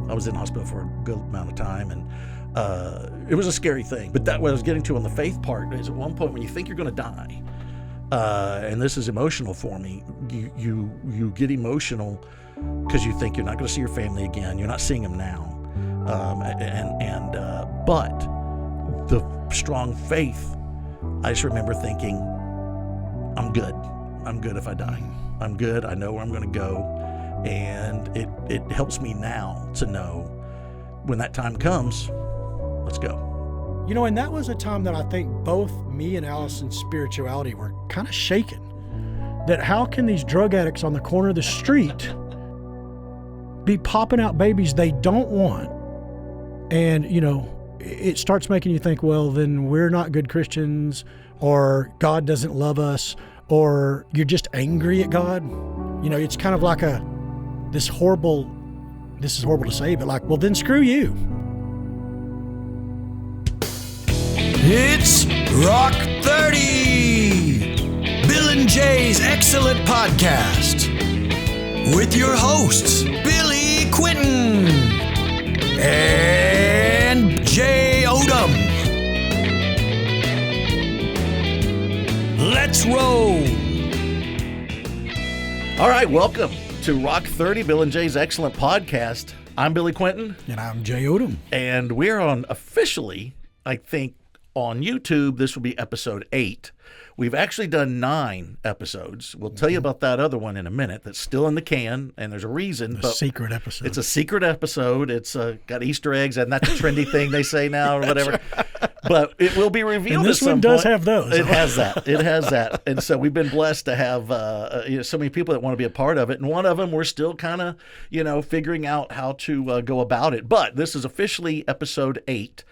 I was in hospital for a good amount of time, and it was a scary thing. But that what I was getting to on the faith part is at one point when you think you're going to die, and this is emotional for me, you get emotional because you think you're not going to see your family again. You're not seeing them now, but the strong faith, I just remember thinking, I'm good. I'm good if I die. I'm good. I know where I'm going to go. And it helps me now to know when that time comes, let's go. You know, and that was a time that I think both me and Allison's spirituality were kind of shaken. That how can these drug addicts on the corner of the street be popping out babies they don't want? And, you know, it starts making you think, well, then we're not good Christians, or God doesn't love us, or you're just angry at God. You know, it's kind of like this is horrible to say, but like, well, then screw you. It's Rock 30, Bill and Jay's excellent podcast with your hosts, Billy Quinton and Jay Odom. Let's roll. All right, welcome to Rock 30, Bill and Jay's excellent podcast. I'm Billy Quinton. And I'm Jay Odom. And we're on officially, I think, on YouTube, this will be episode 8. We've actually done 9 episodes. We'll tell you about that other one in a minute that's still in the can, and there's a reason. A secret episode. It's a secret episode. It's got Easter eggs, and that's a trendy thing they say now or whatever. But it will be revealed and this at some one does point. have those. It has that. It has that. And so we've been blessed to have so many people that want to be a part of it. And one of them, we're still kind of, figuring out how to go about it. But this is officially episode 8.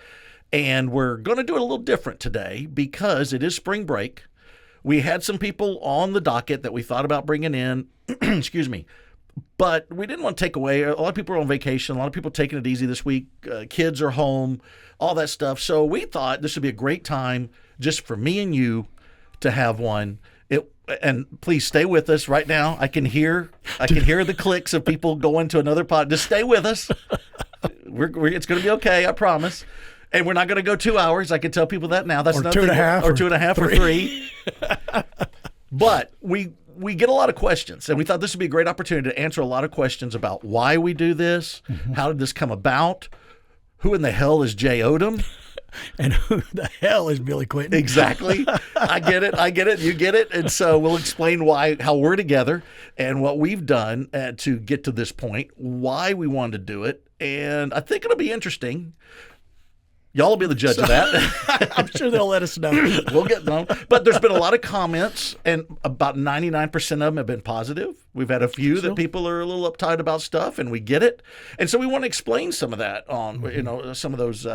And we're going to do it a little different today because it is spring break. We had some people on the docket that we thought about bringing in, excuse me, but we didn't want to take away. A lot of people are on vacation. A lot of people are taking it easy this week. Kids are home, all that stuff. So we thought this would be a great time just for me and you to have one. And please stay with us right now. I can hear the clicks of people going to another pod. Just stay with us. It's going to be okay, I promise. And we're not going to go 2 hours. I can tell people that now. That's or 2.5. Or 2.5 or 3. But we get a lot of questions, and we thought this would be a great opportunity to answer a lot of questions about why we do this, how did this come about, who in the hell is Jay Odom, and who the hell is Billy Quinton? Exactly. I get it. You get it. And so we'll explain how we're together and what we've done to get to this point, why we wanted to do it, and I think it'll be interesting. Y'all will be the judge of that. I'm sure they'll let us know. We'll get them. But there's been a lot of comments, and about 99% of them have been positive. We've had a few that people are a little uptight about stuff, and we get it. And so we want to explain some of that on, some of those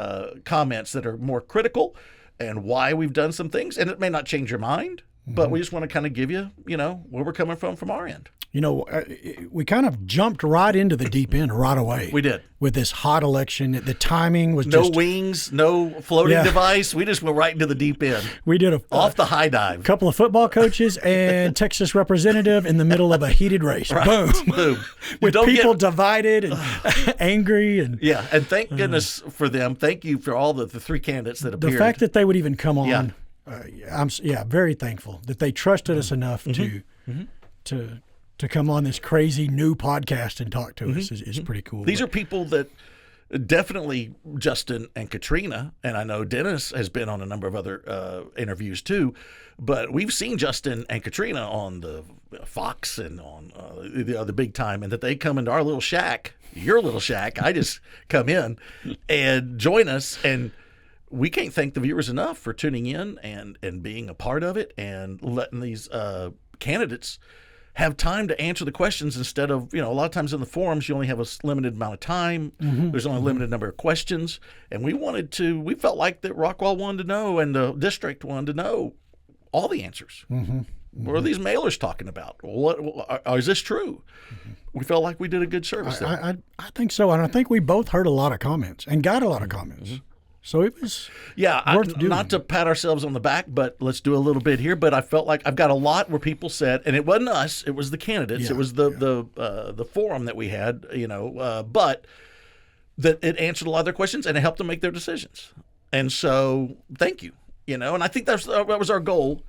comments that are more critical and why we've done some things. And it may not change your mind, but we just want to kind of give you, where we're coming from our end. We kind of jumped right into the deep end right away. We did. With this hot election. The timing was no wings, no floating device. We just went right into the deep end. We did off the high dive. A couple of football coaches and Texas representative in the middle of a heated race. Right. Boom. With people divided and angry. And thank goodness for them. Thank you for all the 3 candidates that appeared. The fact that they would even come on, I'm very thankful that they trusted us enough to come on this crazy new podcast and talk to us is pretty cool. These are people that definitely Justin and Katrina, and I know Dennis has been on a number of other interviews too, but we've seen Justin and Katrina on the Fox and on the other big time, and that they come into our little shack, your little shack. I just come in and join us, and we can't thank the viewers enough for tuning in and being a part of it and letting these candidates have time to answer the questions instead of, a lot of times in the forums, you only have a limited amount of time. There's only a limited number of questions. And we felt like that Rockwall wanted to know and the district wanted to know all the answers. What are these mailers talking about? Is this true? We felt like we did a good service there. I think so. And I think we both heard a lot of comments and got a lot of comments. So it was worth doing. Not to pat ourselves on the back, but let's do a little bit here. But I felt like I've got a lot where people said, and it wasn't us, it was the candidates, it was the forum that we had, but that it answered a lot of their questions and it helped them make their decisions. And so, thank you. And I think that was our goal.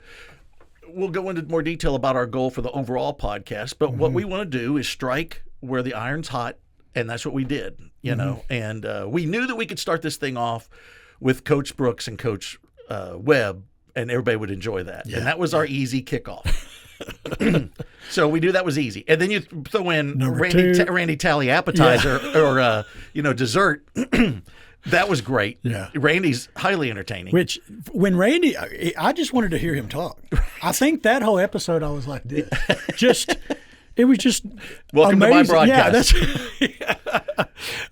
We'll go into more detail about our goal for the overall podcast, but what we want to do is strike where the iron's hot, and that's what we did, And we knew that we could start this thing off with Coach Brooks and Coach Webb, and everybody would enjoy that. Yeah. And that was our easy kickoff. So we knew that was easy. And then you throw in Randy Talley appetizer or dessert. That was great. Yeah. Randy's highly entertaining. Which, when Randy, I just wanted to hear him talk. I think that whole episode, I was like, it was just welcome amazing. To my broadcast.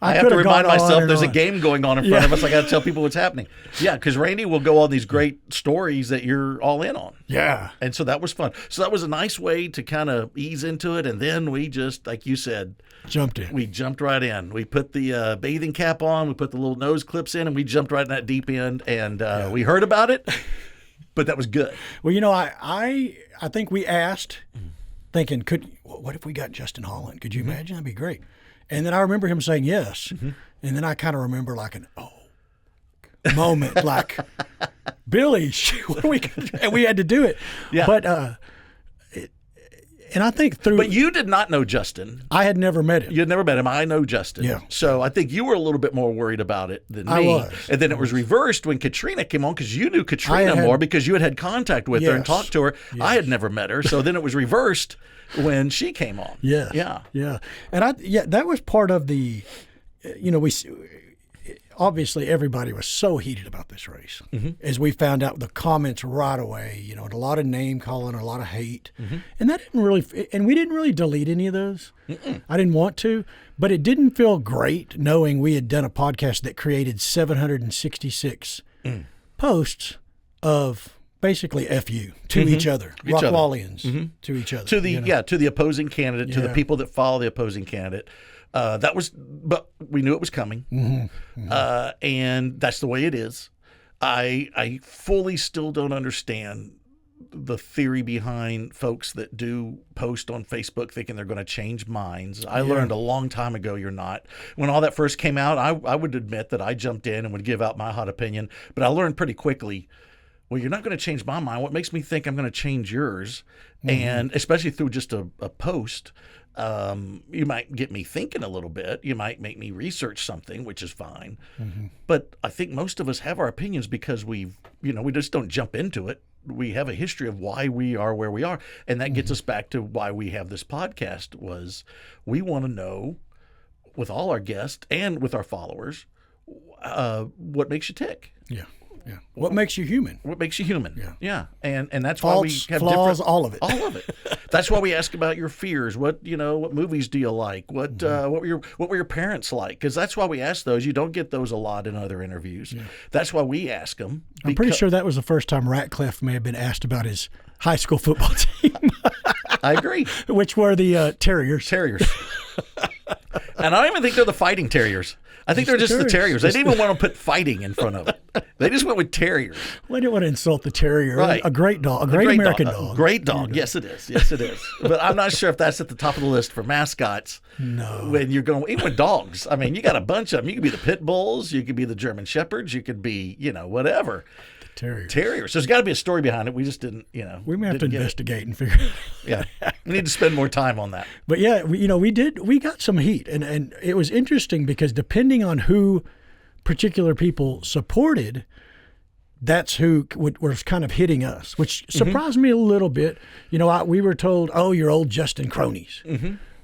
I have to remind myself there's a game going on in front of us. I got to tell people what's happening. Yeah, because Randy will go on these great stories that you're all in on. Yeah. And so that was fun. So that was a nice way to kind of ease into it. And then we just, like you said, jumped in. We jumped right in. We put the bathing cap on. We put the little nose clips in, and we jumped right in that deep end. And we heard about it, but that was good. Well, I think we asked, thinking, what if we got Justin Holland? Could you imagine? That'd be great. And then I remember him saying yes. And then I kind of remember like an moment, like, Billy, what are we gonna do? And we had to do it. Yeah. But and I think But you did not know Justin. I had never met him. You had never met him. I know Justin. Yeah. So I think you were a little bit more worried about it than me. I was. And then it was reversed when Katrina came on because you knew Katrina more because you had contact with her and talked to her. Yes. I had never met her. So then it was reversed when she came on. Yeah. Yeah. Yeah. And that was part of the, obviously everybody was so heated about this race. As we found out the comments right away, a lot of name calling, a lot of hate. And that didn't really, and we didn't really delete any of those. I didn't want to, but it didn't feel great knowing we had done a podcast that created 766 posts of basically FU to each other, Rockwallians to each other. To the opposing candidate, to the people that follow the opposing candidate. But we knew it was coming, and that's the way it is. I fully still don't understand the theory behind folks that do post on Facebook thinking they're going to change minds. I learned a long time ago you're not. When all that first came out, I would admit that I jumped in and would give out my hot opinion, but I learned pretty quickly, well, you're not going to change my mind. What makes me think I'm going to change yours? And especially through just a post, you might get me thinking a little bit. You might make me research something, which is fine. But I think most of us have our opinions because we just don't jump into it. We have a history of why we are where we are. And that gets us back to why we have this podcast was we want to know with all our guests and with our followers, what makes you tick. Yeah. Yeah. What makes you human? What makes you human? Yeah. And that's Faults, why we have flaws, all of it. All of it. That's why we ask about your fears. What movies do you like? What were your parents like? Because that's why we ask those. You don't get those a lot in other interviews. Yeah. That's why we ask them. I'm pretty sure that was the first time Ratcliffe may have been asked about his high school football team. I agree. Which were the Terriers. And I don't even think they're the Fighting Terriers. I think they're just the Terriers. They didn't even want to put fighting in front of it. They just went with Terriers. Well, I didn't want to insult the Terrier. Right. A great dog. A great American dog. Great dog. Yes, it is. Yes, it is. But I'm not sure if that's at the top of the list for mascots. No. When you're going, even with dogs. I mean, you got a bunch of them. You could be the Pit Bulls. You could be the German Shepherds. You could be, whatever. Terriers. So there's got to be a story behind it. We just didn't, We may have to investigate and figure it out. Yeah. We need to spend more time on that. But yeah, we got some heat. And it was interesting because depending on who particular people supported, that's who was kind of hitting us, which surprised me a little bit. We were told, oh, you're old Justin cronies.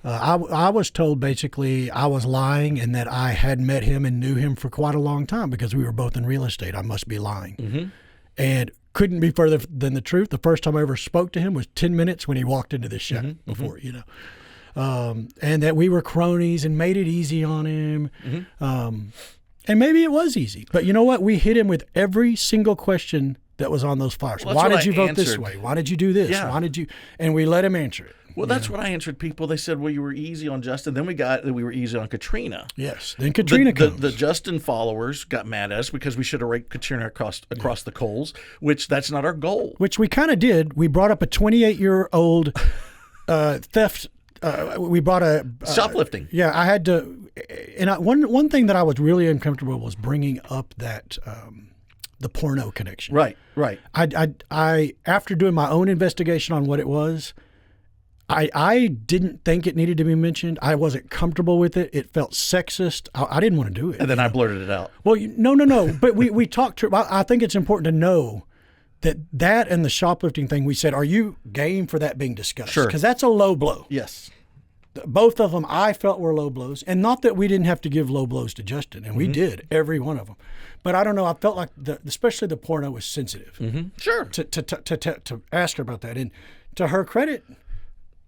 I was told basically I was lying and that I had met him and knew him for quite a long time because we were both in real estate. I must be lying. And couldn't be further than the truth. The first time I ever spoke to him was 10 minutes when he walked into this shop before, and that we were cronies and made it easy on him. And maybe it was easy. But you know what? We hit him with every single question that was on those flyers. Well, why did you vote this way? Why did you do this? Yeah. Why did you? And we let him answer it. Well, that's what I answered people. They said, well, you were easy on Justin. Then we were easy on Katrina. Yes. Then Katrina comes. The Justin followers got mad at us because we should have raked Katrina across the coals, which that's not our goal. Which we kind of did. We brought up a 28-year-old theft we brought a Shoplifting. Yeah, I had to, and one thing that I was really uncomfortable was bringing up that the porno connection. Right, right. I after doing my own investigation on what it was, I didn't think it needed to be mentioned. I wasn't comfortable with it. It felt sexist. I didn't want to do it. And then I blurted it out. Well, no. But we talked to. I think it's important to know that and the shoplifting thing. We said, are you game for that being discussed? Sure. Because that's a low blow. Yes. Both of them I felt were low blows, and not that we didn't have to give low blows to Justin, and we did, every one of them. But I don't know. I felt like especially the porno was sensitive. Sure. To ask her about that, and to her credit,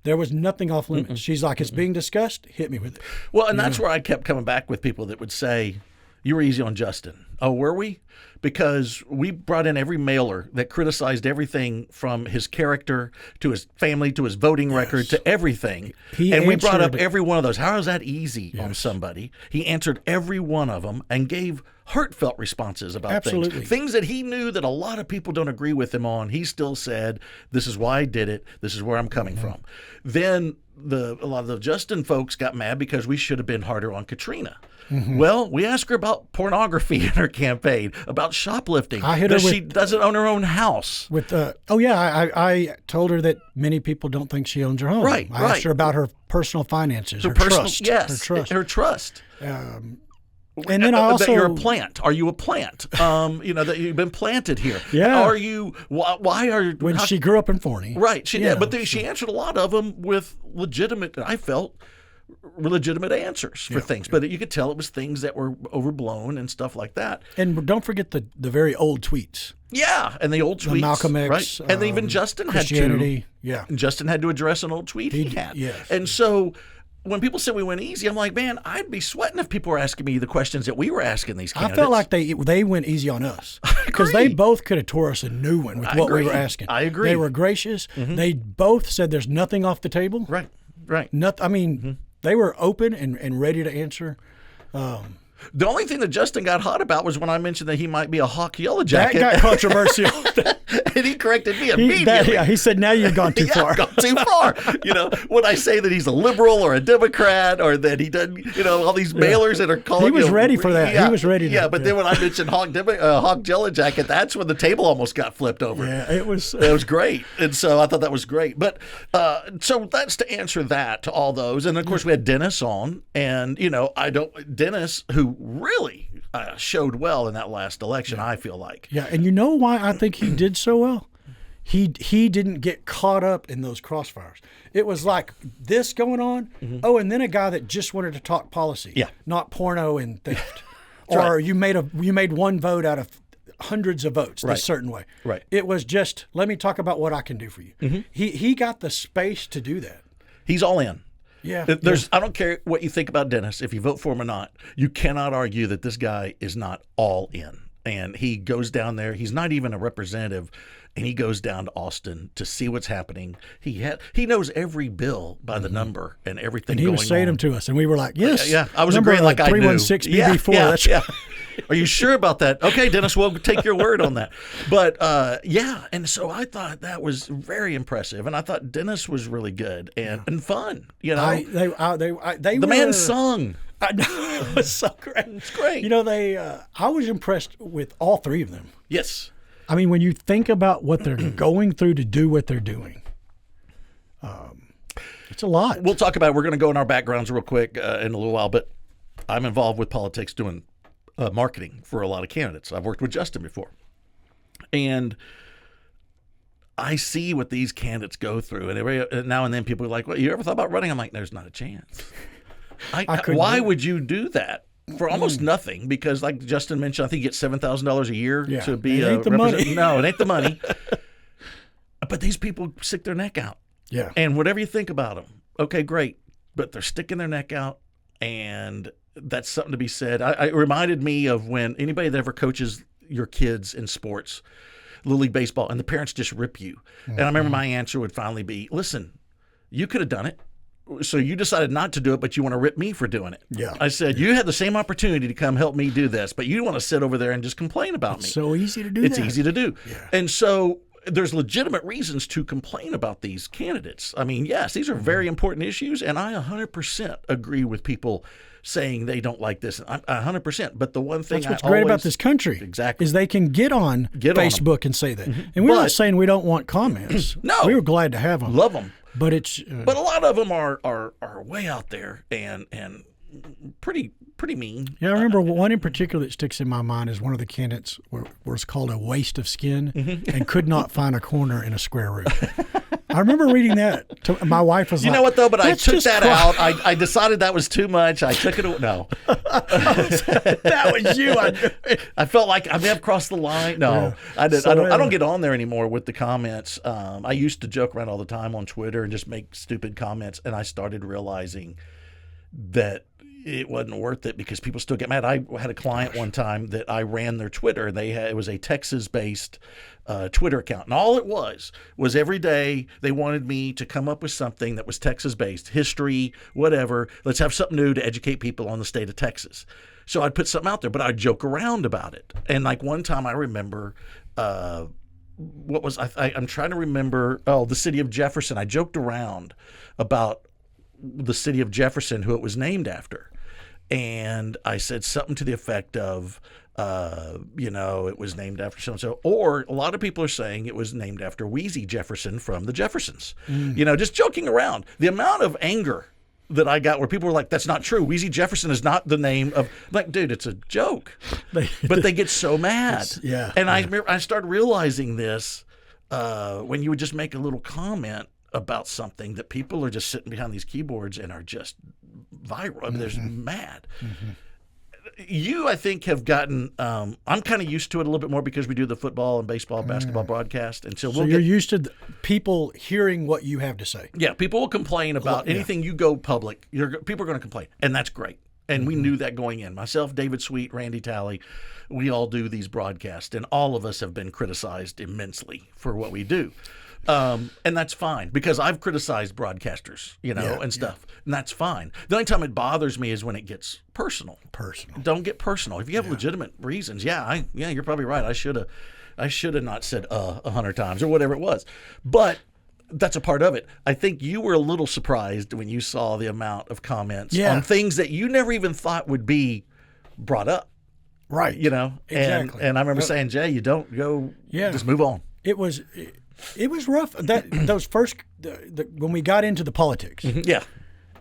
there was nothing off limits. She's like, it's being discussed. Hit me with it. Well, and that's where I kept coming back with people that would say, you were easy on Justin. Oh, were we? Because we brought in every mailer that criticized everything from his character to his family to his voting record to everything. And we brought up every one of those. How is that easy on somebody? He answered every one of them and gave heartfelt responses about things. Things that he knew that a lot of people don't agree with him on. He still said, this is why I did it. This is where I'm coming from. Then a lot of the Justin folks got mad because we should have been harder on Katrina. Well, we asked her about pornography in her campaign, about shoplifting. I hit her she doesn't own her own house. I told her that many people don't think she owns her home. Right. I asked her about her personal finances, her trust. Yes, her trust. And then I also that you're a plant. Are you a plant? That you've been planted here. Yeah. Are you? Why are? She grew up in Forney. Right. She did, but she answered a lot of them with legitimate. I felt legitimate answers for things, but you could tell it was things that were overblown and stuff like that. And don't forget the very old tweets. Yeah, and the old tweets, the Malcolm X, right? And even Justin Christianity. had to. Yeah, Justin had to address an old tweet he had. Yes. And so when people said we went easy, I'm like, man, I'd be sweating if people were asking me the questions that we were asking these candidates. I felt like they went easy on us because they both could have tore us a new one with what we were asking. I agree. They were gracious. They both said there's nothing off the table. Right. Right. I mean. They were open and ready to answer. The only thing that Justin got hot about was when I mentioned that he might be a Hawk Yellow Jacket. That got controversial. And he corrected me immediately. He said, now you've gone too far. I've gone too far. When I say that he's a liberal or a Democrat or that he doesn't, all these mailers that are calling. He was ready for that. Yeah, he was ready. But then when I mentioned Hawk Yellow Jacket, that's when the table almost got flipped over. Yeah, it was. It was great. And so I thought that was great. But so that's to answer that to all those. And of course we had Dennis on, and Dennis, who really showed well in that last election, I feel like. Yeah, and you know why I think he did so well? He didn't get caught up in those crossfires. It was like this going on. Oh, and then a guy that just wanted to talk policy. Yeah. Not porno and theft. Right. Or you made one vote out of hundreds of votes a certain way. Right. It was just, let me talk about what I can do for you. He got the space to do that. He's all in. Yeah. I don't care what you think about Dennis, if you vote for him or not, you cannot argue that this guy is not all in. And he goes down there. He's not even a representative, and he goes down to Austin to see what's happening. He knows every bill by the number and everything. And he was saying them to us, and we were like, "Yes, yeah." I was agreeing like I knew. 316 BB4. Yeah, that's yeah. Are you sure about that? Okay, Dennis, we'll take your word on that. But and so I thought that was very impressive, and I thought Dennis was really good and fun. The man sung. I know, it was so great. It's great. I was impressed with all three of them. Yes. I mean, when you think about what they're going through to do what they're doing, it's a lot. We'll talk about it. We're going to go in our backgrounds real quick in a little while, but I'm involved with politics doing marketing for a lot of candidates. I've worked with Justin before. And I see what these candidates go through. And every now and then people are like, well, you ever thought about running? I'm like, there's not a chance. Why would you do that? For almost nothing, because like Justin mentioned, I think you get $7,000 a year to be it ain't the money. No, it ain't the money. But these people stick their neck out. Yeah. And whatever you think about them, okay, great. But they're sticking their neck out, and that's something to be said. It reminded me of when anybody that ever coaches your kids in sports, Little League Baseball, and the parents just rip you. And I remember my answer would finally be, listen, you could have done it. So you decided not to do it, but you want to rip me for doing it. Yeah. I said, you had the same opportunity to come help me do this, but you want to sit over there and just complain about me. It's so easy to do that. It's easy to do. Yeah. And so there's legitimate reasons to complain about these candidates. I mean, yes, these are very important issues, and I 100% agree with people saying they don't like this. 100%. But the one thing that's what's great about this country exactly is they can get on Facebook and say that. And we're not saying we don't want comments. No, we were glad to have them. Love them. But it's but a lot of them are way out there and pretty mean. Yeah, I remember one in particular that sticks in my mind is one of the candidates was called a waste of skin and could not find a corner in a square room. I remember reading that. My wife was like, you know what, though? But I took that out. I decided that was too much. I took it. No. That was you. I felt like I may have crossed the line. No, Yeah. I did. So, I don't get on there anymore with the comments. I used to joke around all the time on Twitter and just make stupid comments, and I started realizing that it wasn't worth it because people still get mad. I had a client one time that I ran their Twitter. It was a Texas-based Twitter account, and all it was every day they wanted me to come up with something that was Texas-based, history, whatever. Let's have something new to educate people on the state of Texas. So I'd put something out there, but I'd joke around about it. And like one time I remember, what was I'm trying to remember? Oh, the city of Jefferson. I joked around about the city of Jefferson, who it was named after. And I said something to the effect of, it was named after so-and-so. Or a lot of people are saying it was named after Wheezy Jefferson from the Jeffersons. Just joking around. The amount of anger that I got where people were like, that's not true. Wheezy Jefferson is not the name of, like, dude, it's a joke. But they get so mad. Yeah. And I started realizing this when you would just make a little comment about something that people are just sitting behind these keyboards and are just viral. I mean, they're mad. You, I think, have gotten. I'm kind of used to it a little bit more because we do the football and baseball, basketball broadcast, and so you're used to people hearing what you have to say. Yeah, people will complain about anything you go public. People are going to complain, and that's great. And we knew that going in. Myself, David Sweet, Randy Talley, we all do these broadcasts, and all of us have been criticized immensely for what we do. And that's fine because I've criticized broadcasters, and stuff, and that's fine. The only time it bothers me is when it gets personal. Don't get personal. If you have legitimate reasons, you're probably right. I should have not said 100 times or whatever it was, but that's a part of it. I think you were a little surprised when you saw the amount of comments on things that you never even thought would be brought up. Right. Exactly. And I remember saying, Jay, you don't go. Just move on. It was rough. Those first when we got into the politics. Yeah.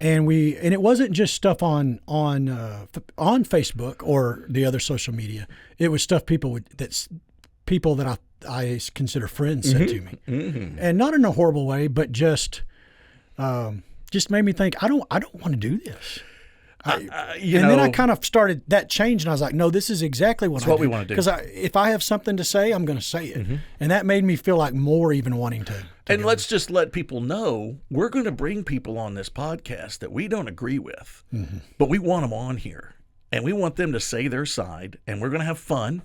And it wasn't just stuff on Facebook or the other social media. It was stuff people that I consider friends said to me, and not in a horrible way, but just made me think I don't want to do this. Then I kind of started that change, and I was like, no, this is exactly what we want to do. Because if I have something to say, I'm going to say it, and that made me feel like more even wanting to. And let's just let people know we're going to bring people on this podcast that we don't agree with, but we want them on here. And we want them to say their side, and we're going to have fun.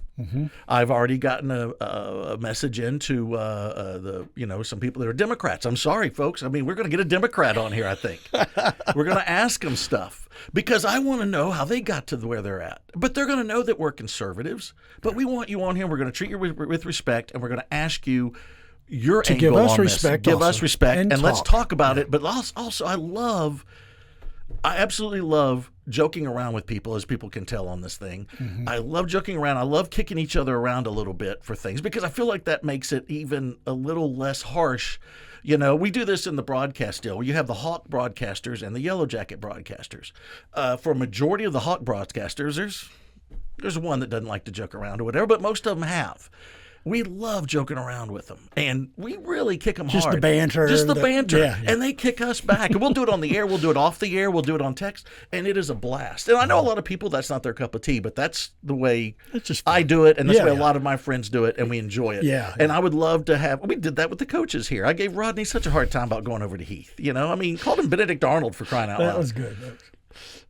I've already gotten a message into some people that are Democrats. I'm sorry, folks. I mean, we're going to get a Democrat on here, I think. We're going to ask them stuff because I want to know how they got to where they're at. But they're going to know that we're conservatives. But we want you on here. We're going to treat you with respect, and we're going to ask you your angle give us on respect. This. Give us respect, and let's talk about it. But also, I absolutely love joking around with people, as people can tell on this thing. I love joking around. I love kicking each other around a little bit for things because I feel like that makes it even a little less harsh. We do this in the broadcast deal where you have the Hawk broadcasters and the Yellow Jacket broadcasters. For a majority of the Hawk broadcasters, there's one that doesn't like to joke around or whatever, but most of them have. We love joking around with them, and we really kick them hard. Just the banter. Yeah. And they kick us back. And we'll do it on the air. We'll do it off the air. We'll do it on text, and it is a blast. And I know a lot of people, that's not their cup of tea, but that's the way I do it, and that's the way a lot of my friends do it, and we enjoy it. Yeah. And I would love to we did that with the coaches here. I gave Rodney such a hard time about going over to Heath. Called him Benedict Arnold for crying out loud. That was good.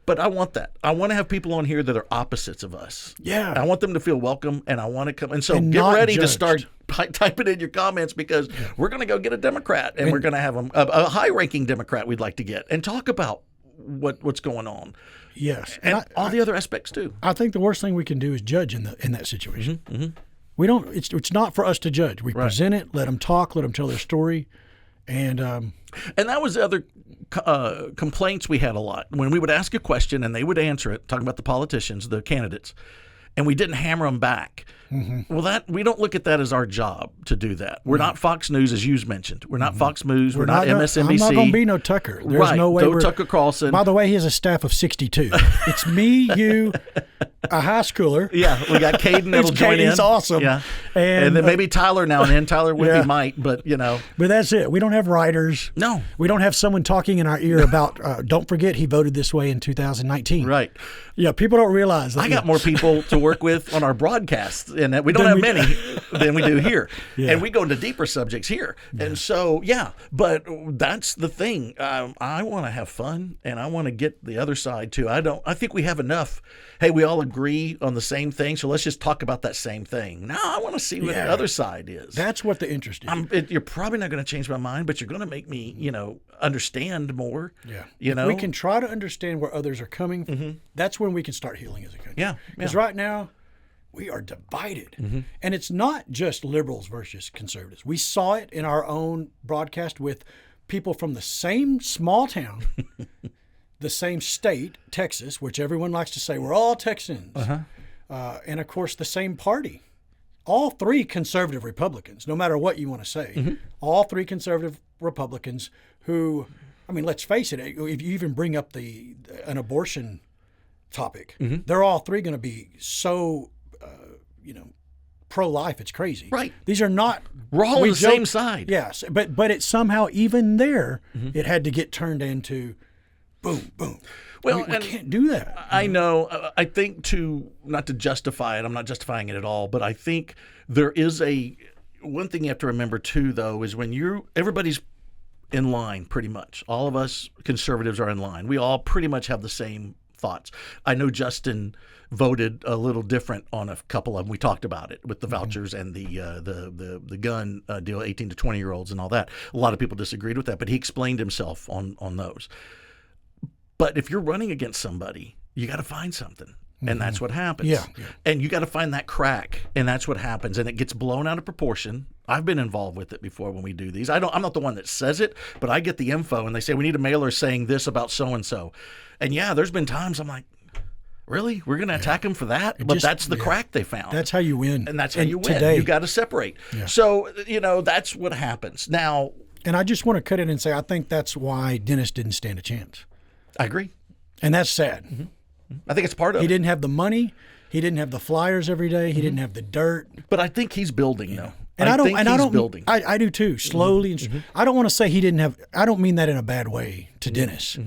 But I want that. I want to have people on here that are opposites of us. Yeah. I want them to feel welcome, and I want to come. And so get ready to start typing in your comments because we're going to go get a Democrat, and we're going to have a high-ranking Democrat we'd like to get and talk about what's going on. Yes. And all the other aspects, too. I think the worst thing we can do is judge in that situation. We don't. It's not for us to judge. We present it, let them talk, let them tell their story, and that was the other complaints we had a lot when we would ask a question and they would answer it, talking about the politicians, the candidates, and we didn't hammer them back. Well, that we don't look at that as our job to do that. We're not Fox News, as you mentioned. We're not Fox News. We're not MSNBC. I'm not going to be no Tucker. There's no way. No Tucker Carlson. By the way, he has a staff of 62. It's me, you, a high schooler. Yeah, we got Caden that'll join in. Caden's awesome. Yeah, and then maybe Tyler now and then. Tyler Whitby might, but But that's it. We don't have writers. No. We don't have someone talking in our ear about. Don't forget, he voted this way in 2019. Right. Yeah, people don't realize that. I got more people to work with on our broadcasts, and we don't have many than we do here. Yeah. And we go into deeper subjects here. Yeah. And so, but that's the thing. I want to have fun, and I want to get the other side too. I think we have enough. Hey, we all agree on the same thing, so let's just talk about that same thing. No, I want to see what the other side is. That's what the interest is. You're probably not going to change my mind, but you're going to make me, understand more. Yeah. If we can try to understand where others are coming from. That's when we can start healing as a country. Yeah. Because right now, we are divided. And it's not just liberals versus conservatives. We saw it in our own broadcast with people from the same small town, the same state, Texas, which everyone likes to say, we're all Texans. And, of course, the same party. All three conservative Republicans, no matter what you want to say, all three conservative Republicans who, let's face it, if you even bring up an abortion topic, they're all three going to be so pro-life, it's crazy. Right. These are not. We're all on the same side. Yes, but it somehow, even there, it had to get turned into boom, boom. Well, we can't do that. I know. I think not to justify it, I'm not justifying it at all, but I think there is one thing you have to remember too, though, is when everybody's in line pretty much. All of us conservatives are in line. We all pretty much have the same thoughts. I know Justin voted a little different on a couple of them. We talked about it with the vouchers and the gun deal, 18 to 20-year-olds and all that. A lot of people disagreed with that, but he explained himself on those. But if you're running against somebody, you got to find something. And that's what happens. Yeah. And you got to find that crack, and that's what happens. And it gets blown out of proportion. I've been involved with it before when we do these. I'm not the one that says it, but I get the info, and they say, we need a mailer saying this about so-and-so. And, there's been times I'm like, really? We're going to attack them for that? But that's the crack they found. That's how you win. And that's how you win. Today, you got to separate. Yeah. So, that's what happens. Now. And I just want to cut in and say, I think that's why Dennis didn't stand a chance. I agree. And that's sad. I think it's part of it. He didn't have the money. He didn't have the flyers every day. He didn't have the dirt. But I think he's building, though. And I don't building. I do too, slowly. I don't want to say he didn't have. I don't mean that in a bad way to Dennis,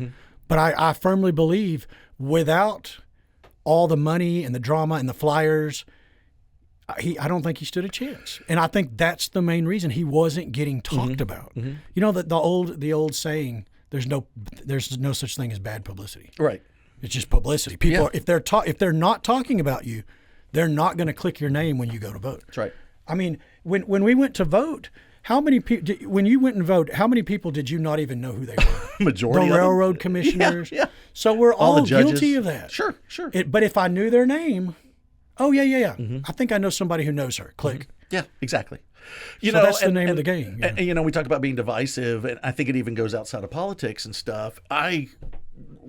but I firmly believe without all the money and the drama and the flyers, I don't think he stood a chance. And I think that's the main reason he wasn't getting talked about. You know that the old saying, there's no such thing as bad publicity. Right. It's just publicity. People, if they're not talking about you, they're not going to click your name when you go to vote. That's right. I mean, when we went to vote, how many people? When you went and voted, how many people did you not even know who they were? Majority. The railroad commissioners. Yeah. So we're all guilty of that. Sure. But if I knew their name, yeah. I think I know somebody who knows her. Click. Yeah, exactly. That's the name of the game. And we talk about being divisive, and I think it even goes outside of politics and stuff.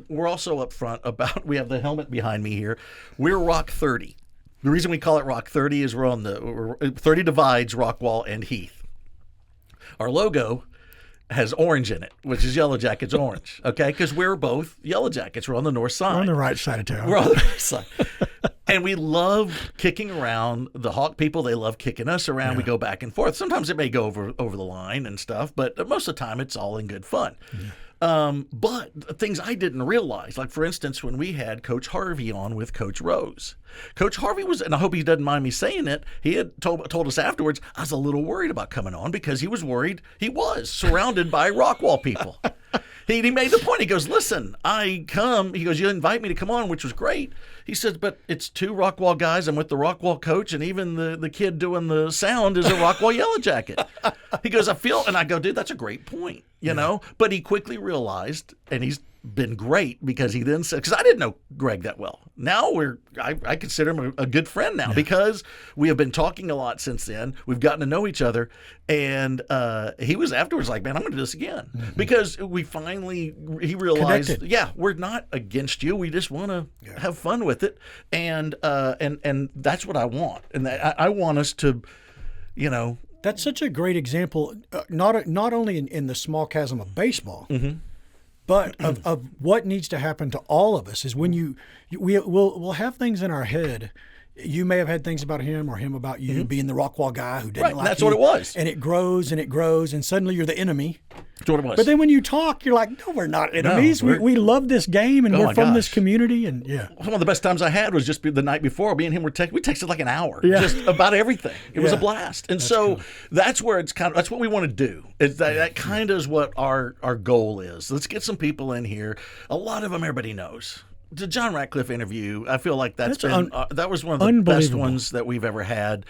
We're also upfront about, we have the helmet behind me here. We're Rock 30. The reason we call it Rock 30 is we're on the 30 divides Rockwall and Heath. Our logo has orange in it, which is Yellow Jackets orange, okay? Because we're both Yellow Jackets. We're on the north side. We're on the right side of town. We're on the right side. And we love kicking around the Hawk people. They love kicking us around. Yeah. We go back and forth. Sometimes it may go over the line and stuff, but most of the time it's all in good fun. Yeah. But things I didn't realize, like for instance, when we had Coach Harvey on with Coach Rose. Coach Harvey was, and I hope he doesn't mind me saying it, he had told us afterwards, I was a little worried about coming on because he was worried he was surrounded by Rockwall people. He made the point. He goes, listen, he goes, you invite me to come on, which was great. He says, but it's two Rockwall guys. I'm with the Rockwall coach, and even the kid doing the sound is a Rockwall Yellow Jacket. He goes, and I go, dude, that's a great point, you know? But he quickly realized, and he's been great because he then said, because I didn't know Greg that well. Now I consider him a good friend now because we have been talking a lot since then. We've gotten to know each other. And he was afterwards like, man, I'm going to do this again. Because he realized, Connected. we're not against you. We just want to have fun with it. And that's what I want. And I want us to, That's such a great example, not only in the small chasm of baseball, but of what needs to happen to all of us is when we'll have things in our head. You may have had things about him or him about you being the Rockwall guy who didn't like that's you. what it was. And it grows and it grows, and suddenly you're the enemy. That's what it was. But then when you talk, you're like, no, we're not enemies. We love this game, and we're from this community. And one of the best times I had was just the night before. Me and him we texted like an hour, Yeah. just about everything. It was a blast, and that's where it's that's what we want to do. That kind of is what our goal is. Let's get some people in here. A lot of them everybody knows. The John Ratcliffe interview, I feel like that was one of the best ones that we've ever had.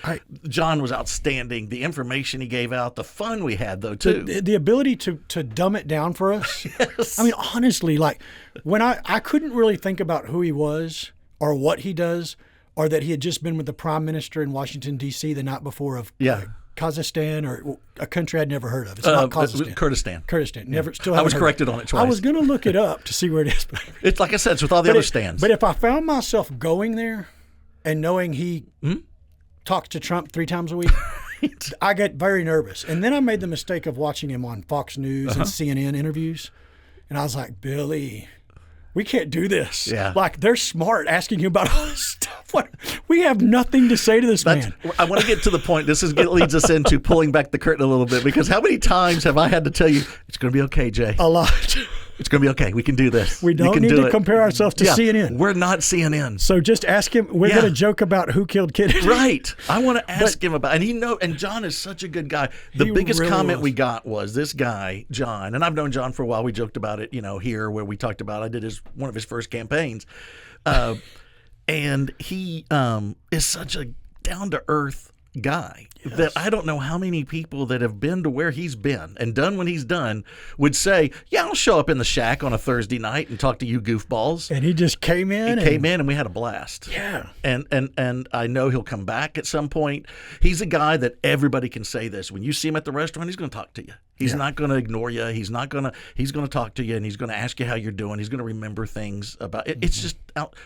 John was outstanding. The information he gave out, the fun we had though too. The ability to dumb it down for us. Yes. I mean, honestly, like when I couldn't really think about who he was or what he does, or that he had just been with the Prime Minister in Washington D.C. the night before of Kazakhstan, or a country I'd never heard of. It's not Kazakhstan. Kurdistan. Never. Still. I was corrected on it twice. I was going to look it up to see where it is. But it's like I said, it's with all the other stands. But if I found myself going there and knowing he talks to Trump 3 times a week, I get very nervous. And then I made the mistake of watching him on Fox News and CNN interviews, and I was like, Billy, we can't do this. Yeah. Like, they're smart asking you about all this stuff. We have nothing to say to this man. I want to get to the point. This leads us into pulling back the curtain a little bit, because how many times have I had to tell you, it's going to be okay, Jay? A lot. It's going to be okay. We can do this. We don't need to compare ourselves to CNN. We're not CNN. So just ask him. We're going to joke about who killed Kennedy. Right. I want to ask him about, and John is such a good guy. The biggest comment we got was this guy, John, and I've known John for a while. We joked about it, here where we talked about, I did one of his first campaigns. And he is such a down-to-earth guy that I don't know how many people that have been to where he's been and done what he's done would say, yeah, I'll show up in the shack on a Thursday night and talk to you goofballs. And he just came in. He came in and we had a blast. Yeah. And I know he'll come back at some point. He's a guy that everybody can say this. When you see him at the restaurant, he's going to talk to you. He's not going to ignore you. He's going to talk to you, and he's going to ask you how you're doing. He's going to remember things about it. It's just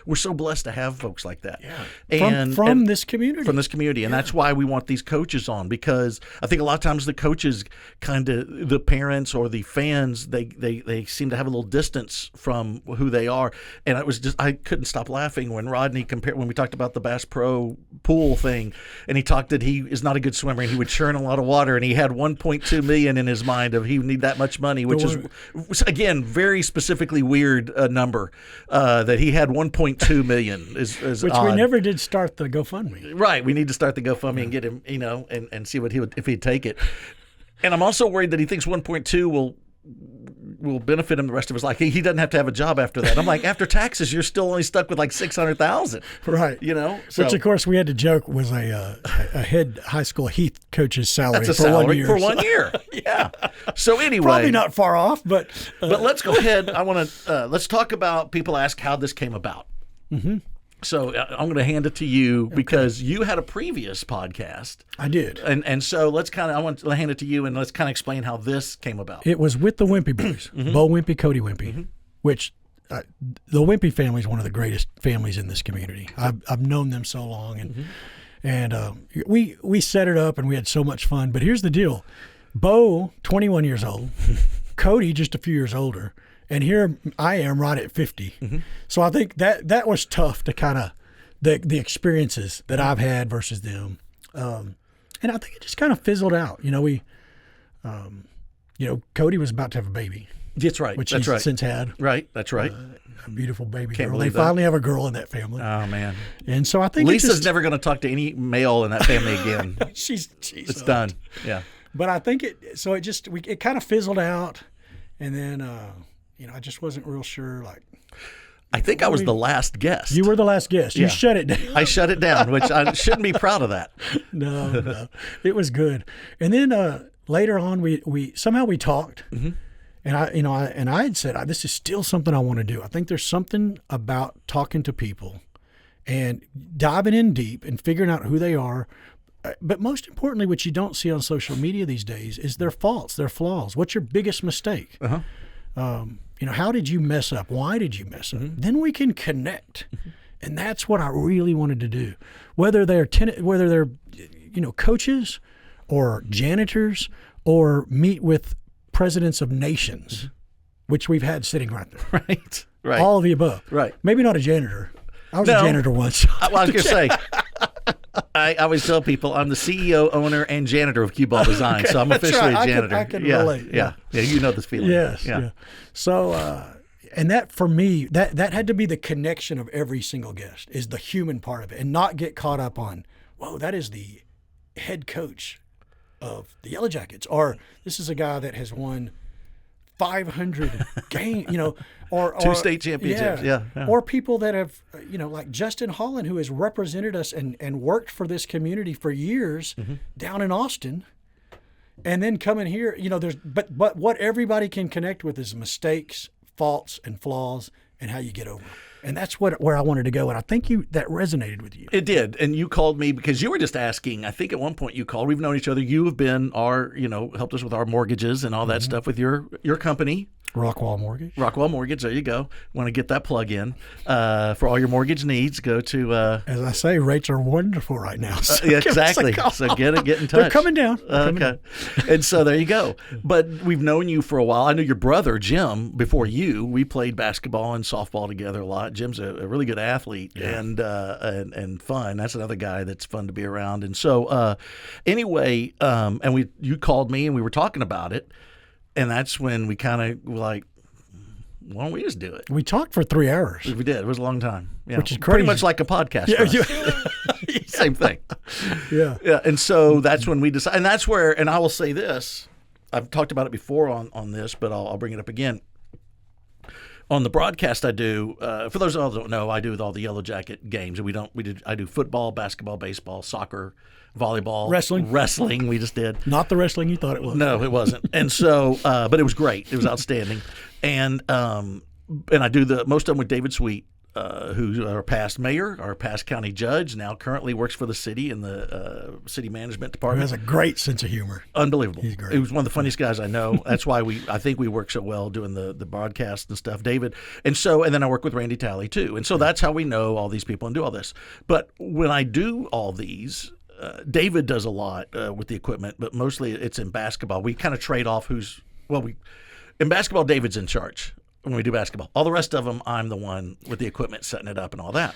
we're so blessed to have folks like that. Yeah. From this community. From this community. And that's why we want these coaches on, because I think a lot of times the coaches the parents or the fans, they seem to have a little distance from who they are. And it was just, I couldn't stop laughing when Rodney when we talked about the Bass Pro pool thing, and he talked that he is not a good swimmer and he would churn a lot of water, and he had $1.2 million in his mind of he would need that much money, which is, again, very specifically weird number, that he had $1.2 million is which odd. We never did start the GoFundMe. Right. We need to start the GoFundMe and get him, and see what if he'd take it. And I'm also worried that he thinks 1.2 will benefit him the rest of his life. He doesn't have to have a job after that. I'm like, after taxes, you're still only stuck with like $600,000. Right. So, which of course we had to joke was a head high school Heath coach's salary, that's a salary for 1 year. Yeah. So anyway, probably not far off, but let's go ahead. I want to let's talk about, people ask how this came about. Mm-hmm. So I'm going to hand it to you because you had a previous podcast. I did. And so I want to hand it to you, and let's kind of explain how this came about. It was with the Wimpy boys, Bo Wimpy, Cody Wimpy, which the Wimpy family is one of the greatest families in this community. I've known them so long, and we set it up and we had so much fun. But here's the deal. Bo, 21 years old, Cody just a few years older. And here I am right at 50. So I think that was tough to kind of the experiences that I've had versus them. And I think it just kind of fizzled out. Cody was about to have a baby. That's right. Which he's since had. Right. That's right. A beautiful baby Can't girl. They believe that. finally have a girl in that family. Oh, man. And so I think Lisa's never going to talk to any male in that family again. It's done. Yeah. But I think it kind of fizzled out. And then, I just wasn't real sure. I think I was the last guest. You were the last guest. You shut it down. I shut it down, which I shouldn't be proud of that. No. It was good. And then later on, we somehow we talked, And I had said, this is still something I want to do. I think there's something about talking to people and diving in deep and figuring out who they are. But most importantly, what you don't see on social media these days is their faults, their flaws. What's your biggest mistake? How did you mess up? Why did you mess up? Then we can connect. And that's what I really wanted to do. Whether they're coaches or janitors or meet with presidents of nations, which we've had sitting right there. Right. All of the above. Right. Maybe not a janitor. I was a janitor once. I was going to say, I always tell people I'm the CEO, owner, and janitor of Cue Ball Design, so I'm officially a janitor. I can relate. Yeah, you know this feeling. Yes. Yeah. So, and that for me, that had to be the connection of every single guest, is the human part of it, and not get caught up on, whoa, that is the head coach of the Yellow Jackets, or this is a guy that has won 500 games, or 2 state championships. Yeah. Or people that have, like Justin Holland, who has represented us and worked for this community for years down in Austin, and then coming here, but what everybody can connect with is mistakes, faults, and flaws, and how you get over them. And that's where I wanted to go. And I think that resonated with you. It did. And you called me because you were just asking. I think at one point you called. We've known each other. You have been helped us with our mortgages and all that stuff with your company. Rockwall Mortgage. Rockwall Mortgage. There you go. Want to get that plug in for all your mortgage needs? Go to. As I say, rates are wonderful right now. So exactly. So get in touch. They're coming down. Okay. And so there you go. But we've known you for a while. I knew your brother Jim before you. We played basketball and softball together a lot. Jim's a really good athlete and fun. That's another guy that's fun to be around. And so anyway, you called me and we were talking about it. And that's when we kind of were like, why don't we just do it? We talked for 3 hours. We did. It was a long time. Yeah. Which is crazy. Pretty much like a podcast. Yeah. Same thing. Yeah. Yeah. And so that's when we decided. And that's where, and I will say this, I've talked about it before on this, but I'll bring it up again. On the broadcast I do, for those who don't know, I do with all the Yellow Jacket games. I do football, basketball, baseball, soccer, volleyball, wrestling. We just did. Not the wrestling you thought it was. No, it wasn't. And so, but it was great. It was outstanding. And I do most of them with David Sweet, who's our past mayor, our past county judge, now currently works for the city in the city management department. He has a great sense of humor. Unbelievable. He's great. He was one of the funniest guys I know. That's why I think we work so well doing the broadcast and stuff, David. And then I work with Randy Talley too. And so that's how we know all these people and do all this. But when I do all these, David does a lot with the equipment, but mostly it's in basketball. We kind of trade off in basketball, David's in charge when we do basketball. All the rest of them, I'm the one with the equipment, setting it up and all that.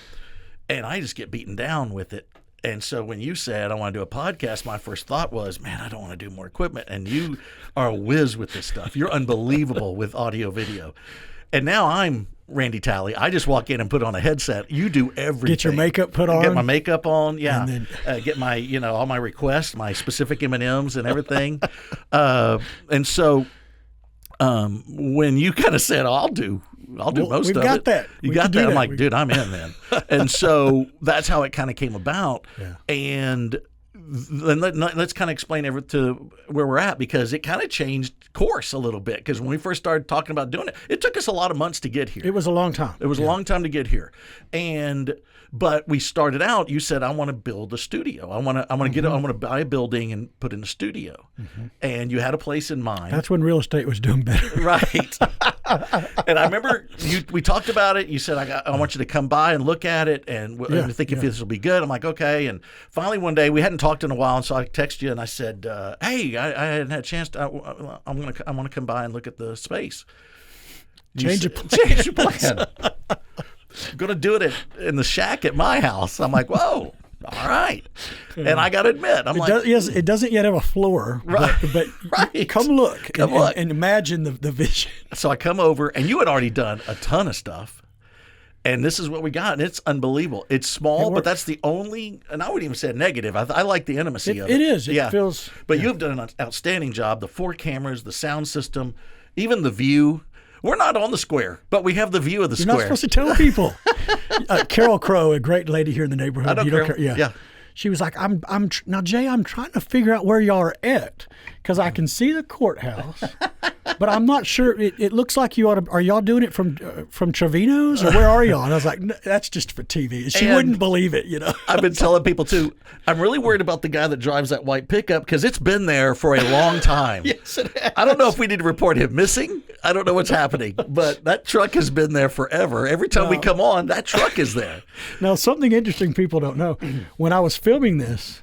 And I just get beaten down with it. And so when you said I want to do a podcast, my first thought was, man, I don't want to do more equipment. And you are a whiz with this stuff. You're unbelievable with audio, video. And now I'm Randy Talley. I just walk in and put on a headset. You do everything. Get your makeup put on. Get my makeup on. Yeah. And then get my, all my requests, my specific M&Ms and everything. And so when you kind of said, I'll do most of it. We've got that. You got that. I'm like, dude, I'm in then. And so that's how it kind of came about. Yeah. And then let's kind of explain to where we're at, because it kind of changed course a little bit. Because when we first started talking about doing it, it took us a lot of months to get here. It was a long time. It was a long time to get here. But we started out, you said, I want to build a studio. I want to buy a building and put in a studio. And you had a place in mind. That's when real estate was doing better. Right. And I remember we talked about it. You said, I want you to come by and look at it and think if this will be good. I'm like, okay. And finally one day, we hadn't talked in a while, and so I texted you and I said, hey, I hadn't had a chance to, I want to come by and look at the space. Change your plan. I'm going to do it in the shack at my house. I'm like, whoa, all right. And I got to admit, it doesn't yet have a floor, right, but right. Come look and imagine the vision. So I come over, and you had already done a ton of stuff. And this is what we got, and it's unbelievable. It's small, but that's the only, and I wouldn't even say negative. I like the intimacy of it. It is. It feels. But you've done an outstanding job. The 4 cameras, the sound system, even the view. We're not on the square, but we have the view of the square. You're not supposed to tell people. Carol Crow, a great lady here in the neighborhood. I know Carol. Yeah. She was like, now, Jay, I'm trying to figure out where y'all are at, because I can see the courthouse. but I'm not sure. It looks like you ought to. Are y'all doing it from Trevino's, or where are y'all? And I was like, no, that's just for TV. She wouldn't believe it, I've been telling people too, I'm really worried about the guy that drives that white pickup because it's been there for a long time. Yes, it has. I don't know if we need to report him missing. I don't know what's happening, but that truck has been there forever. Every time we come on, that truck is there. Now, something interesting people don't know. When I was filming this,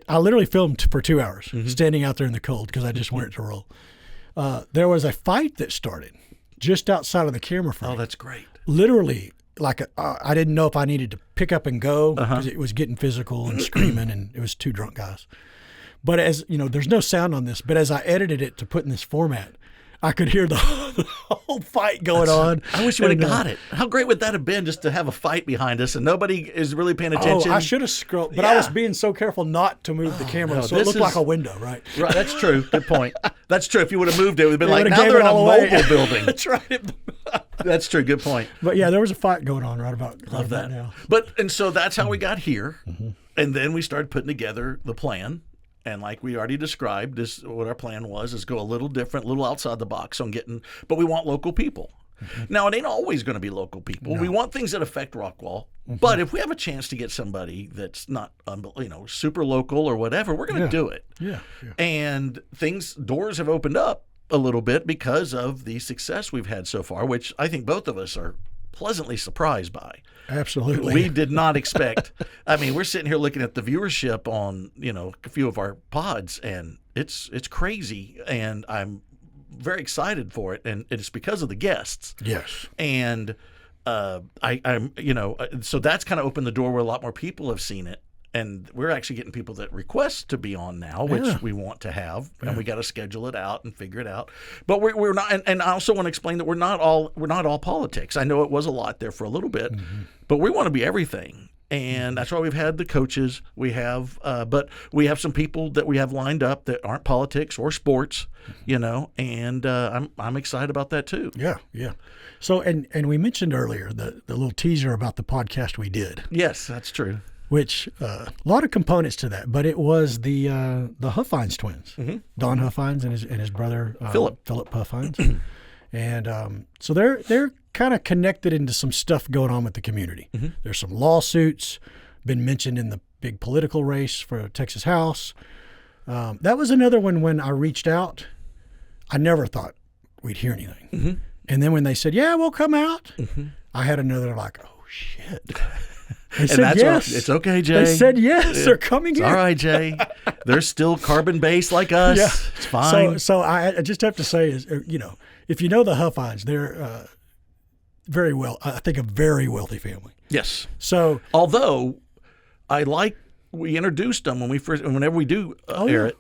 I literally filmed for 2 hours, standing out there in the cold because I just wanted it to roll. There was a fight that started just outside of the camera frame. Oh, that's great. Literally, like I didn't know if I needed to pick up and go because it was getting physical and screaming, and it was two drunk guys. But as you know, there's no sound on this. But as I edited it to put in this format, I could hear the whole fight going on. I wish you would have got it. How great would that have been just to have a fight behind us and nobody is really paying attention? Oh, I should have scrolled, but I was being so careful not to move the camera, so it looked like a window, right? Right, that's true. Good point. That's true. If you would have moved it, it would have been They like, would've now gave they're it in a all away. mobile building. That's right. That's true. Good point. But yeah, there was a fight going on right about that. now. And so that's how we got here. And then we started putting together the plan. And like we already described, what our plan was is go a little different, a little outside the box on but we want local people. Now, it ain't always going to be local people. No. We want things that affect Rockwall. But if we have a chance to get somebody that's not, super local or whatever, we're going to do it. Yeah. And doors have opened up a little bit because of the success we've had so far, which I think both of us are pleasantly surprised by. Absolutely. We did not expect. I mean, we're sitting here looking at the viewership on, a few of our pods, and it's crazy, and I'm very excited for it, and it's because of the guests. Yes. And so that's kind of opened the door where a lot more people have seen it. And we're actually getting people that request to be on now, which we want to have, and we got to schedule it out and figure it out. But we're not, and I also want to explain that we're not all politics. I know it was a lot there for a little bit, but we want to be everything, and that's why we've had the coaches. We have, but we have some people that we have lined up that aren't politics or sports, and I'm excited about that too. Yeah. So, and we mentioned earlier the little teaser about the podcast we did. Yes, that's true. Which a lot of components to that, but it was the Huffines twins, Don Huffines and his brother Philip Huffines, and so they're kind of connected into some stuff going on with the community. There's some lawsuits been mentioned in the big political race for Texas House. That was another one when I reached out. I never thought we'd hear anything, and then when they said, "Yeah, we'll come out," I had another like, "Oh shit." They said yes. It's okay, Jay. They said yes. They're coming in. All right, Jay. They're still carbon-based like us. Yeah. It's fine. So I just have to say is, if you know the Huffines, they're very well. I think a very wealthy family. Yes. So although we introduced them whenever we do air it.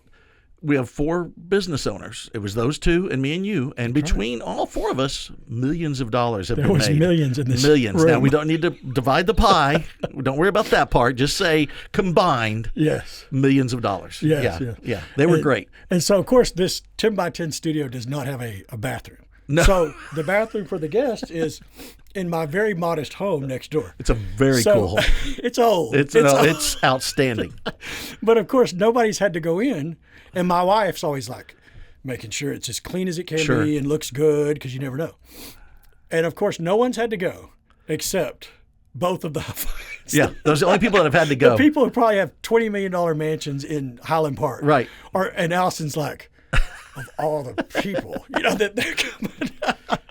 We have 4 business owners. It was those 2 and me and you. And between all 4 of us, millions of dollars have been made. There was millions in this Millions. room. Now, we don't need to divide the pie. Don't worry about that part. Just say combined millions of dollars. Yes, yeah. They were great. And so, of course, this 10 by 10 studio does not have a bathroom. No. So the bathroom for the guests is in my very modest home next door. It's a very cool home. It's old. It's outstanding. But, of course, nobody's had to go in. And my wife's always like making sure it's as clean as it can be and looks good because you never know. And, of course, no one's had to go except both of the Huffines. Yeah, those are the only people that have had to go. The people who probably have $20 million mansions in Highland Park. Right. And Allison's like, of all the people, that they're coming.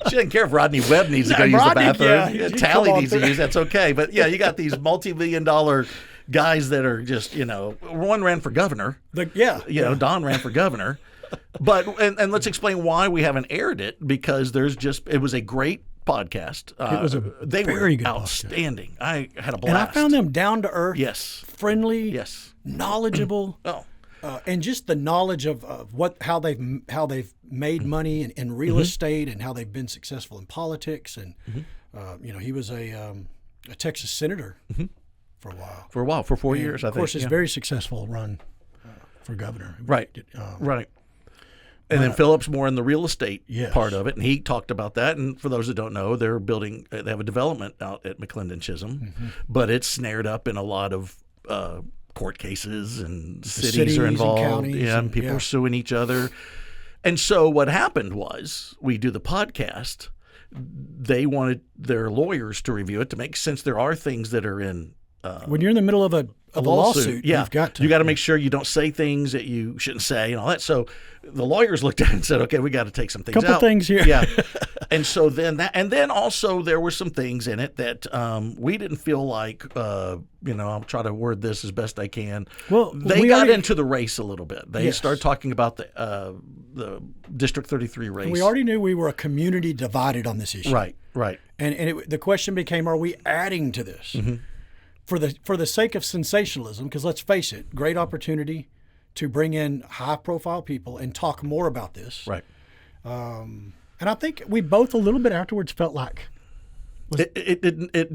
She doesn't care if Rodney Webb needs to go use the bathroom. Yeah, Tally needs to use that's okay. But, you got these multi-million-dollar guys that are just, one ran for governor. Don ran for governor. But and let's explain why we haven't aired it, because it was a great podcast. It was they very were good outstanding. Podcast. I had a blast. And I found them down to earth, friendly, knowledgeable, and just the knowledge of how they've made money in real estate and how they've been successful in politics. And he was a Texas senator. For a while, for 4 years, I think. Of course, it's very successful run for governor. Right. And then Philip's more in the real estate part of it, and he talked about that. And for those that don't know, they have a development out at McClendon Chisholm, but it's snared up in a lot of court cases, and cities are involved. And counties, and people are suing each other. And so what happened was we do the podcast. They wanted their lawyers to review it to make sense. There are things that are in when you're in the middle of a lawsuit, yeah, you've got to. You got to make sure you don't say things that you shouldn't say and all that. So the lawyers looked at it and said, okay, we got to take some things out. Couple things here. Yeah. And so then also there were some things in it that we didn't feel like, I'll try to word this as best I can. Well, they got into the race a little bit. They started talking about the District 33 race. We already knew we were a community divided on this issue. Right. And the question became, are we adding to this? Mm-hmm. For the sake of sensationalism, because let's face it, great opportunity to bring in high-profile people and talk more about this. Right. And I think we both a little bit afterwards felt like it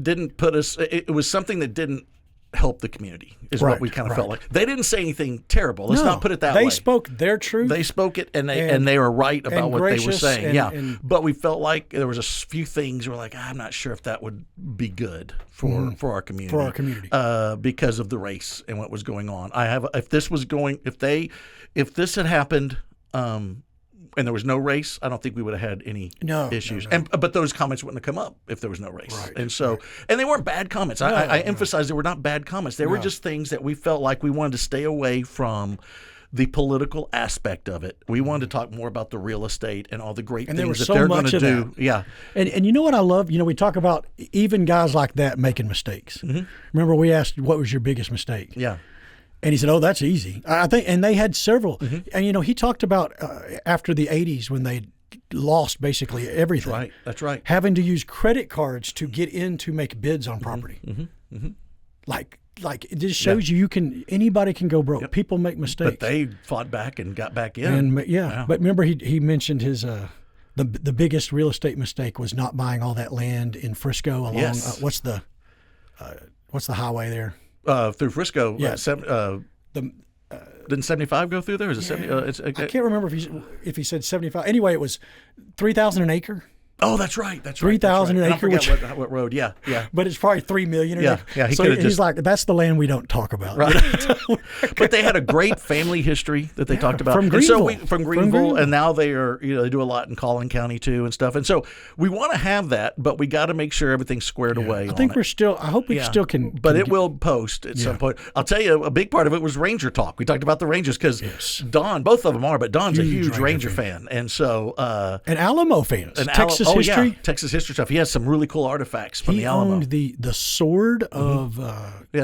didn't put us. It was something that didn't help the community. Is what we kind of felt like. They didn't say anything terrible. Let's not put it that way. They spoke their truth. They spoke it, and they were right about what they were saying. But we felt like there was a few things. We're like, I'm not sure if that would be good for our community. For our community, because of the race and what was going on. If this had happened. And there was no race, I don't think we would have had any issues. No. But those comments wouldn't have come up if there was no race. Right. And so, and they weren't bad comments. I emphasize they were not bad comments. They were just things that we felt like we wanted to stay away from the political aspect of it. We wanted to talk more about the real estate and all the great things that they're going to do. Yeah. And you know what I love? We talk about even guys like that making mistakes. Mm-hmm. Remember we asked, what was your biggest mistake? Yeah. And he said, "Oh, that's easy." I think, and they had several. Mm-hmm. And he talked about after the '80s when they lost basically everything. That's right. Having to use credit cards to get in to make bids on property. Mm-hmm. Mm-hmm. Like it just shows you anybody can go broke. Yep. People make mistakes. But they fought back and got back in. And but remember he mentioned his the biggest real estate mistake was not buying all that land in Frisco along what's the highway there? Through Frisco, didn't 75 go through there? Is it 70? I can't remember if he said 75. Anyway, it was 3,000 an acre. Oh, that's right. 3,000 an acre. I forget what road. Yeah. But it's probably $3 million. Yeah. He's like, that's the land we don't talk about. Right. But they had a great family history that they talked about from Greenville. From Greenville, and now they are they do a lot in Collin County too and stuff. And so we want to have that, but we got to make sure everything's squared away. I think we're still. I hope we still can. But it will post at some point. I'll tell you, a big part of it was Ranger talk. We talked about the Rangers because Don, both of them are, but Don's a huge Ranger fan, and so and Alamo fans. Texas history. Texas history stuff. He has some really cool artifacts from the Alamo. He owned the sword of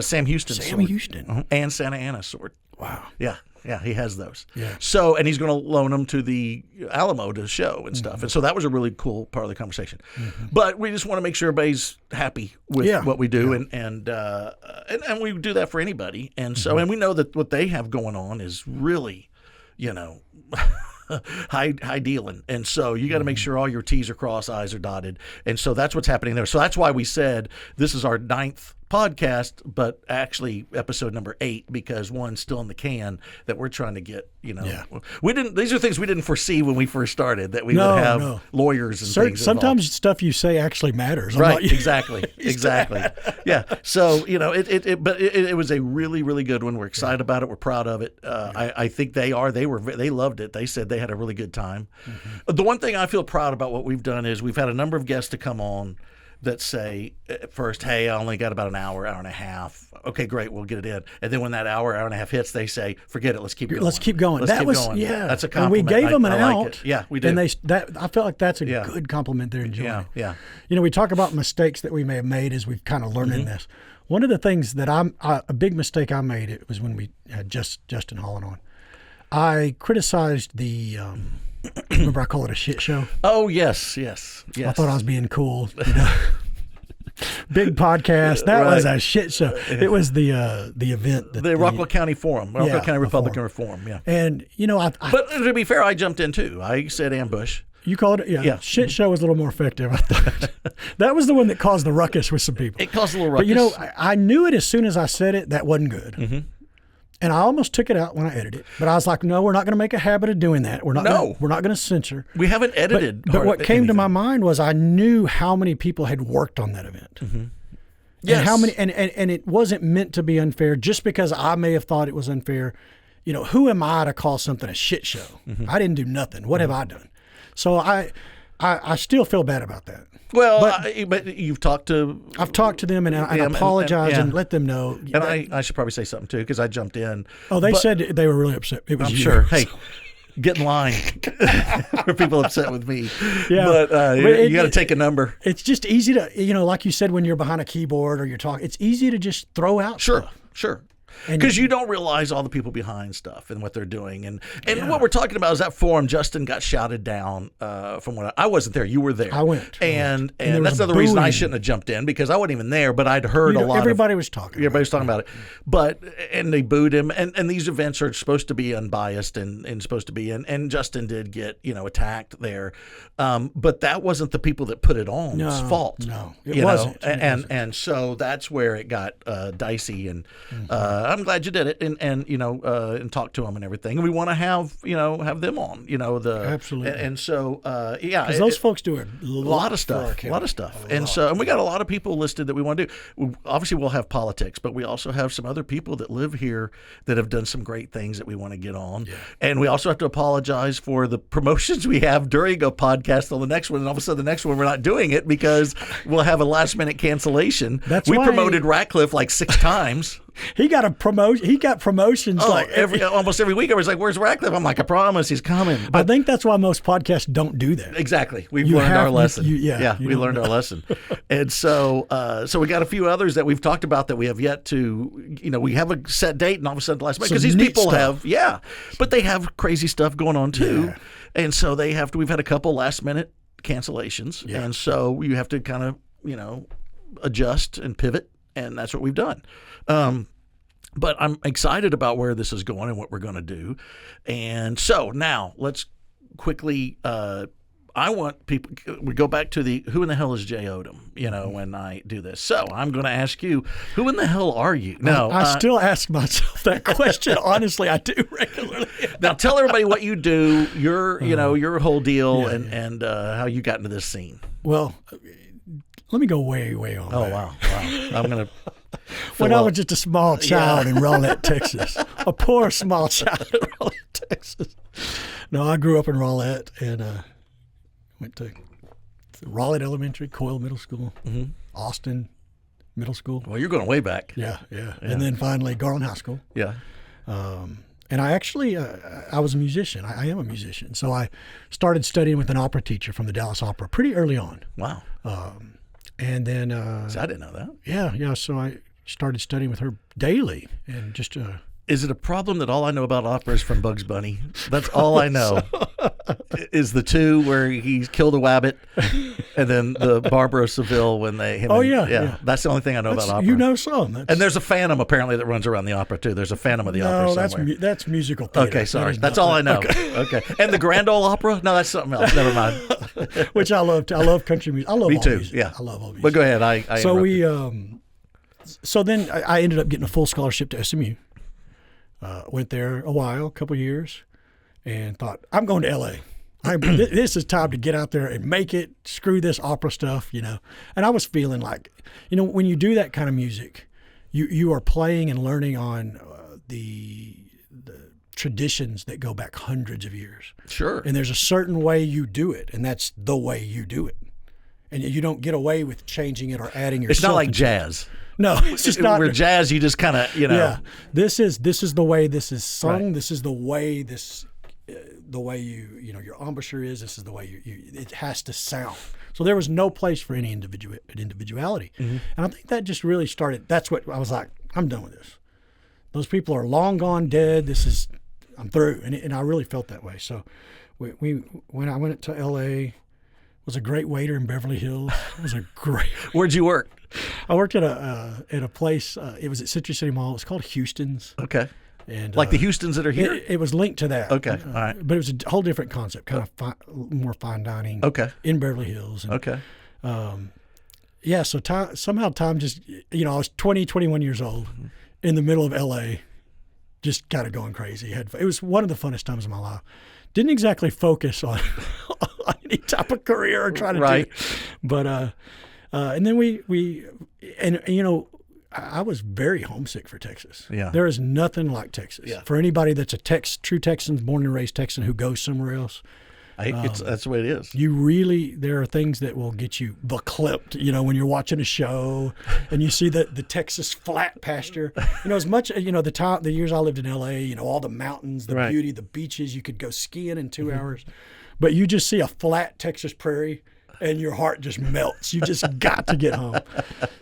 Sam Houston's sword. Houston. And Santa Anna's sword. Wow. Yeah, he has those. Yeah. So, and he's going to loan them to the Alamo to show and stuff. And so that was a really cool part of the conversation. Mm-hmm. But we just want to make sure everybody's happy with what we do, and we do that for anybody. And so, and we know that what they have going on is really, high dealing, and so you got to make sure all your T's are crossed, I's are dotted, and so that's what's happening there. So that's why we said this is our 9th podcast, but actually episode number 8 because one's still in the can that we're trying to get. We didn't. These are things we didn't foresee when we first started that we would have lawyers and things. Sometimes stuff you say actually matters, right? Exactly. Yeah. So it was a really, really good one. We're excited about it. We're proud of it. I think they are. They loved it. They said they had a really good time. Mm-hmm. The one thing I feel proud about what we've done is we've had a number of guests to come on that say at first, hey, I only got about an hour and a half. Okay, great, we'll get it in. And then when that hour and a half hits, they say, forget it, let's keep going. Let's keep going. That's a compliment. And we gave them an out. Like yeah, we did. And I felt like that's a good compliment they're enjoying. Yeah. We talk about mistakes that we may have made as we've kind of learned in this. One of the things that a big mistake I made, it was when we had Justin Holland on. I criticized the remember I call it a shit show? Oh, yes. I thought I was being cool. Big podcast. That was a shit show. It was the event. The Rockwell County Forum. Rockwell County Republican Reform. Yeah. And, but to be fair, I jumped in too. I said ambush. You called it? Yeah. Shit show was a little more effective, I thought. That was the one that caused the ruckus with some people. It caused a little ruckus. But, I knew it as soon as I said it, that wasn't good. Mm-hmm. And I almost took it out when I edited it. But I was like, no, we're not going to make a habit of doing that. We're not going to censor. We haven't edited. But what came to my mind was I knew how many people had worked on that event. Mm-hmm. Yes. And how many and it wasn't meant to be unfair just because I may have thought it was unfair. who am I to call something a shit show? I didn't do nothing. What have I done? So I still feel bad about that. Well, but you've talked to... I've talked to them and I apologize and let them know. And I should probably say something, too, because I jumped in. Oh, they said they were really upset. It was I'm you. sure. Hey, get in line for people upset with me. Yeah. But you got to take a number. It's just easy to, like you said, when you're behind a keyboard or you're talking, it's easy to just throw out stuff. Sure. Because you don't realize all the people behind stuff and what they're doing. And what we're talking about is that forum, Justin got shouted down from what I wasn't there. You were there. I went. And that's another reason I shouldn't have jumped in, because I wasn't even there, but I'd heard a lot everybody was talking. Everybody was talking about it. And they booed him. And these events are supposed to be unbiased and supposed to be. And Justin did get, attacked there. But that wasn't the people that put it on's fault. No, it wasn't. And so that's where it got dicey. And I'm glad you did it and talk to them and everything. And we want to have them on, Absolutely. And so, because those folks do a lot of stuff. And we got a lot of people listed that we want to do. Obviously, we'll have politics, but we also have some other people that live here that have done some great things that we want to get on. Yeah. And we also have to apologize for the promotions we have during a podcast on the next one. And all of a sudden, the next one, we're not doing it because we'll have a last-minute cancellation. We promoted Ratcliffe like 6 times. He got a promotion. He got promotions like almost every week. I was like, "Where's Ratcliffe?" I'm like, "I promise, he's coming." But I think that's why most podcasts don't do that. Exactly, we've learned our lesson. We learned our lesson, and so we got a few others that we've talked about that we have yet to. We have a set date, and all of a sudden, the last minute, because these people but they have crazy stuff going on too, and so they have to. We've had a couple last minute cancellations, and so you have to kind of adjust and pivot, and that's what we've done. But I'm excited about where this is going and what we're going to do. And so now let's quickly, I want people, we go back to who in the hell is Jay Odom, when I do this. So I'm going to ask you, who in the hell are you? No, I still ask myself that question. Honestly, I do regularly. Now tell everybody what you do, your whole deal and how you got into this scene. Well, let me go way, way on. Oh, wow. I'm going to. When I was just a small child in Rowlett, Texas, a poor small child in Rowlett, Texas. No, I grew up in Rowlett and went to Rowlett Elementary, Coyle Middle School, Austin Middle School. Well, you're going way back. Yeah. And then finally Garland High School. Yeah. And I actually, I was a musician. I am a musician. So I started studying with an opera teacher from the Dallas Opera pretty early on. Wow. And then so I didn't know that. Yeah. So I started studying with her daily, and just. Is it a problem that all I know about opera is from Bugs Bunny? That's all I know. Is the 2 where he killed a wabbit, and then the Barbara of Seville when they. Yeah. That's the only thing I know about opera. You know some. And there's a phantom apparently that runs around the opera too. There's a phantom of the opera somewhere. No, that's musical theater. Okay, sorry. That's all I know. Okay. And the Grand Ole Opera? No, that's something else. Never mind. Which I love. I love country music. I love Me all too. music. Yeah. I love all music. But go ahead. I so we. So then I ended up getting a full scholarship to SMU. Went there a couple years, and thought, I'm going to L.A. This is time to get out there and make it, screw this opera stuff, And I was feeling like, when you do that kind of music, you are playing and learning on the traditions that go back hundreds of years. Sure. And there's a certain way you do it, and that's the way you do it. And you don't get away with changing it or adding yourself. It's not like jazz. No, it's just not. Where jazz, you just kind of, Yeah, this is the way this is sung. Right. This is the way your embouchure is. This is the way it has to sound. So there was no place for any individuality, and I think that just really started. That's what I was like. I'm done with this. Those people are long gone, dead. I'm through, and I really felt that way. So when I went to L.A. was a great waiter in Beverly Hills. It was a great. Where'd you work? I worked at a place. It was at Citrus City Mall. It was called Houston's. Okay. And like the Houstons that are here. It was linked to that. Okay. All right. But it was a whole different concept, kind of more fine dining. Okay. In Beverly Hills. And, okay. Yeah. So somehow time just I was 21 years old, in the middle of L.A., just kind of going crazy. It was one of the funnest times of my life. Didn't exactly focus on any type of career or trying to do, but and then I was very homesick for Texas. Yeah. There is nothing like Texas. Yeah. For anybody that's a true Texan, born and raised Texan who goes somewhere else, That's the way it is. there are things that will get you clipped, when you're watching a show and you see the Texas flat pasture. As much, the years I lived in LA, all the mountains, the Right. beauty, the beaches, you could go skiing in 2 hours. But you just see a flat Texas prairie and your heart just melts. You just got to get home.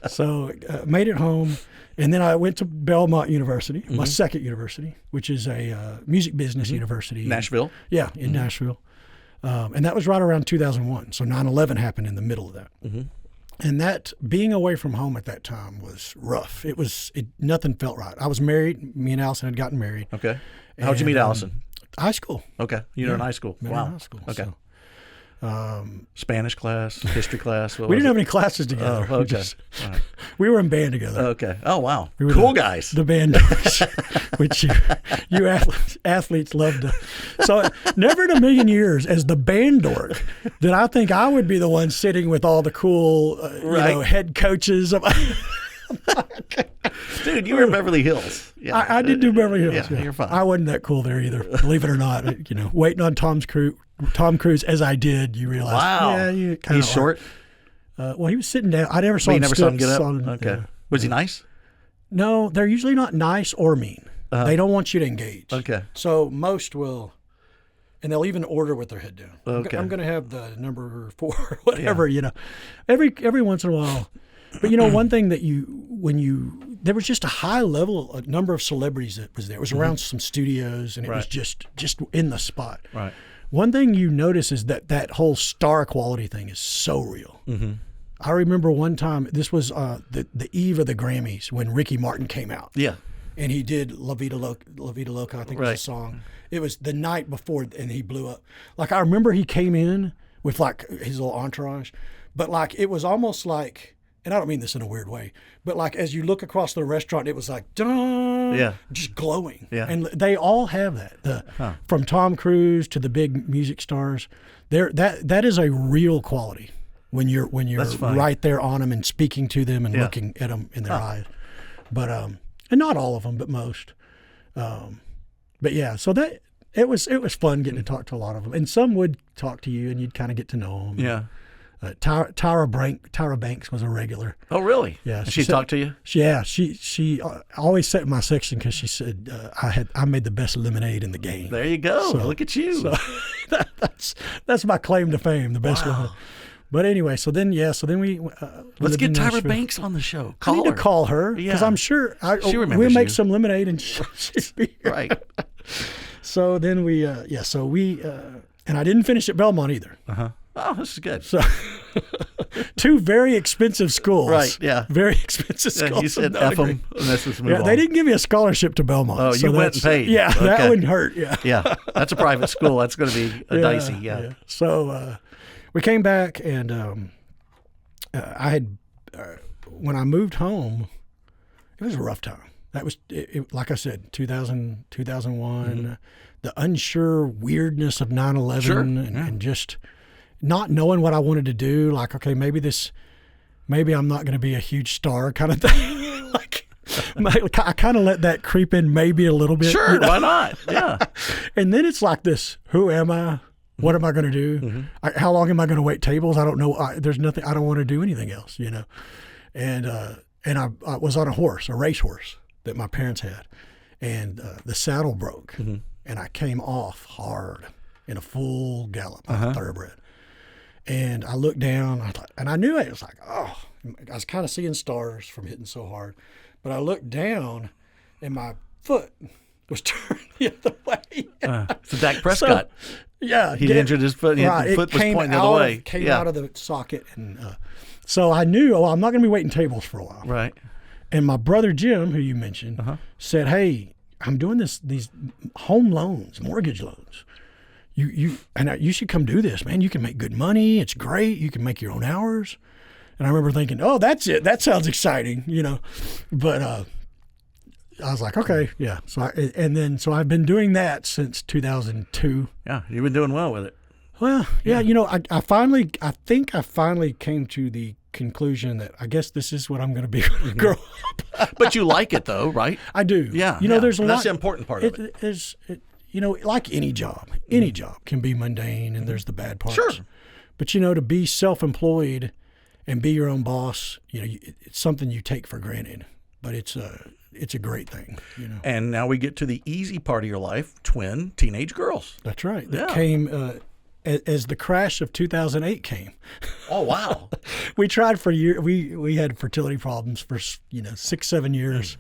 So made it home. And then I went to Belmont University, my second university, which is a music business university. Nashville. Yeah, in Nashville. And that was right around 2001. So 9/11 happened in the middle of that. And that being away from home at that time was rough. Nothing felt right. I was married. Me and Allison had gotten married. Okay. How'd you meet Allison? High school. Okay. You were in high school. Met her Wow. in high school. Okay. So, Spanish class, history class. What we was didn't it? have any classes together. Oh, okay. All right. We were in band together. Okay. Oh, wow. We were Cool guys. The band, which you athletes love to. So never in a million years as the band dork did I think I would be the one sitting with all the cool, Right. head coaches. Dude, you were in Beverly Hills. Yeah. I did do Beverly Hills. Yeah, you're fine. I wasn't that cool there either, believe it or not. Waiting on Tom Cruise as I did, you realize. Wow. Yeah, you kind He's short. Well, he was sitting down. I never saw But you him. never saw him get up? saw him- Okay. Was he nice? No, they're usually not nice or mean. They don't want you to engage. Okay. So most will, and they'll even order with their head down. Okay. I'm going to have the number 4, whatever, every once in a while. But one thing that there was just a high level, a number of celebrities that was there. It was around some studios, and it was Right. just in the spot. Right. One thing you notice is that whole star quality thing is so real. Mm-hmm. I remember one time, this was the eve of the Grammys when Ricky Martin came out. Yeah. And he did La Vida Loca, I think was Right. the song. It was the night before, and he blew up. Like, I remember he came in with, like, his little entourage. But, like, it was almost like, and I don't mean this in a weird way, but, like, as you look across the restaurant, it was like, dun, Yeah. just glowing. Yeah. And they all have that. From Tom Cruise to the big music stars. That is a real quality when you're That's funny. right there on them and speaking to them and looking at them in their eyes. But and not all of them, but most. But yeah, so that it was fun getting to talk to a lot of them, and some would talk to you, and you'd kind of get to know them. Yeah. Tyra Banks was a regular. Oh, really? Yeah, She said- talked to you? She always sat in my section because she said I made the best lemonade in the game. There you go. Look at you. That's my claim to fame, the best lemonade. But anyway, so then we Let's lived get in Tyra Nashville. Banks on the show. I need to her. call her because Yeah. I'm sure She remembers we'll make you. some lemonade and she'd be here. Right. So then we and I didn't finish at Belmont either. Oh, this is good. So 2 very expensive schools. Right, yeah. Very expensive Yeah, schools. you said Not F a them, great- and let's just move Yeah, on. they didn't give me a scholarship to Belmont. Oh, so you went that's- and paid. Yeah, that Okay. wouldn't hurt. Yeah. Yeah, that's a private school. That's going to be dicey. Yeah. So we came back, and I had when I moved home, it was a rough time. That was like I said, 2000, 2001, the unsure weirdness of 9/11, Sure, and just not knowing what I wanted to do. Like, okay, maybe I'm not going to be a huge star, kind of thing. I kind of let that creep in maybe a little bit. Sure, why not? Yeah. And then it's like this: who am I? What am I going to do? How long am I going to wait tables? I don't know. There's nothing. I don't want to do anything else, And I was on a race horse that my parents had, and the saddle broke, and I came off hard in a full gallop on a thoroughbred. And I looked down, and I knew it was like, I was kind of seeing stars from hitting so hard. But I looked down, and my foot was turned the other way. So Dak Prescott, Yeah, he injured his foot. Right, His it foot was came pointing the other way. Came Yeah. out of the socket, and so I knew, I'm not going to be waiting tables for a while. Right. And my brother Jim, who you mentioned, said, "Hey, I'm doing these home loans, mortgage loans. You should come do this, man. You can make good money. It's great. You can make your own hours." And I remember thinking, "Oh, that's it. That sounds exciting," But I was like, "Okay, yeah." So I've been doing that since 2002. Yeah, you've been doing well with it. Well, yeah, I think I finally came to the conclusion that I guess this is what I'm going to be when I grow up. But you like it though, right? I do. Yeah. You know, there's a lot. That's the important part of it. You know, like any job can be mundane, and there's the bad parts. Sure. But, you know, to be self-employed and be your own boss, you know, it's something you take for granted. But it's a great thing, you know. And now we get to the easy part of your life, twin teenage girls. That's right. That Yeah. came as the crash of 2008 came. Oh, wow. We tried for years. We had fertility problems for 6-7 years.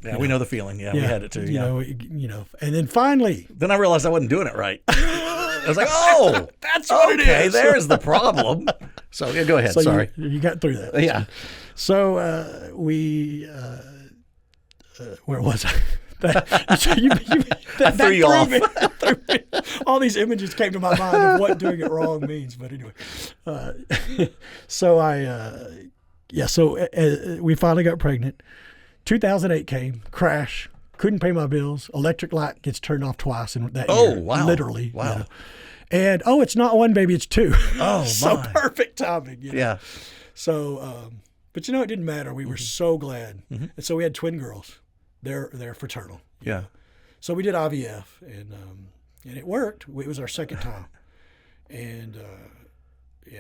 Yeah, we know the feeling. Yeah, we had it too. You know, and then finally, Then I realized I wasn't doing it right. I was like, oh, that's what it okay, is. there's the problem. So yeah, go ahead. So Sorry. you got through that. Yeah. So we, where was I? That threw you off. threw me. All these images came to my mind of what doing it wrong means. But anyway, so we finally got pregnant. 2008 came, crash, couldn't pay my bills. Electric light gets turned off twice in that year. Oh, wow. Literally. Wow. You know. And, it's not one baby, it's two. Oh, so my. perfect timing. You know? Yeah. So, but it didn't matter. We were so glad. And so we had twin girls. They're fraternal. Yeah. So we did IVF, and it worked. It was our second time. And,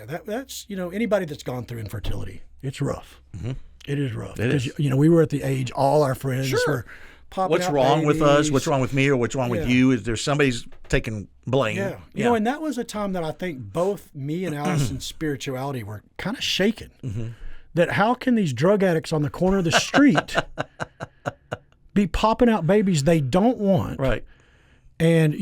that's, anybody that's gone through infertility, it's rough. Mm-hmm. It is rough. It is. Because, we were at the age, all our friends were popping What's out wrong with us? babies. What's wrong with me? Or what's wrong with you? Is there somebody's taking blame? Yeah. You know, and that was a time that I think both me and Allison's spirituality were kind of shaken. Mm-hmm. That how can these drug addicts on the corner of the street be popping out babies they don't want? Right. And,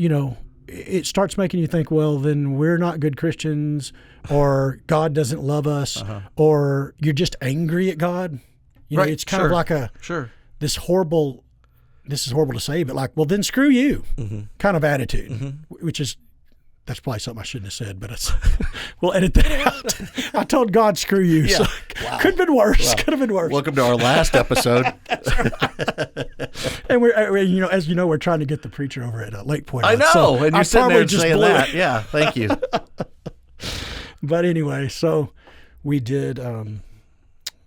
it starts making you think, well, then we're not good Christians, or God doesn't love us, or you're just angry at God. You know, Right. it's kind of like this is horrible to say, but like, well, then screw you kind of attitude, which is, that's probably something I shouldn't have said, but we'll edit that out. I told God, screw you. Yeah. So could have been worse. Could have been worse. Welcome to our last episode. And we're, as you know, we're trying to get the preacher over at Lake Point. I know. So and you're I sitting probably there and just saying blew that. it. Yeah. Thank you. But anyway, so we did.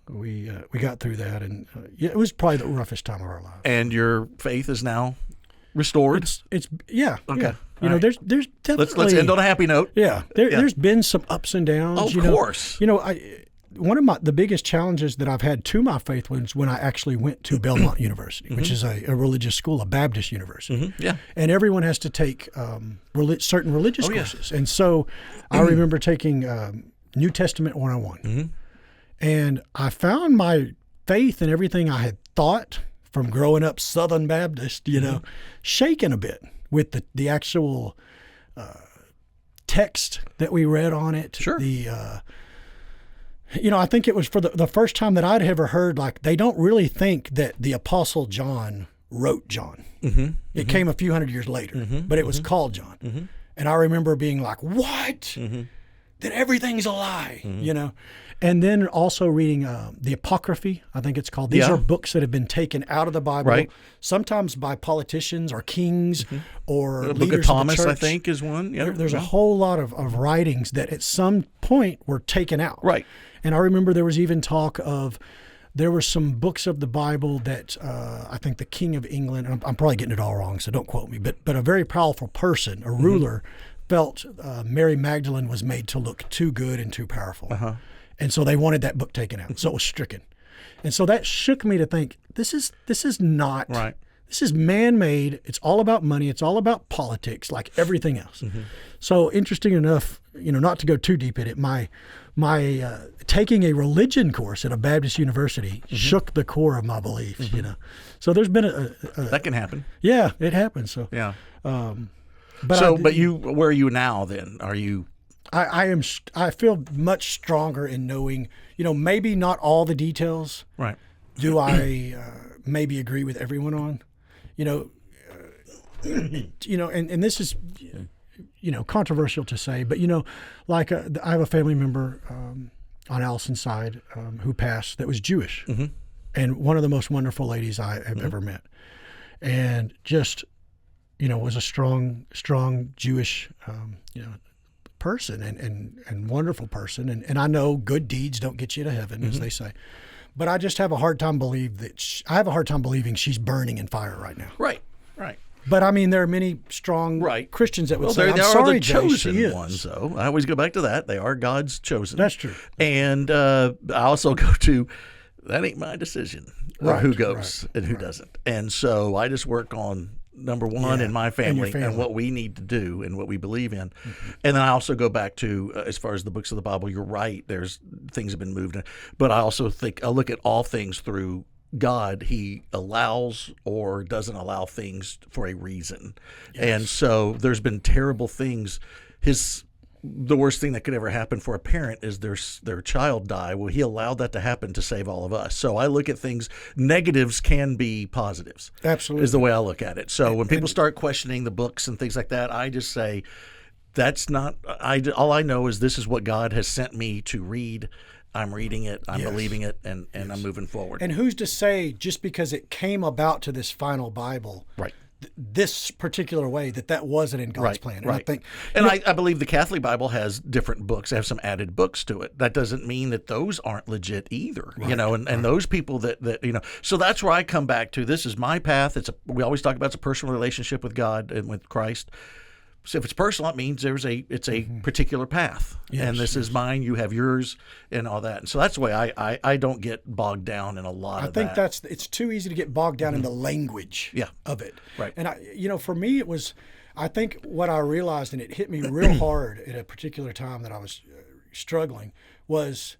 We got through that, and it was probably the roughest time of our lives. And your faith is now restored. It's yeah. Okay. Yeah. All right. There's definitely. Let's end on a happy note. Yeah, there's been some ups and downs. Of course. One of the biggest challenges that I've had to my faith was when I actually went to Belmont University, which is a religious school, a Baptist university. Yeah. And everyone has to take certain religious courses. And so I remember taking New Testament 101. And I found my faith and everything I had thought from growing up Southern Baptist, shaken a bit with the actual text that we read on it. Sure. I think it was for the first time that I'd ever heard, like, they don't really think that the Apostle John wrote John. It came a few hundred years later, but it was called John. And I remember being like, what? That everything's a lie, And then also reading the Apocryphy, I think it's called. These are books that have been taken out of the Bible, sometimes by politicians or kings or The leaders Book of Thomas, of the I church. think, is one. Yeah. There's a whole lot of writings that at some point were taken out. Right. And I remember there was even talk of, there were some books of the Bible that I think the King of England, and I'm probably getting it all wrong, so don't quote me, but a very powerful person, a ruler, felt Mary Magdalene was made to look too good and too powerful. And so they wanted that book taken out. So it was stricken. And so that shook me to think, this is not Right. This is man-made. It's all about money. It's all about politics, like everything else. So interesting enough, not to go too deep in it, my taking a religion course at a Baptist university shook the core of my beliefs. So there's been That can happen. yeah, it happened. So Yeah. but where are you now then? Are you? I feel much stronger in knowing, maybe not all the details. Right. Do I maybe agree with everyone on? And this is, controversial to say, but like I have a family member on Allison's side who passed that was Jewish, and one of the most wonderful ladies I have ever met, and just, was a strong Jewish, person and wonderful person. And I know good deeds don't get you to heaven, as they say. But I just have a hard time believing she's burning in fire right now. Right. But I mean, there are many strong Christians that would say, they I'm are sorry, the Jay, chosen she is. ones, though. I always go back to that. They are God's chosen. That's true. And I also go to, that ain't my decision, Right, who goes and who doesn't. And so I just work on number one in my family and what we need to do and what we believe in. And then I also go back to, as far as the books of the Bible, you're right, there's things have been moved. But I also think I look at all things through God. He allows or doesn't allow things for a reason. And so there's been terrible things. The worst thing that could ever happen for a parent is their child die. Well, he allowed that to happen to save all of us. So I look at things, negatives can be positives. Absolutely. Is the way I look at it. So when people start questioning the books and things like that, I just say, that's not, all I know is this is what God has sent me to read. I'm reading it, I'm believing it, and I'm moving forward. And who's to say, just because it came about to this final Bible, this particular way, that wasn't in God's plan? And I think, I believe the Catholic Bible has different books. They have some added books to it. That doesn't mean that those aren't legit either. And those people that So that's where I come back to. This is my path. We always talk about it's a personal relationship with God and with Christ. So if it's personal, it means it's a particular path, and this is mine. You have yours, and all that. And so that's the way I don't get bogged down in a lot of that. I think it's too easy to get bogged down in the language of it. Right. And for me, it was. I think what I realized, and it hit me real hard at a particular time that I was struggling, was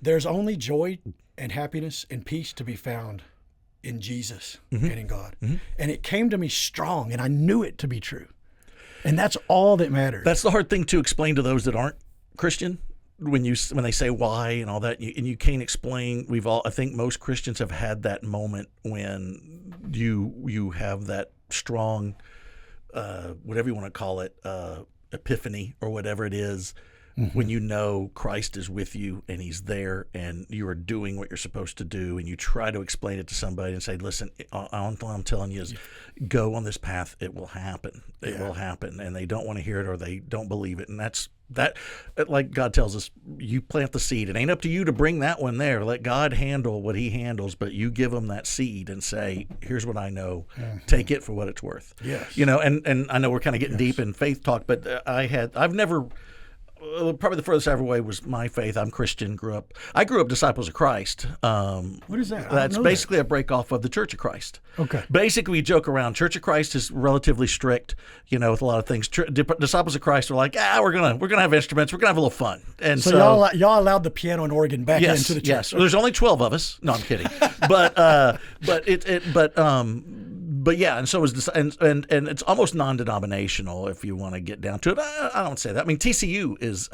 there's only joy and happiness and peace to be found in Jesus and in God. And it came to me strong, and I knew it to be true. And that's all that matters. That's the hard thing to explain to those that aren't Christian. When they say why and all that, and you can't explain. I think most Christians have had that moment when you have that strong, whatever you want to call it, epiphany or whatever it is, when you know Christ is with you and He's there and you are doing what you're supposed to do, and you try to explain it to somebody and say, listen, all I'm telling you is go on this path. It will happen. It will happen. And they don't want to hear it or they don't believe it. And that's like God tells us, you plant the seed. It ain't up to you to bring that one there. Let God handle what He handles, but you give them that seed and say, here's what I know. Take it for what it's worth. Yes. And I know we're kind of getting deep in faith talk, but I've never... Probably the furthest I ever away was my faith. I'm Christian. I grew up Disciples of Christ. What is that? That's basically a break off of the Church of Christ. Okay. Basically, we joke around. Church of Christ is relatively strict, with a lot of things. Disciples of Christ are like, we're gonna have instruments. We're gonna have a little fun. And so y'all allowed the piano and organ back into the church. Yes. Well, there's only 12 of us. No, I'm kidding. But yeah, and so is and it's almost non-denominational if you want to get down to it. I don't say that. I mean, TCU is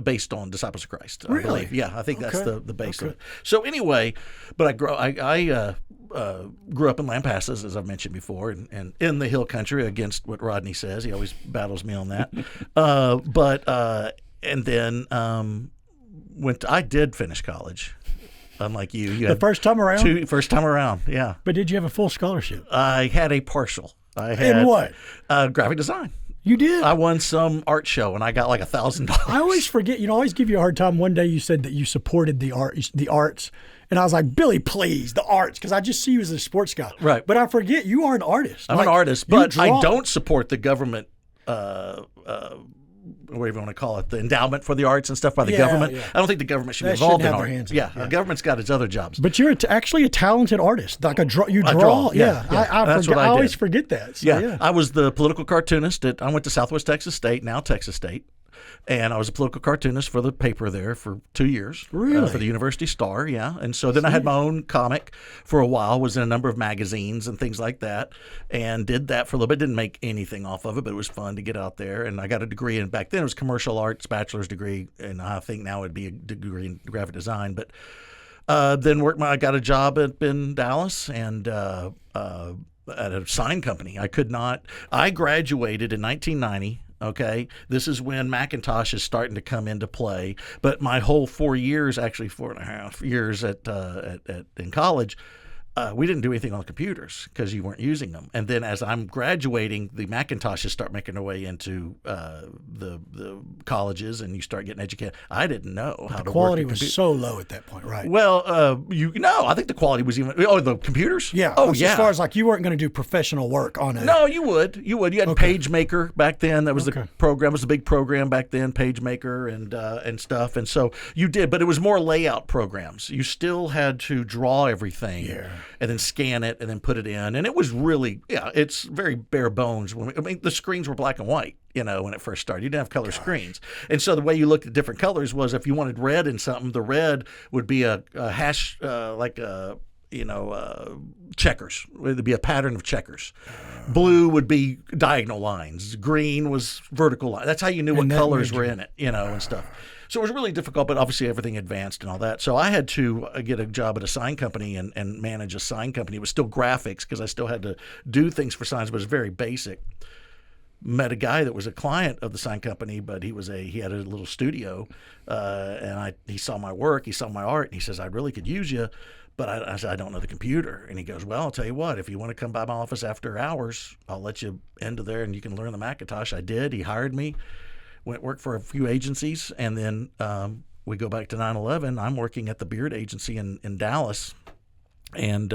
based on Disciples of Christ. I believe. Yeah, I think that's the base of it. So anyway, but I grew up in Lampasas, as I've mentioned before, and in the hill country against what Rodney says. He always battles me on that. And then I did finish college. Unlike you the first time around? First time around, yeah. But did you have a full scholarship? I had a partial. In what? Graphic design. You did? I won some art show, and I got like $1,000. I always forget. I always give you a hard time. One day you said that you supported the arts, and I was like, Billy, please, the arts, because I just see you as a sports guy. Right. But I forget you are an artist. I'm an artist, but I don't support the government whatever you want to call it, the endowment for the arts and stuff by the government. Yeah. I don't think the government should be involved in art. The government's got its other jobs. But you're actually a talented artist. Like you draw. I always forget that. So, I was the political cartoonist I went to Southwest Texas State, now Texas State. And I was a political cartoonist for the paper there for 2 years. Really? For the University Star, yeah. And so then I had my own comic for a while, was in a number of magazines and things like that, and did that for a little bit. Didn't make anything off of it, but it was fun to get out there. And I got a degree, and back then it was commercial arts, bachelor's degree, and I think now it'd be a degree in graphic design. But then I got a job in Dallas and at a sign company. I graduated in 1990. Okay, this is when Macintosh is starting to come into play. But my whole 4 years, actually 4.5 years in college, we didn't do anything on the computers because you weren't using them. And then as I'm graduating, the Macintoshes start making their way into the colleges, and you start getting educated. I didn't know how to work. The quality a was computer. so low at that point, right? Well, I think the quality was even. Oh, the computers. Yeah. Oh, As far as like you weren't going to do professional work on it. No, you would. You had PageMaker back then. That was the program. It was a big program back then, PageMaker and stuff. And so you did, but it was more layout programs. You still had to draw everything and then scan it and then put it in. And it was really, it's very bare bones. The screens were black and white, when it first started. You didn't have color screens. And so the way you looked at different colors was if you wanted red in something, the red would be a hash, checkers. It would be a pattern of checkers. Blue would be diagonal lines. Green was vertical lines. That's how you knew what colors were in it, and stuff. So it was really difficult, but obviously everything advanced and all that. So I had to get a job at a sign company and manage a sign company. It was still graphics because I still had to do things for signs, but it was very basic. Met a guy that was a client of the sign company, but he had a little studio, and he saw my work, he saw my art, and he says, I really could use you. But I said, I don't know the computer. And he goes, well, I'll tell you what, if you want to come by my office after hours, I'll let you into there and you can learn the Macintosh. I did. He hired me, went work for a few agencies. And then we go back to 9/11. I'm working at the Beard Agency in Dallas. And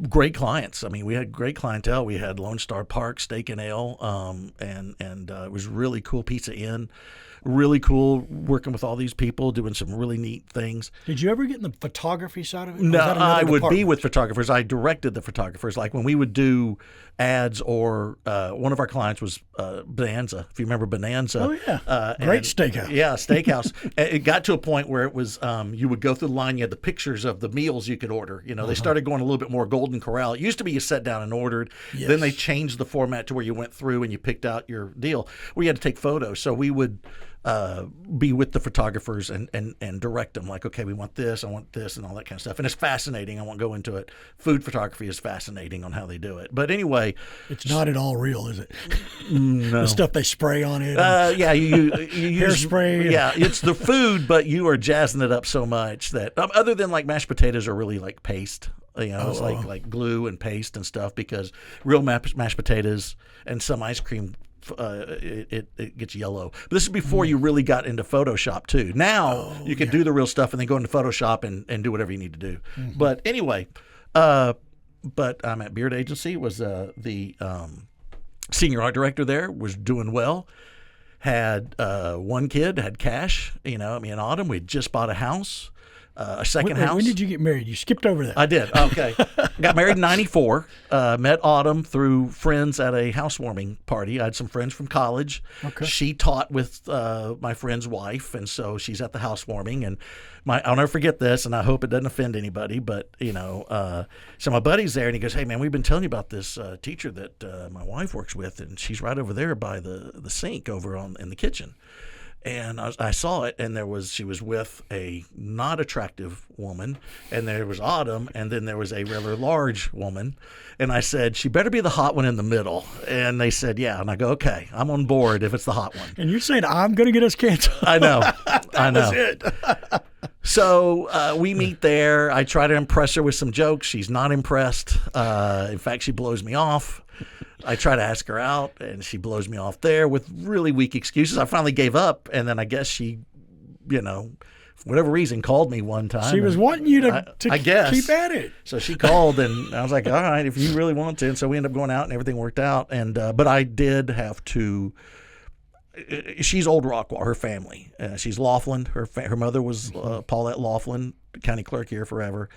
great clients. I mean, we had great clientele. We had Lone Star Park Steak and Ale, and it was really cool. Pizza Inn. Really cool working with all these people, doing some really neat things. Did you ever get in the photography side of it? No, I would be with photographers. I directed the photographers. Like when we would do ads, or one of our clients was Bonanza. If you remember Bonanza. Oh, yeah. Great steakhouse. Yeah, steakhouse. It got to a point where it was you would go through the line, you had the pictures of the meals you could order. They started going a little bit more Golden Corral. It used to be you sat down and ordered. Yes. Then they changed the format to where you went through and you picked out your deal. We had to take photos. So we would be with the photographers and direct them, like, okay, we want this, I want this, and all that kind of stuff. And it's fascinating. I won't go into it. Food photography is fascinating on how they do it. But anyway, it's not at all real, is it? No. The stuff they spray on it. Yeah, you use hairspray. Yeah, it's the food, but you are jazzing it up so much that other than like mashed potatoes are really like paste. It's like glue and paste and stuff, because real mashed potatoes and some ice cream. It gets yellow. But this is before you really got into Photoshop too. Now you can do the real stuff and then go into Photoshop and do whatever you need to do. Mm-hmm. But anyway, but I'm at Beard Agency, was the senior art director there, was doing well. Had one kid, had cash. Me and Autumn, we'd just bought a house. A second house. When did you get married? You skipped over that. I did. Okay. Got married in 94. Met Autumn through friends at a housewarming party. I had some friends from college. Okay. She taught with my friend's wife, and so she's at the housewarming. And I'll never forget this, and I hope it doesn't offend anybody, but, so my buddy's there, and he goes, hey, man, we've been telling you about this teacher that my wife works with, and she's right over there by the sink over in the kitchen. And I saw it, and she was with a not attractive woman, and there was Autumn, and then there was a rather large woman. And I said, she better be the hot one in the middle. And they said, yeah. And I go, okay, I'm on board if it's the hot one. And you're saying I'm going to get us canceled? I know. I know. That's it. So we meet there. I try to impress her with some jokes. She's not impressed. In fact, she blows me off. I try to ask her out, and she blows me off there with really weak excuses. I finally gave up, and then I guess she, for whatever reason, called me one time. She was wanting you to I guess. keep at it. So she called, and I was like, all right, if you really want to. And so we ended up going out, and everything worked out. And but I did have to. She's Old Rockwall, her family. She's Laughlin. Her mother was Paulette Laughlin, county clerk here forever.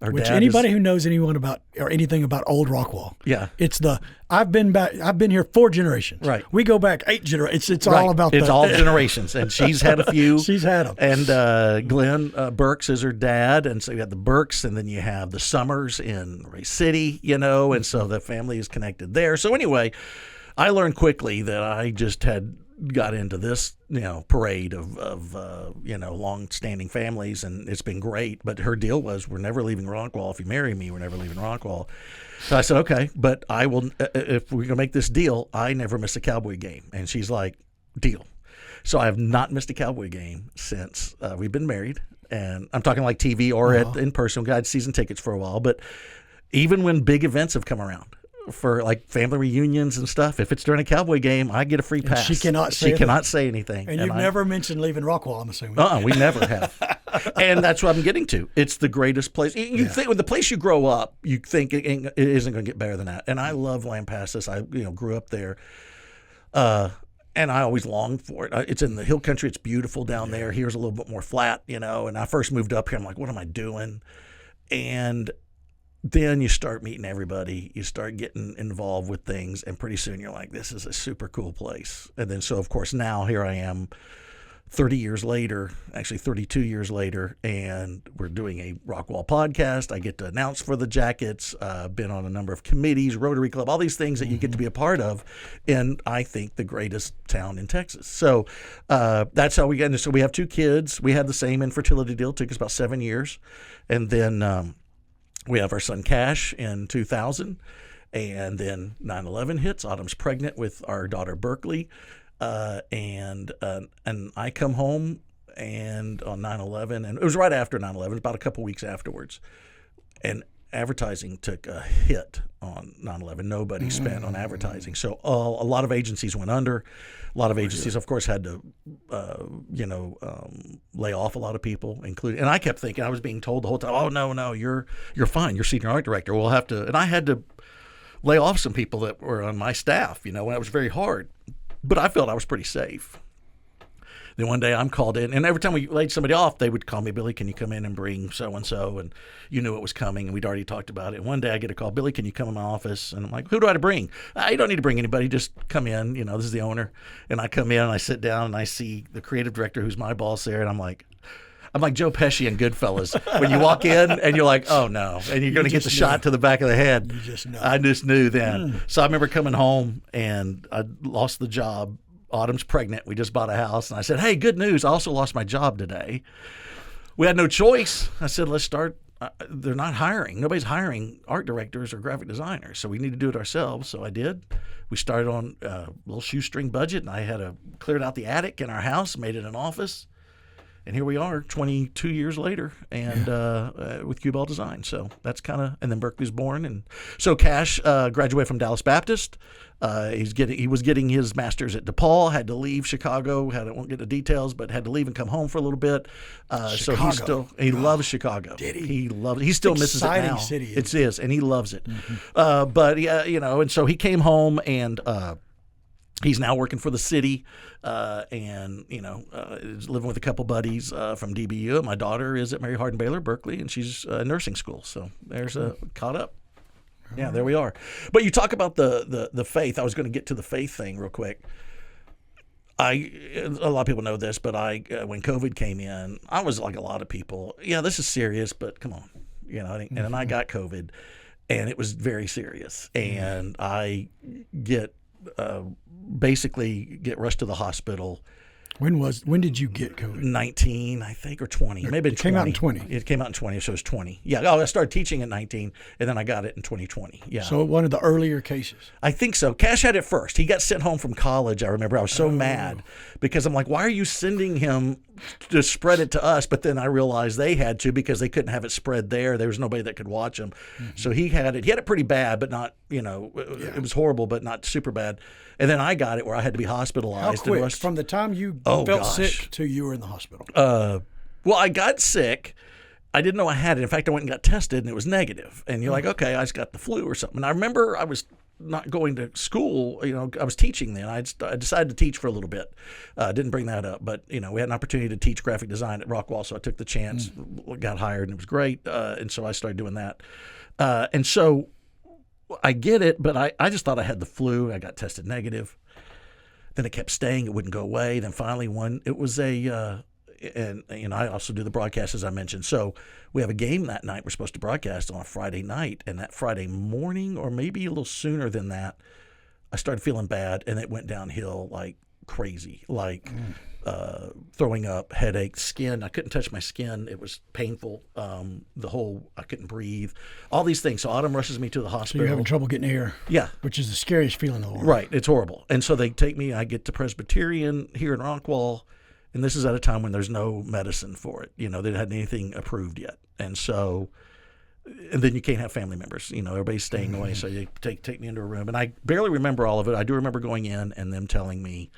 Which anybody who knows anyone about or anything about Old Rockwall, it's I've been here 4 generations. Right. We go back 8 generations. It's right. all about it's all generations, and she's had a few. She's had them. And Glenn Burks is her dad, and so you have the Burks, and then you have the Summers in Ray City, and so the family is connected there. So anyway, I learned quickly that I just had got into this, parade of long-standing families, and it's been great. But her deal was, we're never leaving Rockwall. If you marry me, we're never leaving Rockwall. So I said, okay, but I will. If we're gonna make this deal, I never miss a Cowboy game. And she's like, deal. So I have not missed a Cowboy game since we've been married. And I'm talking like TV or in person. We had season tickets for a while. But even when big events have come around, for like family reunions and stuff, if it's during a Cowboy game, I get a free pass. She cannot say anything. And you've never mentioned leaving Rockwall, I'm assuming. We never have. And that's what I'm getting to. It's the greatest place. You think with the place you grow up, you think it isn't going to get better than that. And I love Lampasas. I grew up there. And I always longed for it. It's in the hill country. It's beautiful down there. Here's a little bit more flat, And I first moved up here. I'm like, what am I doing? And then you start meeting everybody. You start getting involved with things. And pretty soon you're like, this is a super cool place. And then so, of course, now here I am 30 years later, actually 32 years later, and we're doing a Rockwall podcast. I get to announce for the Jackets, been on a number of committees, Rotary Club, all these things that you get to be a part of in, I think, the greatest town in Texas. So that's how we got into. So we have 2 kids. We had the same infertility deal. It took us about 7 years. And then we have our son Cash in 2000. And then 9/11 hits. Autumn's pregnant with our daughter Berkeley. And I come home and on 9/11, and it was right after 9/11, about a couple weeks afterwards, and advertising took a hit on 9/11. Nobody spent on advertising. So a lot of agencies went under. A lot of agencies, of course, had to, lay off a lot of people, including. And I kept thinking, I was being told the whole time, "Oh no, you're fine. You're senior art director. We'll have to." And I had to lay off some people that were on my staff. When it was very hard. But I felt I was pretty safe. Then one day I'm called in, and every time we laid somebody off, they would call me, "Billy, can you come in and bring so-and-so?" And you knew it was coming, and we'd already talked about it. And one day I get a call, "Billy, can you come in my office?" And I'm like, "Who do I bring?" "You don't need to bring anybody. Just come in. This is the owner." And I come in, and I sit down, and I see the creative director, who's my boss there, and I'm like Joe Pesci in Goodfellas. When you walk in, and you're like, "Oh, no," and you're going to get the shot to the back of the head. You just know. I just knew then. So I remember coming home, and I lost the job. Autumn's pregnant. We just bought a house. And I said, "Hey, good news. I also lost my job today." We had no choice. I said, "Let's start." They're not hiring. Nobody's hiring art directors or graphic designers. So we need to do it ourselves. So I did. We started on a little shoestring budget, and I had cleared out the attic in our house, made it an office. And here we are 22 years later and with Q-Ball Design. So that's and then Berkeley's born. And so Cash graduated from Dallas Baptist. He was getting his master's at DePaul, had to leave Chicago. I won't get the details, but had to leave and come home for a little bit. So he loves Chicago. Did he? He loves it. He still misses it now. Exciting city. It's his, and he loves it. But and so he came home and he's now working for the city, and is living with a couple buddies from DBU. My daughter is at Mary Hardin Baylor, Berkeley, and she's in nursing school. So there's caught up. Yeah, there we are. But you talk about the faith. I was going to get to the faith thing real quick. A lot of people know this, but when COVID came in, I was like a lot of people. Yeah, this is serious, but come on, And then I got COVID, and it was very serious. And I basically get rushed to the hospital. When did you get COVID? 19, I think, or 20. Maybe it came out in 20. It came out in 20, so it was 20. Yeah. I started teaching at 19, and then I got it in 2020. Yeah. So one of the earlier cases. I think so. Cash had it first. He got sent home from college. I remember I was so mad because I'm like, why are you sending him to spread it to us? But then I realized they had to because they couldn't have it spread there. There was nobody that could watch him. Mm-hmm. So he had it. He had it pretty bad, but not, it was horrible, but not super bad. And then I got it where I had to be hospitalized. How quick? From the time you felt sick to you were in the hospital? Well, I got sick. I didn't know I had it. In fact, I went and got tested, and it was negative. And you're like, okay, I just got the flu or something. And I remember I was not going to school. I was teaching then. I decided to teach for a little bit. Didn't bring that up. But, we had an opportunity to teach graphic design at Rockwall, so I took the chance, got hired, and it was great. And so I started doing that. And so I get it, but I just thought I had the flu. I got tested negative. Then it kept staying. It wouldn't go away. Then finally it was and I also do the broadcast, as I mentioned. So we have a game that night. We're supposed to broadcast on a Friday night. And that Friday morning, or maybe a little sooner than that, I started feeling bad, and it went downhill like crazy, throwing up, headache, skin. I couldn't touch my skin. It was painful. I couldn't breathe. All these things. So Autumn rushes me to the hospital. So you're having trouble getting air. Yeah. Which is the scariest feeling in the world. Right. It's horrible. And so they take me. I get to Presbyterian here in Rockwall, And this is at a time when there's no medicine for it. They hadn't had anything approved yet. And so, and then you can't have family members. Everybody's staying away. So you take me into a room. And I barely remember all of it. I do remember going in and them telling me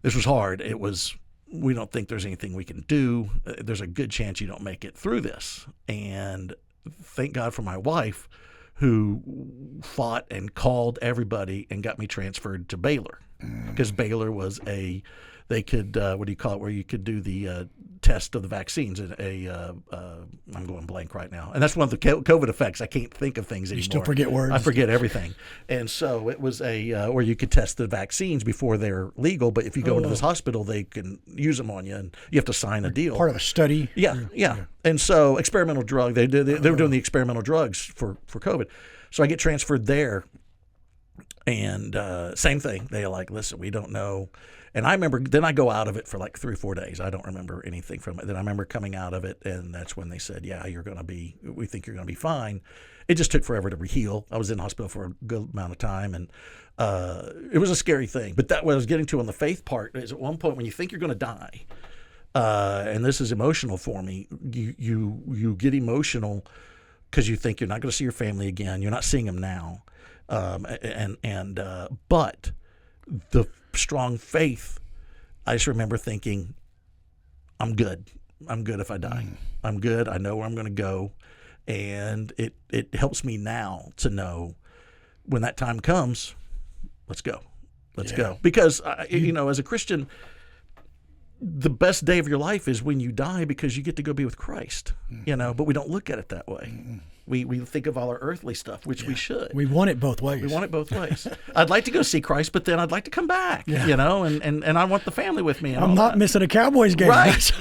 this was hard. It was, we don't think there's anything we can do. There's a good chance you don't make it through this. And thank God for my wife, who fought and called everybody and got me transferred to Baylor, because Baylor was they could, what do you call it, where you could do the test of the vaccines. I'm going blank right now. And that's one of the COVID effects. I can't think of things anymore. You still forget words. I forget everything. And so it was where you could test the vaccines before they're legal, but if you go into this hospital, they can use them on you, and you have to sign a deal. Part of a study. Yeah. And so experimental drug, they were doing the experimental drugs for COVID. So I get transferred there, and same thing. They're like, listen, we don't know. And I remember, then I go out of it for like 3 or 4 days. I don't remember anything from it. Then I remember coming out of it, and that's when they said, yeah, we think you're going to be fine. It just took forever to heal. I was in hospital for a good amount of time, and it was a scary thing. But that what I was getting to on the faith part is, at one point when you think you're going to die, and this is emotional for me, you get emotional because you think you're not going to see your family again. You're not seeing them now. But the strong faith, I just remember thinking, I'm good. I'm good if I die. I'm good. I know where I'm going to go. And it helps me now to know when that time comes, let's go. Let's go. Because, as a Christian, the best day of your life is when you die, because you get to go be with Christ, but we don't look at it that way. We think of all our earthly stuff, which we should. We want it both ways. I'd like to go see Christ, but then I'd like to come back, and I want the family with me. And I'm not missing a Cowboys game. Right.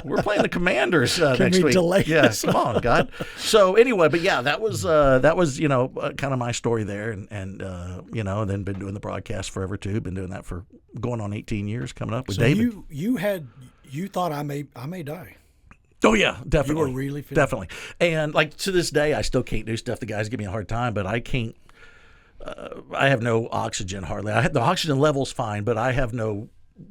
We're playing the Commanders next week. Delay this? Come on, God. So anyway, but yeah, that was kind of my story there, and then been doing the broadcast forever too. Been doing that for going on 18 years, coming up with David. You thought I may die. Oh yeah, definitely. You were really feeling definitely. And like to this day, I still can't do stuff. The guys give me a hard time, but I can't. I have no oxygen hardly. The oxygen level's fine, but I have no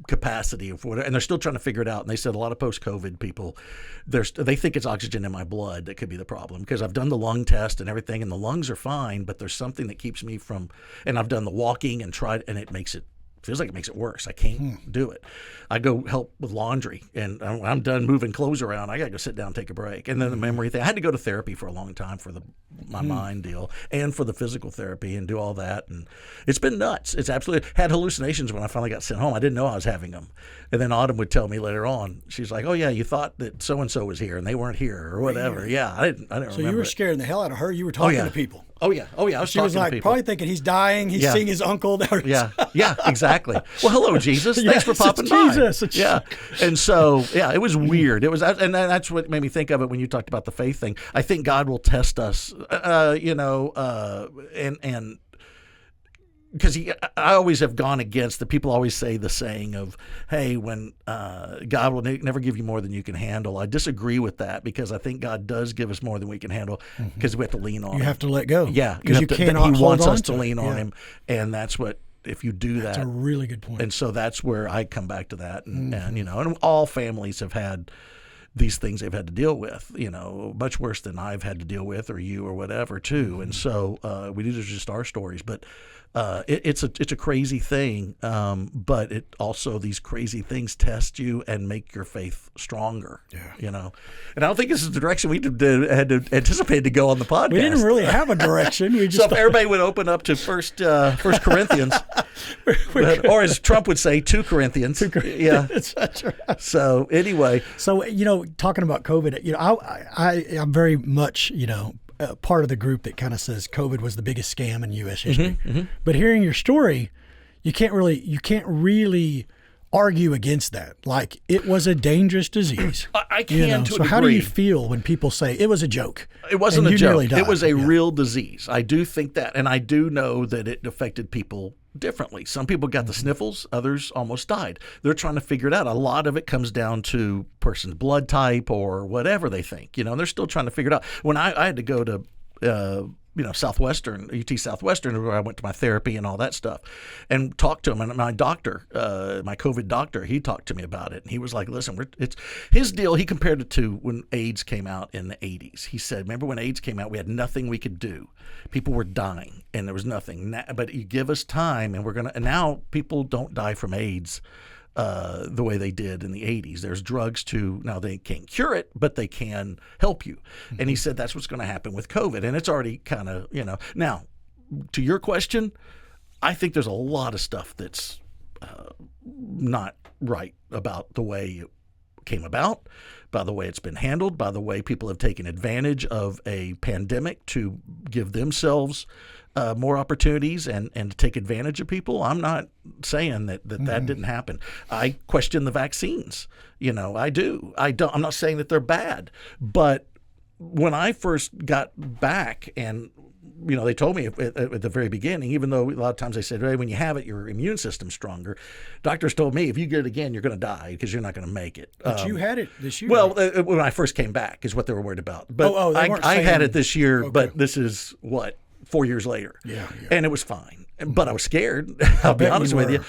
capacity for it. And they're still trying to figure it out. And they said a lot of post-COVID people, they think it's oxygen in my blood that could be the problem, because I've done the lung test and everything, and the lungs are fine, but there's something that keeps me from. And I've done the walking and tried, and it feels like it makes it worse. I can't do it. I go help with laundry, and I'm done moving clothes around. I got to go sit down and take a break. And then the memory thing. I had to go to therapy for a long time for my mind deal, and for the physical therapy, and do all that. And it's been nuts. It's absolutely had hallucinations when I finally got sent home. I didn't know I was having them. And then Autumn would tell me later on, she's like, oh yeah, you thought that so-and-so was here and they weren't here or whatever. Yeah, I didn't remember. So you were scaring the hell out of her. You were talking to people. Oh yeah. I was she was like probably thinking he's dying. He's seeing his uncle. Yeah, exactly. Well, hello, Jesus. Thanks for popping by. Jesus. Yeah. And so, it was weird. It was, and that's what made me think of it when you talked about the faith thing. I think God will test us, and because I always have gone against the people always say the saying of, hey, when God will never give you more than you can handle. I disagree with that, because I think God does give us more than we can handle, because we have to lean on Him. You have to let go. Yeah. Because you cannot He wants hold us on to lean on Him. And that's what, if you do that. That's a really good point. And so that's where I come back to that. And all families have had these things they've had to deal with, much worse than I've had to deal with, or you, or whatever too. And so these are just our stories, but it's a crazy thing. But it also, these crazy things test you and make your faith stronger. Yeah. And I don't think this is the direction we had to anticipate to go on the podcast. We didn't really have a direction. We just so if everybody would open up to First Corinthians, or as Trump would say, 2 Corinthians. 2 Corinthians. Yeah. That's right. So anyway. So, talking about COVID, I'm very much, part of the group that kind of says COVID was the biggest scam in U.S. history. But hearing your story, you can't really argue against that. Like, it was a dangerous disease. I can to a So how do degree. you feel when people say it was a joke? It wasn't and a you joke. nearly died? It was a real disease. I do think that, and I do know that it affected people differently. Some people got the sniffles, others almost died. They're trying to figure it out. A lot of it comes down to person's blood type or whatever they think, and they're still trying to figure it out. When I had to go to Southwestern, UT Southwestern, where I went to my therapy and all that stuff, and talked to him. And my doctor, my COVID doctor, he talked to me about it. And he was like, listen, it's his deal. He compared it to when AIDS came out in the 80s. He said, remember when AIDS came out, we had nothing we could do. People were dying and there was nothing. But you give us time and now people don't die from AIDS the way they did in the 80s. There's drugs now they can't cure it, but they can help you. Mm-hmm. And he said that's what's going to happen with COVID. And it's already kind of, Now, to your question, I think there's a lot of stuff that's not right about the way it came about, by the way it's been handled, by the way people have taken advantage of a pandemic to give themselves more opportunities and to take advantage of people. I'm not saying that didn't happen. I question the vaccines. I do. I'm not saying that they're bad, but when I first got back and they told me at the very beginning, even though a lot of times they said, hey, when you have it, your immune system's stronger. Doctors told me if you get it again, you're going to die because you're not going to make it. But you had it this year. Well, when I first came back is what they were worried about. But I had it this year, okay. But this is 4 years later. Yeah. And it was fine. But I was scared, I'll be honest with you.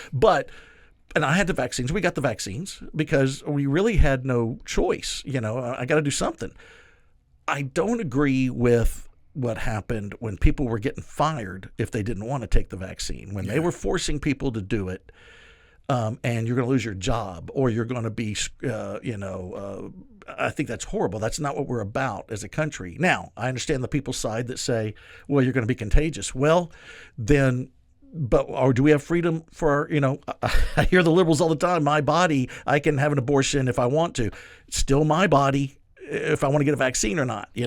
And I had the vaccines. We got the vaccines because we really had no choice. I got to do something. I don't agree with what happened when people were getting fired if they didn't want to take the vaccine, when they were forcing people to do it, and you're going to lose your job or you're going to be, I think that's horrible. That's not what we're about as a country. Now, I understand the people's side that say, well, you're going to be contagious. Well, then, or do we have freedom for, I hear the liberals all the time, my body, I can have an abortion if I want to. It's still my body. If I want to get a vaccine or not, but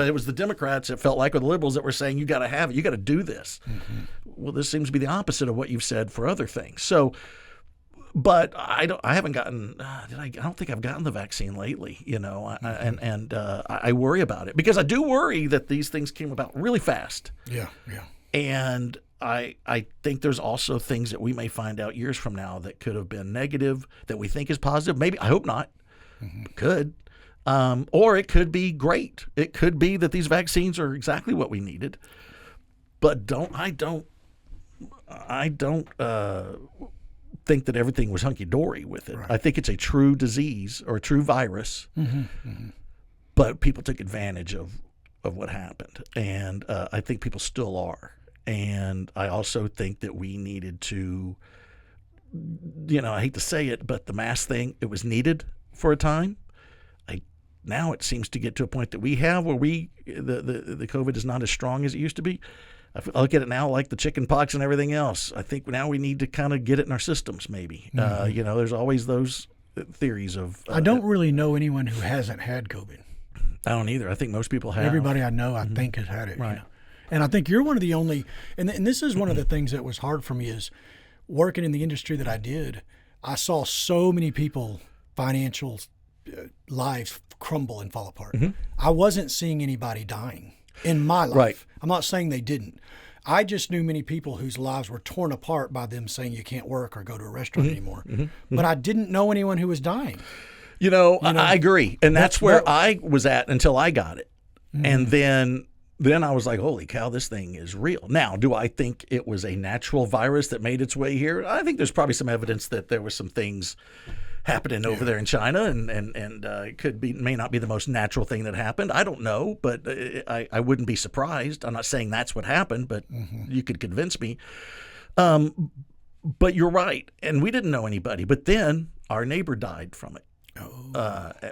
it was the Democrats, it felt like, or the liberals that were saying, you got to have it, you got to do this. Mm-hmm. Well, this seems to be the opposite of what you've said for other things. So, but I don't think I've gotten the vaccine lately, I worry about it because I do worry that these things came about really fast. Yeah. And I think there's also things that we may find out years from now that could have been negative that we think is positive. Maybe, I hope not. Mm-hmm. Could. Or it could be great. It could be that these vaccines are exactly what we needed. But I don't think that everything was hunky-dory with it. Right. I think it's a true disease or a true virus. Mm-hmm. Mm-hmm. But people took advantage of what happened. And I think people still are. And I also think that we needed to, I hate to say it, but the mask thing, it was needed for a time. Now it seems to get to a point that we have where the COVID is not as strong as it used to be. I look at it now like the chicken pox and everything else. I think now we need to kind of get it in our systems maybe. Mm-hmm. There's always those theories of... I don't really know anyone who hasn't had COVID. I don't either. I think most people have. Everybody I know, I think, has had it. Right. And I think you're one of the only... And this is one of the things that was hard for me is working in the industry that I did. I saw so many people, financial lives crumble and fall apart. Mm-hmm. I wasn't seeing anybody dying in my life. Right. I'm not saying they didn't. I just knew many people whose lives were torn apart by them saying you can't work or go to a restaurant anymore. Mm-hmm. But I didn't know anyone who was dying. I agree. And that's where I was at until I got it. Mm-hmm. And then I was like, holy cow, this thing is real. Now, do I think it was a natural virus that made its way here? I think there's probably some evidence that there were some things happening over there in China, and it may not be the most natural thing that happened. I don't know, but I wouldn't be surprised. I'm not saying that's what happened, but you could convince me. But you're right, and we didn't know anybody. But then our neighbor died from it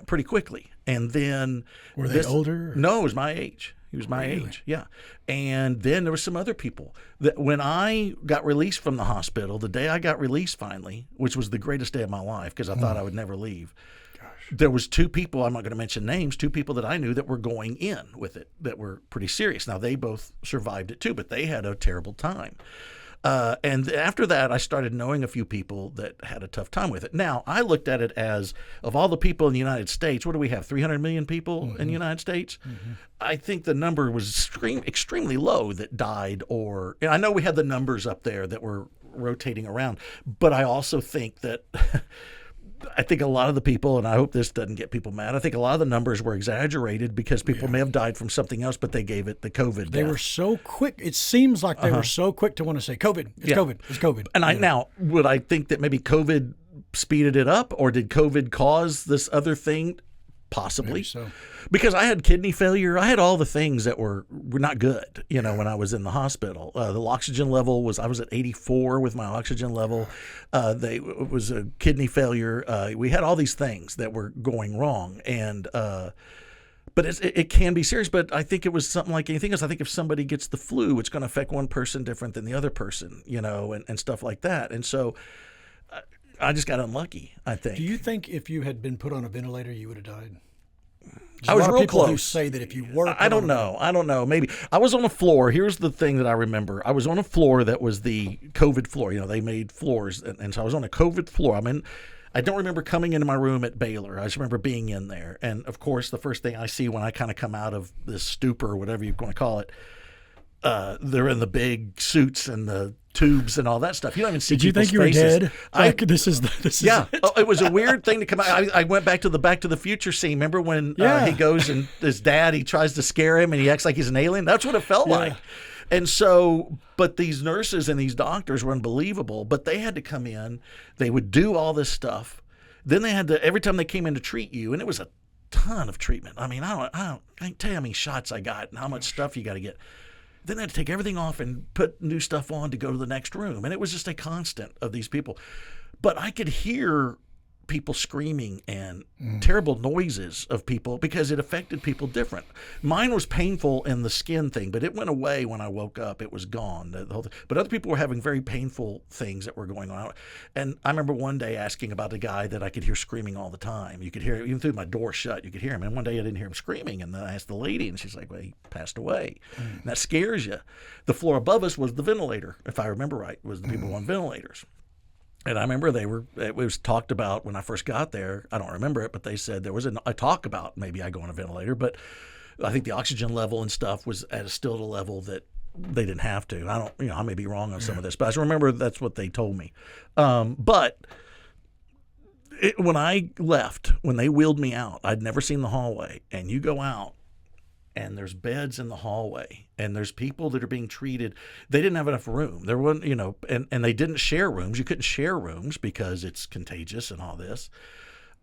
pretty quickly, and then were they older? No, it was my age. He was my age, yeah. And then there were some other people that when I got released from the hospital, the day I got released finally, which was the greatest day of my life because I thought I would never leave. There was two people, I'm not going to mention names, two people that I knew that were going in with it that were pretty serious. Now, they both survived it too, but they had a terrible time. And after that, I started knowing a few people that had a tough time with it. Now, I looked at it as, of all the people in the United States, what do we have, 300 million people in the United States? Mm-hmm. I think the number was extremely low that died or – I know we had the numbers up there that were rotating around, but I also think that I think a lot of the people, and I hope this doesn't get people mad, I think a lot of the numbers were exaggerated because people may have died from something else, but they gave it the COVID They death. were so quick. It seems like they were so quick to want to say COVID. It's COVID. It's COVID. And now, would I think that maybe COVID speeded it up, or did COVID cause this other thing? Possibly. Maybe so. Because I had kidney failure. I had all the things that were not good, when I was in the hospital. The oxygen level I was at 84 with my oxygen level. It was a kidney failure. We had all these things that were going wrong. And, but it can be serious. But I think it was something like anything else. I think if somebody gets the flu, it's going to affect one person different than the other person, and stuff like that. And so I just got unlucky, I think. Do you think if you had been put on a ventilator, you would have died? I was a lot real of people who close. say that if you were, I don't know. Maybe I was on a floor. Here's the thing that I remember. I was on a floor that was the COVID floor. They made floors, and so I was on a COVID floor. I don't remember coming into my room at Baylor. I just remember being in there, and of course, the first thing I see when I kind of come out of this stupor, or whatever you want to call it, they're in the big suits and the tubes and all that stuff. You don't even see. Did you think you were dead? This is yeah. it. It was a weird thing to come out. I went back to the Back to the Future scene. Remember when he goes and his dad, he tries to scare him and he acts like he's an alien? That's what it felt like. And so, but these nurses and these doctors were unbelievable, but they had to come in. They would do all this stuff. Then they had to, every time they came in to treat you, and it was a ton of treatment. I can't tell you how many shots I got and how much stuff you got to get. Then they had to take everything off and put new stuff on to go to the next room. And it was just a constant of these people. But I could hear people screaming and terrible noises of people because it affected people different. Mine was painful in the skin thing, but it went away when I woke up. It was gone. The whole thing. But other people were having very painful things that were going on. And I remember one day asking about a guy that I could hear screaming all the time. You could hear, even through my door shut, you could hear him. And one day I didn't hear him screaming. And then I asked the lady, and she's like, well, he passed away. And that scares you. The floor above us was the ventilator, if I remember right, was the people on ventilators. And I remember it was talked about when I first got there. I don't remember it, but they said there was a talk about maybe I go on a ventilator. But I think the oxygen level and stuff was still at a level that they didn't have to. I may be wrong on some of this, but I just remember that's what they told me. But when I left, when they wheeled me out, I'd never seen the hallway. And you go out, and there's beds in the hallway, and there's people that are being treated. They didn't have enough room. There wasn't, and they didn't share rooms. You couldn't share rooms because it's contagious and all this.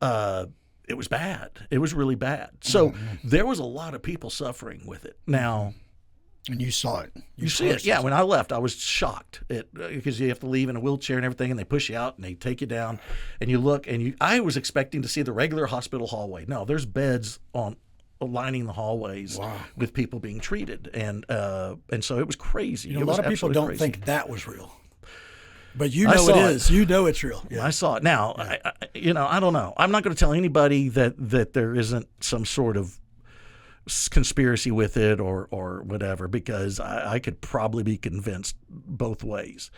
It was bad. It was really bad. So there was a lot of people suffering with it. Now, and you saw it. You see it. Yeah, when I left, I was shocked because you have to leave in a wheelchair and everything, and they push you out and they take you down, and you look, and I was expecting to see the regular hospital hallway. No, there's beds lining the hallways with people being treated, and so it was crazy. A lot of people don't think that was real, but it is. You know it's real. Yeah. I saw it. Now, I don't know. I'm not going to tell anybody that there isn't some sort of conspiracy with it or whatever, because I could probably be convinced both ways.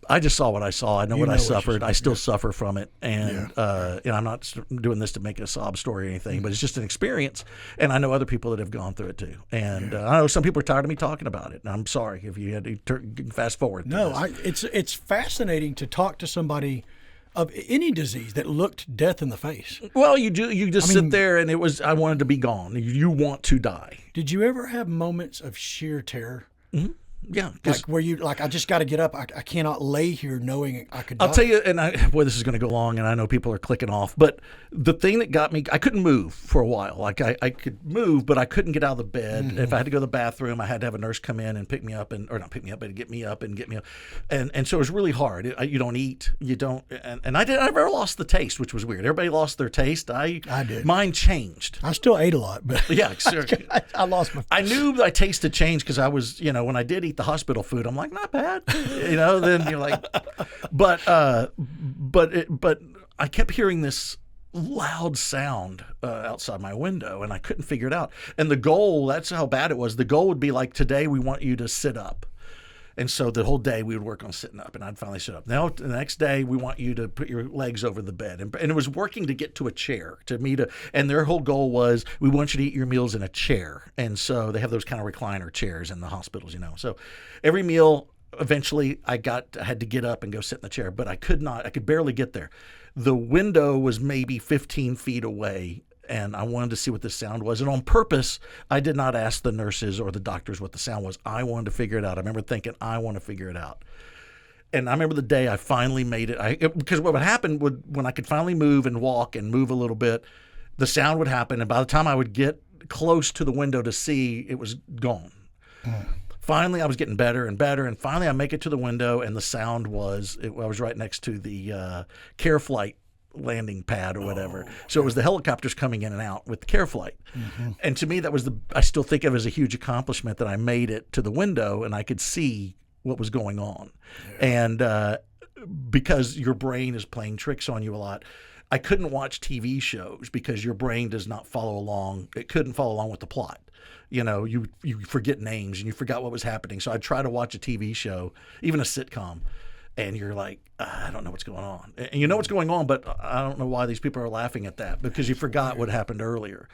I just saw what I saw. I know what I suffered. I still suffer from it. And I'm not doing this to make a sob story or anything, but it's just an experience. And I know other people that have gone through it too. And I know some people are tired of me talking about it. And I'm sorry if you had to fast forward. No, it's fascinating to talk to somebody of any disease that looked death in the face. Well, you do. You just sit there, and I wanted to be gone. You want to die. Did you ever have moments of sheer terror? Mm-hmm. Yeah, like where you I just got to get up. I cannot lay here knowing I could die. I'll tell you, and this is going to go long, and I know people are clicking off, but the thing that got me, I couldn't move for a while. Like I could move, but I couldn't get out of the bed. Mm-hmm. If I had to go to the bathroom, I had to have a nurse come in and pick me up, or not pick me up, but get me up, and so it was really hard. You don't eat, you don't, and I never lost the taste, which was weird. Everybody lost their taste. I did. Mine changed. I still ate a lot, but yeah, sure. I lost my. I knew my taste had changed because I was, when I did eat the hospital food, I'm like, not bad, then you're like, but I kept hearing this loud sound outside my window, and I couldn't figure it out. And the goal, that's how bad it was. The goal would be like, today we want you to sit up. And so the whole day we would work on sitting up, and I'd finally sit up. Now the next day we want you to put your legs over the bed, and it was working to get to a chair and their whole goal was, we want you to eat your meals in a chair. And so they have those kind of recliner chairs in the hospitals, So every meal, eventually I had to get up and go sit in the chair, but I could barely get there. The window was maybe 15 feet away, and I wanted to see what the sound was. And on purpose, I did not ask the nurses or the doctors what the sound was. I wanted to figure it out. I remember thinking, I want to figure it out. And I remember the day I finally made it. Because what would happen when I could finally move and walk and move a little bit, the sound would happen. And by the time I would get close to the window to see, it was gone. Finally, I was getting better and better, and finally I make it to the window, and the sound was, I was right next to the Care Flight landing pad or whatever. So it was the helicopters coming in and out with the Care Flight. And to me, that was I still think of it as a huge accomplishment that I made it to the window, and I could see what was going on. And because your brain is playing tricks on you a lot, I couldn't watch TV shows because your brain does not follow along. It couldn't follow along with the plot. You forget names and you forgot what was happening. So I'd try to watch a TV show, even a sitcom, and you're like, I don't know what's going on. And you know what's going on, but I don't know why these people are laughing at that, because you forgot what happened earlier.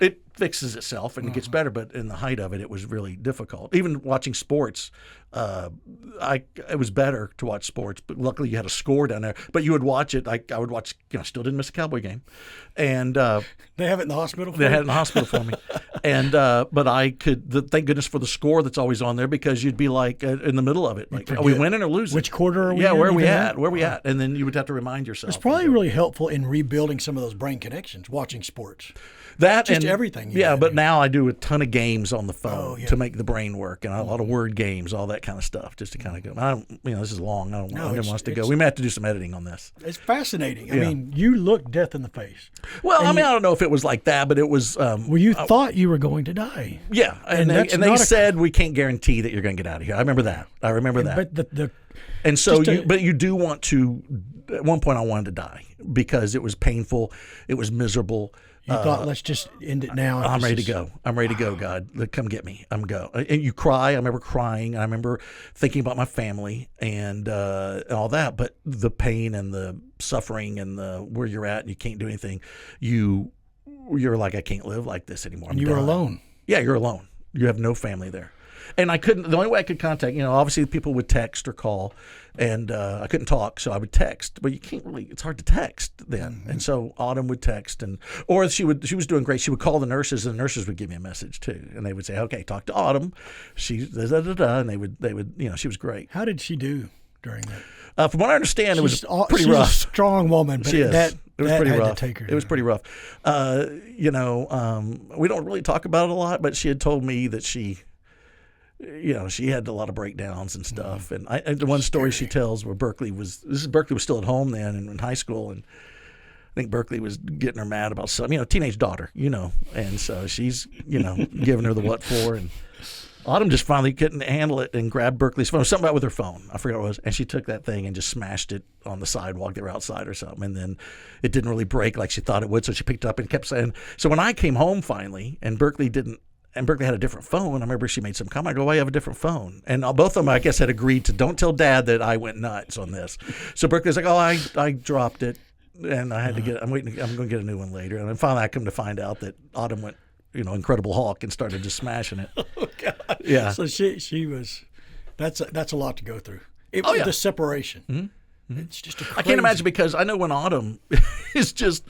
It fixes itself and it gets better, but in the height of it, it was really difficult. Even watching sports, it was better to watch sports, but luckily you had a score down there. But you would watch it. I would watch, still didn't miss a Cowboy game. And they have it in the hospital for They you? had it in the hospital for me. And but I could, thank goodness for the score that's always on there, because you'd be like in the middle of it. Like, are we winning or losing? Which quarter are we Yeah, in? where are we Even at? then? Where are we at? And then you would have to remind yourself. It's probably really helpful in rebuilding some of those brain connections, watching sports. That Just and everything you Yeah, gotta but do. now I do a ton of games on the phone yeah. to make the brain work, and a lot of word games, all that kind of stuff, just to kind of go. I don't, this is long. I didn't want us to go. We may have to do some editing on this. It's fascinating. I mean, you look death in the face. Well, I don't know if it was like that, but it was. Well, you thought you were going to die. Yeah, and that's they not a- said we can't guarantee that you're going to get out of here. I remember that. But the And so, just but you do want to. At one point, I wanted to die because it was painful. It was miserable. you thought, let's just end it now. I'm ready to go. I'm ready to go, God. Come get me. I'm go. And you cry. I remember crying. I remember thinking about my family and all that. But the pain and the suffering and the where you're at and you can't do anything, you're like, I can't live like this anymore. And you were alone. Yeah, you're alone. You have no family there. And I couldn't, the only way I could contact, obviously people would text or call, and I couldn't talk, so I would text. But you can't really, it's hard to text then. And so Autumn would text, or she was doing great. She would call the nurses, and the nurses would give me a message too. And they would say, okay, talk to Autumn. She's da-da-da-da, and they would, she was great. How did she do during that? From what I understand, it was pretty she's rough. a strong woman, but She is. that It was pretty had rough. to take her. It was pretty rough. We don't really talk about it a lot, but she had told me that she had a lot of breakdowns and stuff. And the one story she tells where Berkeley was still at home then and in high school, and I think Berkeley was getting her mad about something, teenage daughter, and so she's, giving her the what for, and Autumn just finally couldn't handle it and grabbed Berkeley's phone. Something about with her phone. I forgot what it was. And she took that thing and just smashed it on the sidewalk. They were outside or something. And then it didn't really break like she thought it would. So she picked it up and kept saying. So when I came home finally and Berkeley had a different phone, I remember she made some comment. I go, why you have a different phone? And both of them, I guess, had agreed to don't tell Dad that I went nuts on this. So Berkeley's like, oh, I dropped it. And I had to I'm going to get a new one later. And then finally I come to find out that Autumn went, Incredible Hulk and started just smashing it. Oh God! Yeah. So she was. That's a lot to go through. The separation. Mm-hmm. It's just a crazy. I can't imagine, because I know when Autumn is just,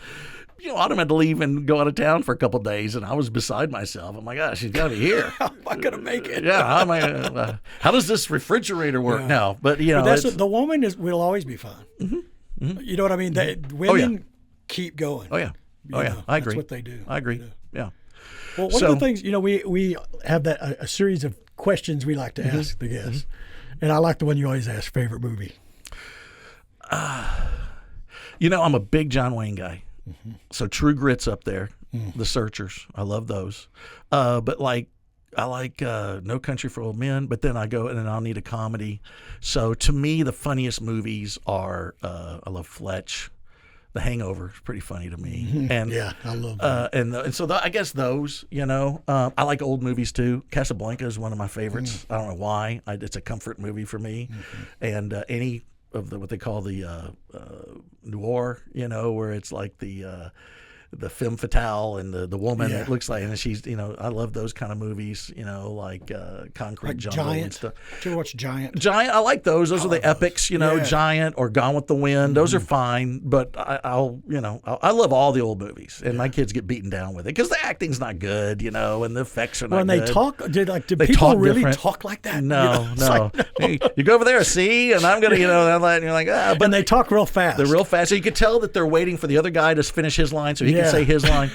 Autumn had to leave and go out of town for a couple of days, and I was beside myself. I'm like, gosh, she's got to be here. How am I going to make it? Yeah. How does this refrigerator work now? But the woman will always be fine. Mm-hmm. You know what I mean? Women keep going. Oh yeah. Oh yeah. I agree. That's what they do. I agree. Yeah. Well, one of the things, we have a series of questions we like to ask the guests. And I like the one you always ask, favorite movie. I'm a big John Wayne guy. Mm-hmm. So True Grit's up there. The Searchers. I love those. But I like No Country for Old Men, but then I go and then I'll need a comedy. So to me, the funniest movies are, I love Fletch. The Hangover is pretty funny to me. And yeah, I love that. I guess those, I like old movies too. Casablanca is one of my favorites. I don't know why. It's a comfort movie for me. And any of what they call the noir, where it's like the the femme fatale and the woman Yeah. that looks like, and she's, I love those kind of movies, like Concrete Like Jungle and Giant. stuff. Did you ever watch Giant? Giant, I like those. Those are the epics, Yeah. Giant or Gone with the Wind. Those are fine, but I love all the old movies, and my kids get beaten down with it because the acting's not good, and the effects are not When good. they talk, did They people talk really different. talk like that? No, It's no. like, Hey, you go over there, see, and I'm gonna, and you're like, but and they talk real fast. they're real fast. So you could tell that they're waiting for the other guy to finish his line so he can Yeah. say his line.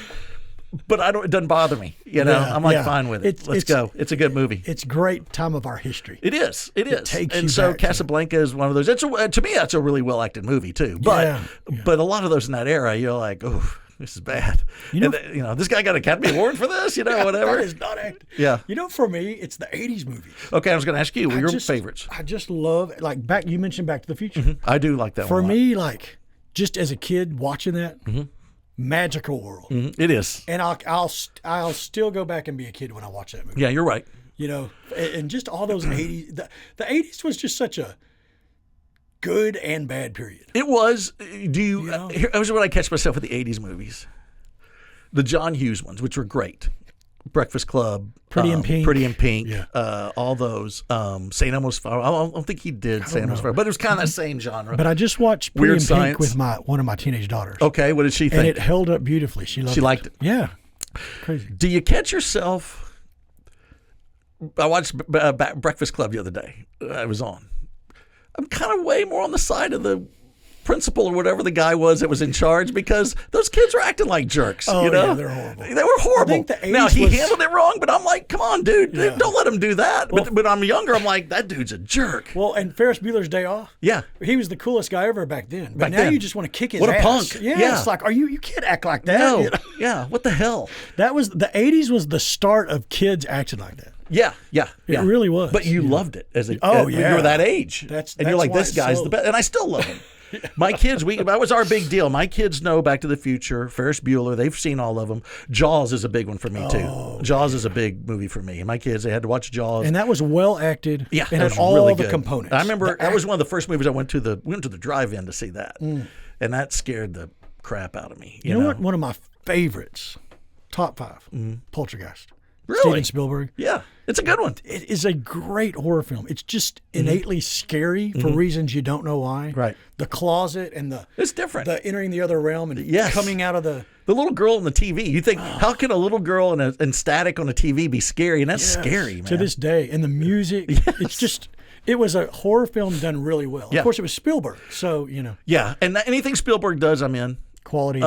But it doesn't bother me. Yeah, I'm like yeah. fine with it. Let's It's- go. It's a good movie. It's great time of our history. It is. It is. takes and you so back to- Casablanca is one of those. To me, that's a really well acted movie too. But Yeah, but a lot of those in that era, you're like, oh, this is bad. This guy got an Academy Award for this. Whatever. That is not acting. Yeah. For me, it's the 80s movies. Okay, I was going to ask you, what are your favorites? I just love, you mentioned Back to the Future. I do like that For one. me, just as a kid watching that, magical world. It is. And I'll still go back and be a kid when I watch that movie. Yeah, you're right. And just all those 80s. The 80s was just such a good and bad period. It was. Here's what I catch myself with the 80s movies. The John Hughes ones, which were great. Breakfast Club. Pretty in Pink. Pretty in Pink. Yeah. All those. St. Elmo's Fire. I don't think he did St. Elmo's Fire, but it was kind of that same genre. But I just watched Pretty Weird in Science. Pink with one of my teenage daughters. Okay, what did she think? And it held up beautifully. She loved it. She liked it. Yeah. Crazy. Do you catch yourself? I watched Breakfast Club the other day. I was on. I'm kind of way more on the side of the principal or whatever the guy was that was in charge because those kids were acting like jerks. Oh, yeah, they're horrible. They were horrible. I think the 80s now he was- handled it wrong, but I'm like, come on, dude, Yeah. don't let him do that. But I'm younger. I'm like, that dude's a jerk. Well, and Ferris Bueller's Day Off. Yeah. He was the coolest guy ever back then. But Back now then. you just want to kick his What a ass. punk. Yeah, Yeah. It's like, you can't act like that. No. You know? Yeah. What the hell? That was the 80s was the start of kids acting like that. Yeah, yeah, It really was. But you loved it as a Oh, you yeah. were that age, That's and you're like, why this it's guy's so- the best, and I still love him. My kids, that was our big deal. My kids know Back to the Future, Ferris Bueller. They've seen all of them. Jaws is a big one for me too. Jaws is a big movie for me. My kids, they had to watch Jaws. And that was well acted. Yeah, It that had was all really the good. components. I remember that was one of the first movies I went to the drive-in to see that, Mm. and that scared the crap out of me. You know what? One of my favorites, top 5, Poltergeist. Really? Steven Spielberg. Yeah, it's a good one. It is a great horror film. It's just innately scary for reasons you don't know why. Right. The closet and It's different. the entering the other realm and Yes. coming out of the. The little girl on the TV. You think, how can a little girl in static on the TV be scary? And that's scary, man. To this day. And the music, it's just, it was a horror film done really well. Yeah. Of course, it was Spielberg. So, Yeah, and anything Spielberg does, I'm in. quality.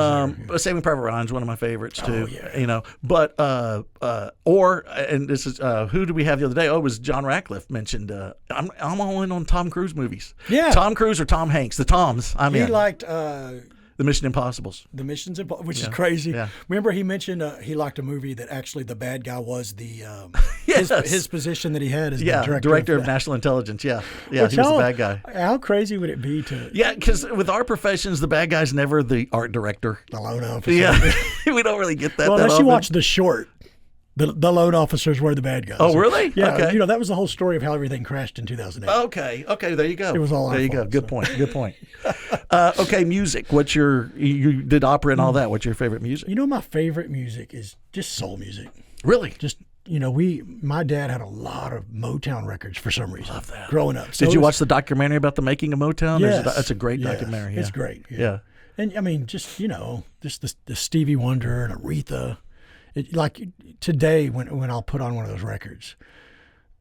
Saving Private Ryan's one of my favorites too. yeah. But and this is who did we have the other day? Oh, it was John Ratcliffe mentioned. I'm all in on Tom Cruise movies. Yeah. Tom Cruise or Tom Hanks. The Toms. I'm he in. liked The Mission Impossibles. the Missions, which is crazy. Yeah. Remember, he mentioned he liked a movie that actually the bad guy was the Yes. his position that he had as Yeah, the director of National Intelligence. Yeah, he was the bad guy. How crazy would it be to Yeah, because with our professions, the bad guy's never the art director. the loan officer? Yeah, we don't really get that. Well, that unless you often. watch The Short, the loan officers were the bad guys. Oh, really? Yeah. Okay. That was the whole story of how everything crashed in 2008. Okay, there you go. It was all our there you go. fault, Good so. point. Good point. Okay, music. What's you did opera and all that? What's your favorite music? My favorite music is just soul music. Really? Just my dad had a lot of Motown records for some reason. Love that. Growing up. So Did you it was- watch the documentary about the making of Motown? Yes. That's a great Yes. documentary. It's yeah. great. Yeah. And I mean, just just the Stevie Wonder and Aretha. Like today, when I'll put on one of those records,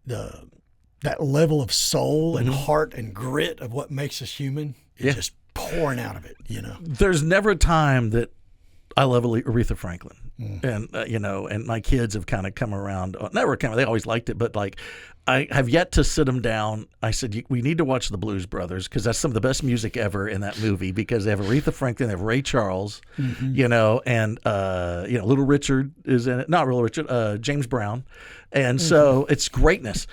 that level of soul and heart and grit of what makes us human is just pouring out of it. There's never a time that I love Aretha Franklin. And and my kids have kind of come around. Never come. They always liked it, but like I have yet to sit them down. I said we need to watch the Blues Brothers because that's some of the best music ever in that movie. Because they have Aretha Franklin, they have Ray Charles, and Little Richard is in it. Not Little Richard, James Brown, and so it's greatness.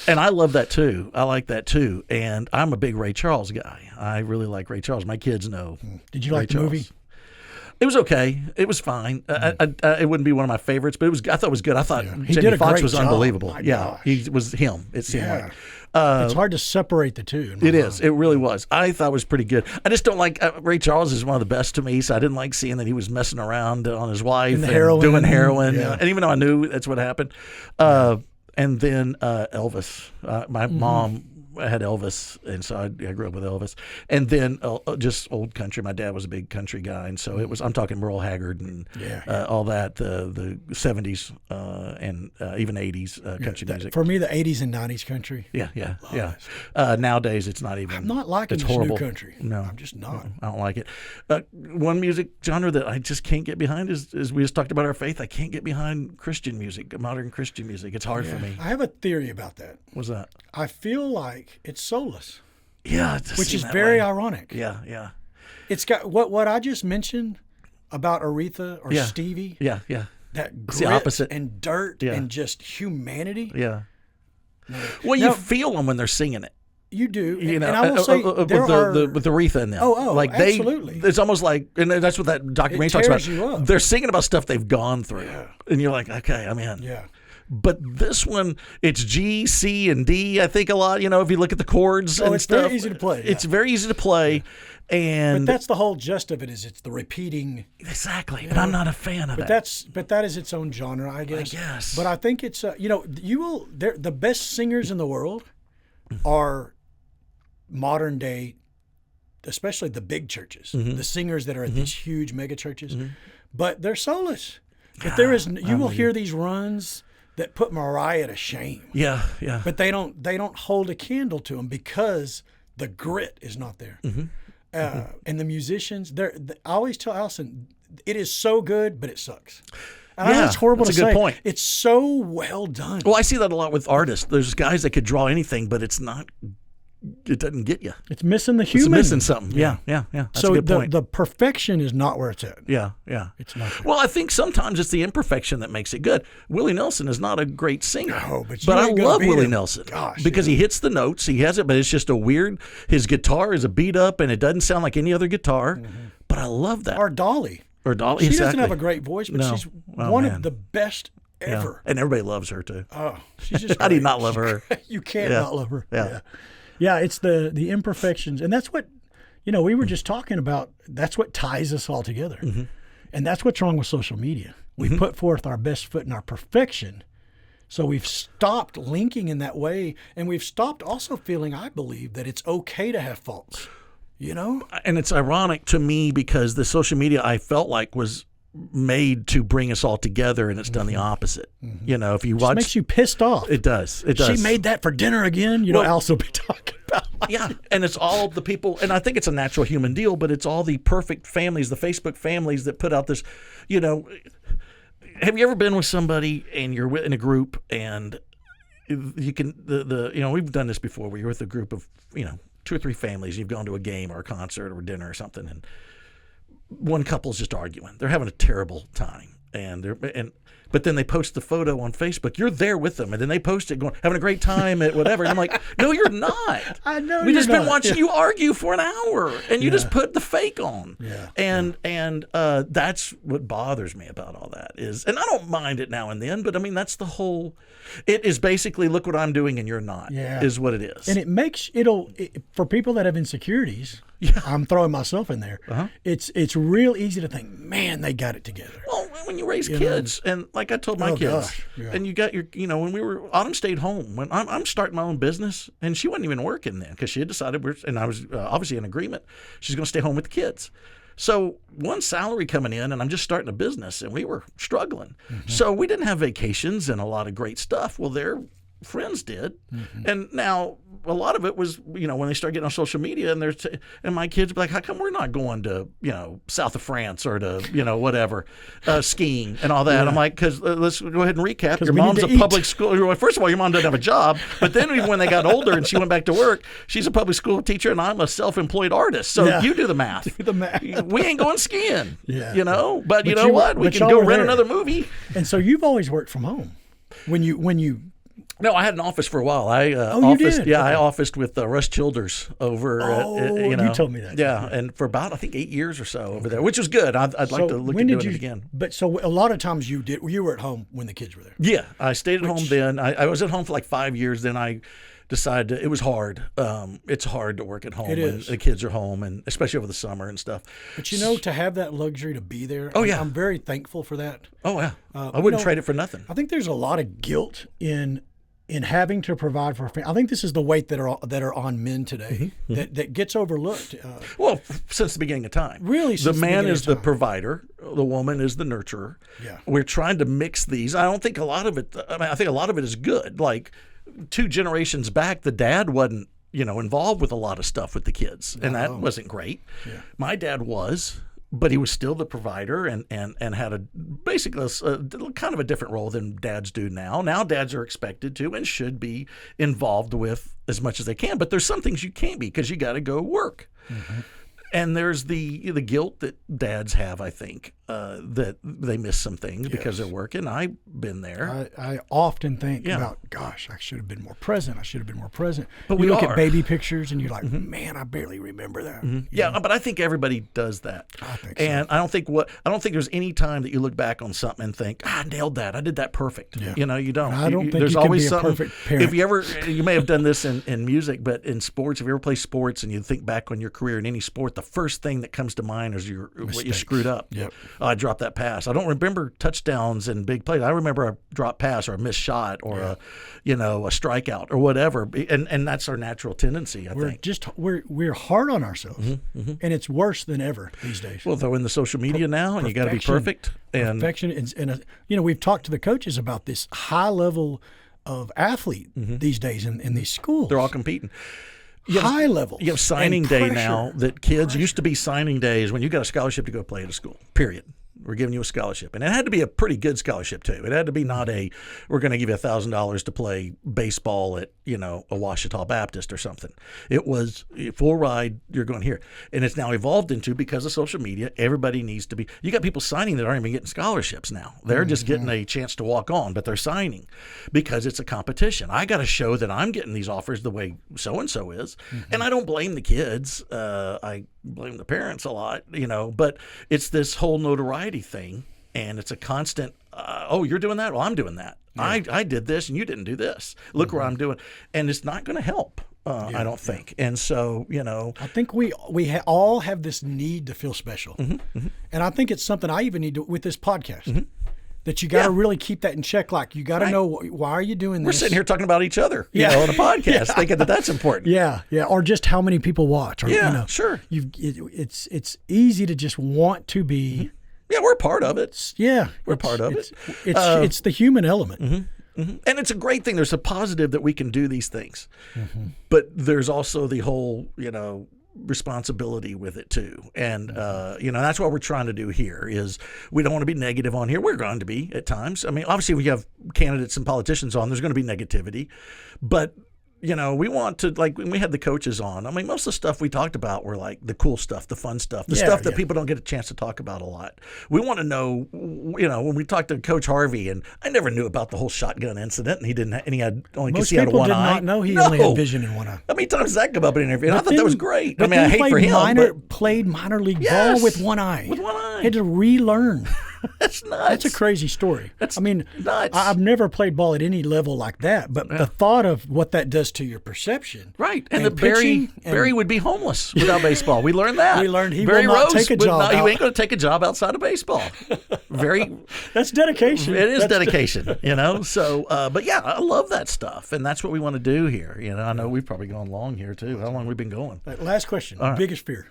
And I love that too. I like that too. And I'm a big Ray Charles guy. I really like Ray Charles. My kids know. Did you Ray like the Charles. movie? It was okay. It was fine. It wouldn't be one of my favorites, but I thought it was good. I thought He did Jamie a Foxx great was job. unbelievable. My Yeah, gosh. he was him. It seemed Yeah. like. It's hard to separate the two. in my It is. mind. It really was. I thought it was pretty good. I just don't like Ray Charles is one of the best to me, so I didn't like seeing that he was messing around on his wife And the heroin. doing heroin. Yeah. And even though I knew that's what happened. And then Elvis. My mom had Elvis, and so I grew up with Elvis. And then just old country. My dad was a big country guy, and so it was. I'm talking Merle Haggard and all that. The 70s and even 80s country music. For me, the 80s and 90s country. Yeah. Nowadays, it's not even. I'm not liking it's this horrible. new country. No, I'm just not. I don't like it. One music genre that I just can't get behind is we just talked about our faith. I can't get behind Christian music, modern Christian music. It's hard for me. I have a theory about that. What's that? I feel like it's soulless, Yeah, it does which seem is that very way. ironic. Yeah. It's got what I just mentioned about Aretha or Yeah. Stevie. Yeah. That It's the grit opposite. and dirt Yeah. and just humanity. Yeah. Well, you Now- feel them when they're singing it. You do. You know, and I will say there are. with Aretha in them. Oh, like absolutely. It's almost like, and that's what that documentary It talks about. tears you up. They're singing about stuff they've gone through, and you're like, okay, I'm in. Yeah. But this one, it's G, C, and D. I think a lot. You know, if you look at the chords and it's stuff, very easy to play, It's yeah. very easy to play, and But that's the whole gist of it. Is it's the repeating. exactly. But I'm not a fan of But that. that is its own genre, I guess. guess. But I think it's the best singers in the world are modern day, especially the big churches, Mm-hmm. the singers that are at these huge mega churches, but they're soulless. But there is you will hear these runs that put Mariah to shame, Yeah. but they don't hold a candle to them because the grit is not there. And the musicians, I always tell Allison, it is so good, but it sucks. And I know Yeah, it's horrible that's to a good say. point. It's so well done. Well, I see that a lot with artists. There's guys that could draw anything, but it's not. It doesn't get you. It's missing the It's human. missing something. Yeah. That's So a good point. the perfection is not where it's at. Yeah. It's not there. Well, I think sometimes it's the imperfection that makes it good. Willie Nelson is not a great singer. No, but you I ain't gonna love beat Willie him. Nelson Gosh, because yeah. he hits the notes. He has it, but it's just a weird. His guitar is a beat up, and it doesn't sound like any other guitar. But I love that. Or Dolly. Or Dolly. She exactly. doesn't have a great voice, but No. she's Oh, one man. of the best Yeah. ever. And everybody loves her too. Oh, she's just How do you great. not love her? You can't Yeah. not love her. Yeah. Yeah, it's the imperfections. And that's what, we were just talking about. That's what ties us all together. Mm-hmm. And that's what's wrong with social media. We put forth our best foot in our perfection. So we've stopped linking in that way. And we've stopped also feeling, I believe, that it's okay to have faults. And it's ironic to me because the social media I felt like was made to bring us all together, and it's done the opposite. You know, if you It watch, makes you pissed off. it does. It does. She made that for dinner again. Well- Alice will be talking about. Yeah, and it's all the people, and I think it's a natural human deal, but it's all the perfect families, the Facebook families that put out this, have you ever been with somebody and you're in a group and you can, we've done this before where you're with a group of, 2 or 3 families, you've gone to a game or a concert or dinner or something, and one couple's just arguing. They're having a terrible time, but then they post the photo on Facebook. You're there with them, and then they post it, going having a great time at whatever. And I'm like, no, you're not. I know We you're just been not. watching you argue for an hour, and you just put the fake on. Yeah. And that's what bothers me about all that is, and I don't mind it now and then, but I mean that's the whole. It is basically look what I'm doing and you're not. Yeah. Is what it is. And it makes for people that have insecurities. I'm throwing myself in there. It's real easy to think, man, they got it together. Well, when you raise kids, and like I told my Oh, kids, gosh, yeah. and you got your, when Autumn stayed home, when I'm starting my own business, and she wasn't even working then because she had decided, and I was obviously in agreement, she's going to stay home with the kids. So one salary coming in, and I'm just starting a business, and we were struggling. So we didn't have vacations and a lot of great stuff. Well, their friends did, and now a lot of it was, when they start getting on social media, and and my kids be like, "How come we're not going to, south of France or to, whatever, skiing and all that?" Yeah. I'm like, "Because let's go ahead and recap. Your we need mom's to a eat. public school. Well, first of all, your mom doesn't have a job, but then even when they got older and she went back to work, she's a public school teacher, and I'm a self-employed artist. So Yeah. you do the math. the math. We ain't going skiing. Yeah. But you But know you- what? We but can y'all go were rent there. another movie. And so you've always worked from home. When you No, I had an office for a while. I you officed. did? Yeah, Okay. I officed with Russ Childers over. You told me that. Yeah, and for about I think 8 years or so over there, which was good. I'd like to look at doing it again. But so a lot of times you were at home when the kids were there. Yeah, I stayed at home then. I was at home for like 5 years. Then I decided it was hard. It's hard to work at home It when is. the kids are home, and especially over the summer and stuff. But to have that luxury to be there, yeah. I'm very thankful for that. Oh yeah, I wouldn't trade it for nothing. I think there's a lot of guilt in having to provide for a family. I think this is the weight that are on men today that gets overlooked. Well, since the beginning of time. Really, the since the man beginning is of the time. provider, the woman is the nurturer. Yeah. We're trying to mix these. I don't think a lot of it, I think a lot of it is good. Like 2 generations back, the dad wasn't, involved with a lot of stuff with the kids, and that wasn't great. Yeah. My dad was, but he was still the provider and had basically a kind of a different role than dads do now. Now dads are expected to and should be involved with as much as they can, but there's some things you can't be because you got to go work. Mm-hmm. And there's the guilt that dads have, I think, that they miss some things because they're working. I've been there. I often think about, gosh, I should have been more present. But we look are. at baby pictures and you're like, man, I barely remember that. Mm-hmm. Yeah, but I think everybody does that. I think so. And I don't think there's any time that you look back on something and think, I nailed that. I did that perfect. Yeah. You don't. I don't think there's you can always be a something. perfect parent. If you may have done this in music, but in sports, if you ever play sports and you think back on your career in any sport, the first thing that comes to mind is what you screwed up. Yep. I dropped that pass. I don't remember touchdowns and big plays. I remember a drop pass or a missed shot or a strikeout or whatever. And that's our natural tendency, I think. We're hard on ourselves, and it's worse than ever these days. Well, throw in the social media now, and you got to be perfect. And perfection, and we've talked to the coaches about this high level of athlete these days in these schools. they're all competing. High level. You have signing day now that kids used to be signing days when you got a scholarship to go play at a school, period. We're giving you a scholarship. And it had to be a pretty good scholarship, too. It had to be not we're going to give you $1,000 to play baseball at, a Ouachita Baptist or something. It was full ride, you're going here. And it's now evolved into, because of social media, everybody needs to be. You got people signing that aren't even getting scholarships now. They're just getting a chance to walk on, but they're signing because it's a competition. I got to show that I'm getting these offers the way so-and-so is. And I don't blame the kids. I blame the parents a lot, but it's this whole notoriety thing, and it's a constant, you're doing that? Well, I'm doing that. Yeah. I did this, and you didn't do this. Look where I'm doing. And it's not going to help, I don't think. And so, I think we all have this need to feel special. And I think it's something I even need to with this podcast. That you got to really keep that in check. Like, you got to know, why are you doing this? We're sitting here talking about each other, on a podcast, thinking that that's important. Yeah. Or just how many people watch. Or, sure. It's easy to just want to be. Yeah, we're part of it. Yeah. We're part of it. It's the human element. And it's a great thing. There's a positive that we can do these things. But there's also the whole, responsibility with it too. And that's what we're trying to do here is we don't want to be negative on here. We're going to be at times. I mean, obviously we have candidates and politicians on, there's going to be negativity, but we want to, like when we had the coaches on, I mean, most of the stuff we talked about were like the cool stuff, the fun stuff, the stuff that people don't get a chance to talk about a lot. We want to know, when we talked to Coach Harvey, and I never knew about the whole shotgun incident, and he had only Most he had people one did eye. not know he only had vision in one eye. How many times does that come up in an interview? And I thought that was great. I mean, I hate for him. Played minor league ball with one eye. With one eye. Had to relearn. That's nuts. That's a crazy story. That's nuts. I've never played ball at any level like that, but the thought of what that does to your perception. Right. And Barry would be homeless without baseball. We learned that. We learned he Barry will not Rose take a job. He ain't going to take a job outside of baseball. That's dedication. It is dedication, So, but yeah, I love that stuff. And that's what we want to do here. I know we've probably gone long here too. How long have we been going? Last question. Right. Biggest fear.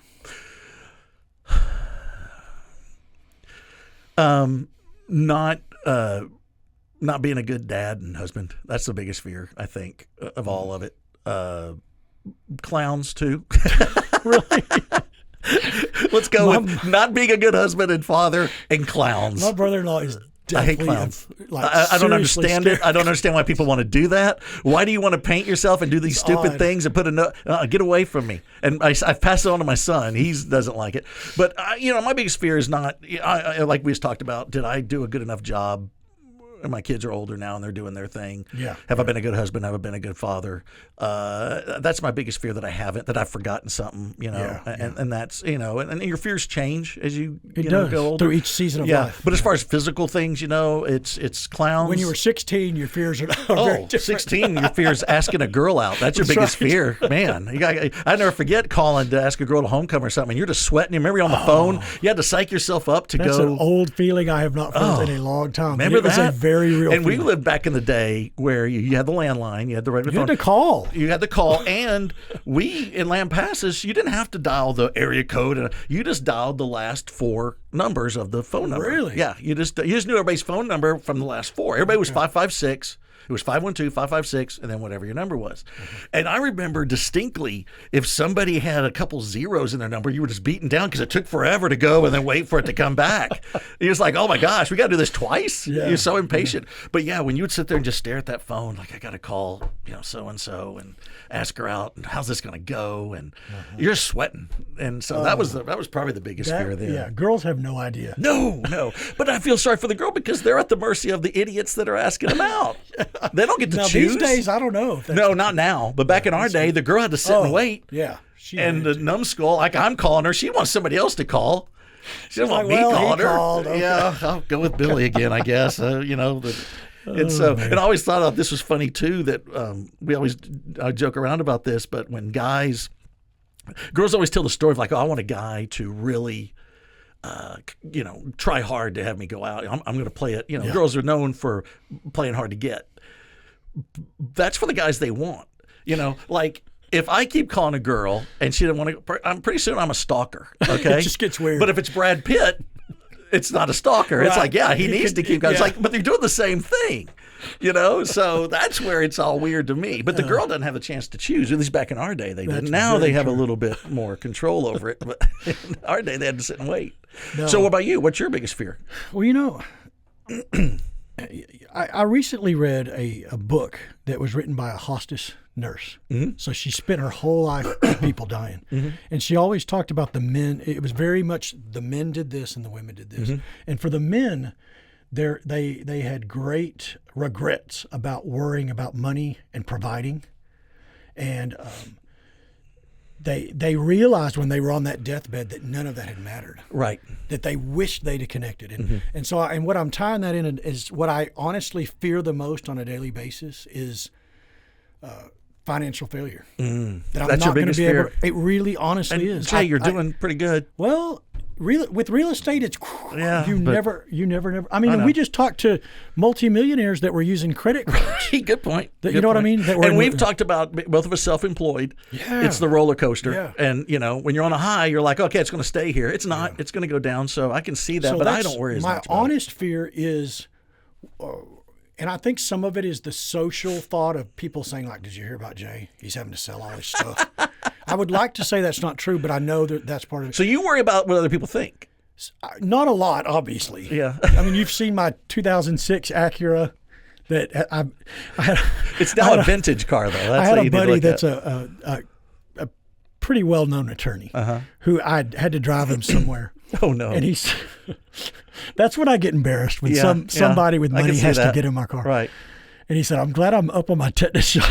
Not being a good dad and husband. That's the biggest fear, I think, of all of it. Clowns too. Really? Let's go with not being a good husband and father and clowns. My brother-in-law is I hate clowns. I don't understand it. I don't understand why people want to do that. Why do you want to paint yourself and do these stupid things and put get away from me? And I've passed it on to my son. He doesn't like it. But my biggest fear is not like we just talked about. Did I do a good enough job my kids are older now and they're doing their thing. Yeah. Have I been a good husband? Have I been a good father? That's my biggest fear, that I haven't, that I've forgotten something, and that's, and your fears change as you go older. Through each season of life. But as far as physical things, it's clowns. When you were 16, your fears are very different. 16, your fear is asking a girl out. That's your biggest fear, man. I never forget calling to ask a girl to homecoming or something. You're just sweating. You remember, you're on the phone. You had to psych yourself up to That's go. an old feeling I have not felt in a long time. Remember it was that? a very real And feeling. we lived back in the day where you had the landline, you had the regular You phone. had to call. You had to call, and we in Land Passes, you didn't have to dial the area code. You just dialed the last 4 numbers of the phone number. Really? Yeah, you just knew everybody's phone number from the last 4. Everybody was 556. It was 512, 556, and then whatever your number was. And I remember distinctly, if somebody had a couple zeros in their number, you were just beaten down because it took forever to go and then wait for it to come back. You're just like, oh my gosh, we got to do this twice? Yeah. You're so impatient. But yeah, when you would sit there and just stare at that phone, like, I got to call, so-and-so and ask her out, and how's this going to go? And you're sweating. And so that was probably the biggest fear then. Yeah, girls have no idea. No. But I feel sorry for the girl because they're at the mercy of the idiots that are asking them out. They don't get to Now, choose. these days, I don't know. If that's No, not now. But back in our day, the girl had to sit and wait. Yeah. And the numbskull, like I'm calling her, she wants somebody else to call. She doesn't want me calling her. Called. Okay. Yeah, I'll go with Billy again, I guess. And I always thought this was funny too. That I joke around about this, but when girls always tell the story of like, oh, I want a guy to really. Try hard to have me go out. I'm going to play it. Girls are known for playing hard to get. That's for the guys they want. Like if I keep calling a girl and she didn't want to, I'm pretty soon I'm a stalker. Okay, It just gets weird. But if it's Brad Pitt, it's not a stalker. It's like, yeah, he needs to keep going. It's like, but they're doing the same thing. So that's where it's all weird to me. But the girl doesn't have a chance to choose. At least back in our day, they didn't. Now they have a little bit more control over it. But in our day, they had to sit and wait. No. So what about you? What's your biggest fear? Well, I recently read a book that was written by a hospice nurse. Mm-hmm. So she spent her whole life with people dying. Mm-hmm. And she always talked about the men. It was very much the men did this and the women did this. Mm-hmm. And for the men, they had great regrets about worrying about money and providing. And they realized when they were on that deathbed that none of that had mattered. Right. That they wished they'd have connected. And so what I'm tying that in is what I honestly fear the most on a daily basis is financial failure. That I'm That's not your going to biggest be fear? able. It really honestly is. Jay, you're doing pretty good. Well, with real estate, it's you but- never. I mean, and we just talked to multimillionaires that were using credit cards. Good point. You know what I mean? That were And we've talked about both of us self-employed. Yeah. It's the roller coaster. Yeah. And, when you're on a high, you're like, okay, it's going to stay here. It's not. It's going to go down. So I can see that, So but I that's- don't worry as my much about it. honest fear is, and I think some of it is the social thought of people saying, like, did you hear about Jay? He's having to sell all his stuff. I would like to say that's not true, but I know that that's part of it. So you worry about what other people think. Not a lot, obviously. Yeah. I mean, you've seen my 2006 Acura that I had. It's now a vintage car, though. That's I had what a you need to buddy look that's at. a pretty well-known attorney who I had to drive him somewhere. Oh, no. And he's that's when I get embarrassed when Yeah, somebody with I can money see has to that. get in my car. Right. And he said, I'm glad I'm up on my tetanus shot.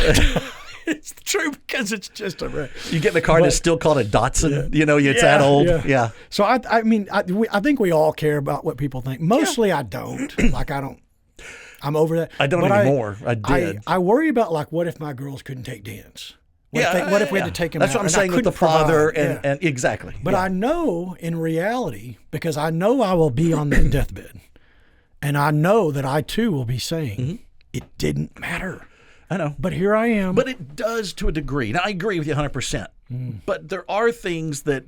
It's true because it's just a wreck. You get in a car that's still called a Datsun. It's that old. Yeah. So I mean, I think we all care about what people think. Mostly I don't. Like I'm over that. I don't But anymore. I did. I worry about like, what if my girls couldn't take dance? What if we had to take them That's out? what I'm and I saying with the couldn't father provide? and exactly. But Yeah. I know in reality, because I know I will be on that deathbed, and I know that I too will be saying, it didn't matter. I know. But here I am. But it does to a degree. Now, I agree with you 100%. But there are things that,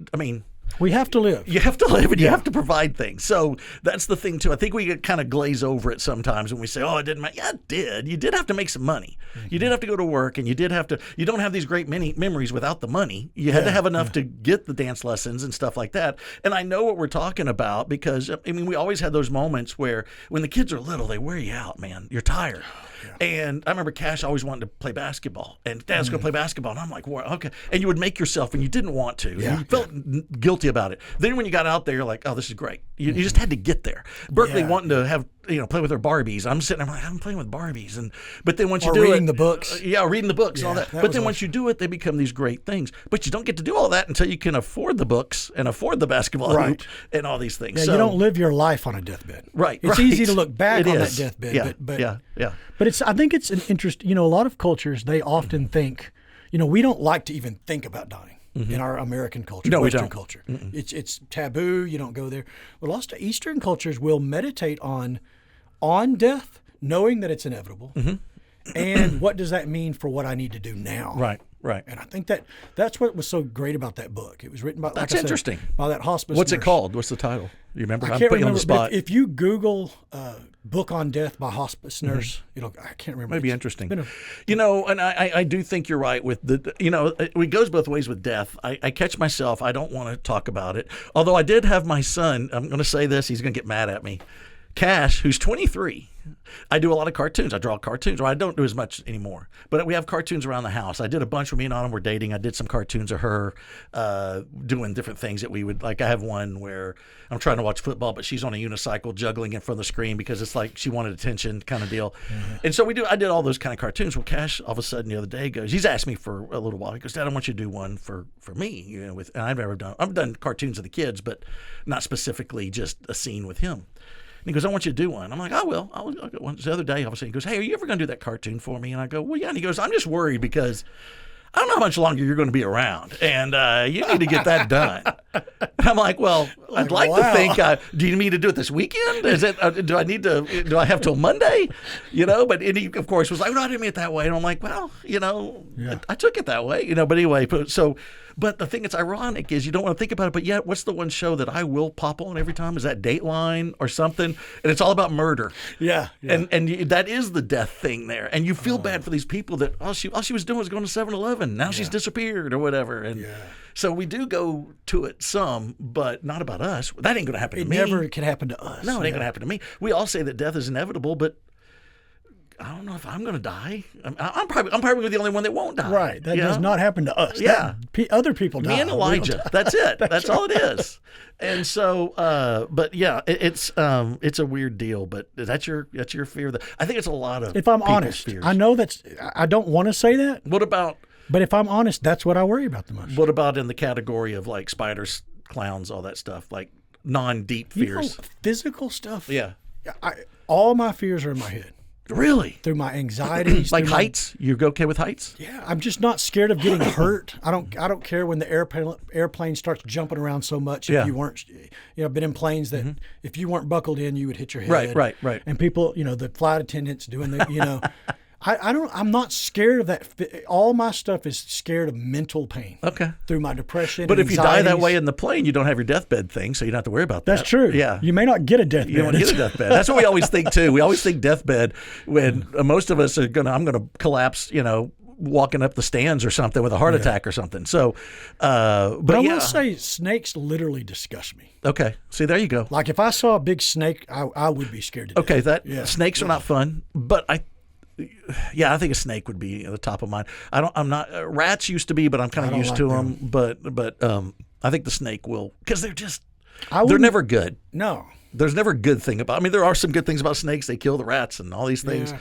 we have to live. you have to live and you have to provide things. So that's the thing, too. I think we get kind of glaze over it sometimes when we say, oh, it didn't matter. Yeah, it did. You did have to make some money. You did have to go to work, and you don't have these great memories without the money. You had to have enough to get the dance lessons and stuff like that. And I know what we're talking about because, we always had those moments where when the kids are little, they wear you out, man. You're tired. And I remember Cash always wanted to play basketball, and Dad's going to play basketball. And I'm like, well, okay. And you would make yourself, and you didn't want to. You felt guilty about it. Then when you got out there, you're like, oh, this is great. You just had to get there. Berkeley wanting to have play with her Barbies. I'm sitting there, I'm playing with Barbies, but then once you Or do reading it, the books. reading the books and all Yeah, that. that But was then once you do it, they become these great things. But you don't get to do all that until you can afford the books and afford the basketball hoop and all these things. Yeah, so, you don't live your life on a deathbed. Right. It's easy to look back It on is. that deathbed. Yeah, But But I think it's an interest. A lot of cultures, they often think, we don't like to even think about dying. In our American culture, No, we Western don't. culture, it's taboo. You don't go there. But lots of Eastern cultures will meditate on death, knowing that it's inevitable, and what does that mean for what I need to do now? Right. And I think that's what was so great about that book. It was written by That's like I said, interesting. by that hospice. What's it nurse. called? What's the title? You remember? I I'm can't putting you on remember. the spot. But if you Google "book on death" by hospice nurse, I can't remember. Maybe It's interesting. been And I do think you're right with it goes both ways with death. I catch myself. I don't want to talk about it. Although I did have my son, I'm going to say this, he's going to get mad at me. Cash, who's 23. I do a lot of cartoons. I draw cartoons, or I don't do as much anymore. But we have cartoons around the house. I did a bunch when me and Autumn were dating. I did some cartoons of her doing different things that we would like. I have one where I'm trying to watch football, but she's on a unicycle juggling in front of the screen because it's like she wanted attention kind of deal. And so I did all those kind of cartoons. Well, Cash all of a sudden the other day he's asked me for a little while. He goes, Dad, I want you to do one for me. And I've done cartoons of the kids, but not specifically just a scene with him. And he goes, I want you to do one. I'm like, I will. I'll get one. The other day, all of a sudden, he goes, hey, are you ever going to do that cartoon for me? And I go, well, yeah. And he goes, I'm just worried because I don't know how much longer you're going to be around, and you need to get that done. And I'm like, well, I'd like to think, do you need me to do it this weekend? Is it? Do I have till Monday? But he, of course, was like, no, I didn't mean it that way. And I'm like, well, I took it that way, But anyway, but the thing that's ironic is you don't want to think about it, but yet what's the one show that I will pop on every time? Is that Dateline or something? And it's all about murder. Yeah. And that is the death thing there. And you feel bad for these people that all she was doing was going to 7-Eleven. Now she's disappeared or whatever. And so we do go to it some, but not about us. That ain't going to happen to me. It never can happen to us. No, it ain't going to happen to me. We all say that death is inevitable, but I don't know if I'm going to die. I'm probably the only one that won't die. Right. That does not happen to us. Yeah. Other people die. Me and Elijah. That's it. That's all it is. And so, but yeah, it's a weird deal. But that's your fear. I think it's a lot of. If I'm people's honest, fears. I know I don't want to say that. What about? But if I'm honest, that's what I worry about the most. What about in the category of like spiders, clowns, all that stuff, like non-deep fears? Physical stuff. Yeah. All my fears are in my head. Really? Through my anxieties. Like heights? You okay with heights? Yeah, I'm just not scared of getting hurt. I don't care when the airplane starts jumping around so much. If you weren't, I've been in planes that if you weren't buckled in, you would hit your head. Right. And people, the flight attendants doing the, I'm not scared of that. All my stuff is scared of mental pain. Okay. Through my depression. But if you die that anxieties. way in the plane, you don't have your deathbed thing, so you don't have to worry about that. That's true. Yeah. You may not get a deathbed. You don't get a deathbed. That's what we always think too. We always think deathbed when most of us I'm gonna collapse, walking up the stands or something with a heart attack or something. So, but I will say snakes literally disgust me. Okay. See, there you go. Like if I saw a big snake, I would be scared to death. Okay. Snakes are not fun, but I think a snake would be at the top of mine. I'm not. Rats used to be, but I'm kind of used to them. But I think the snake will, because they're never good. No, there's never a good thing about. I mean, there are some good things about snakes. They kill the rats and all these things,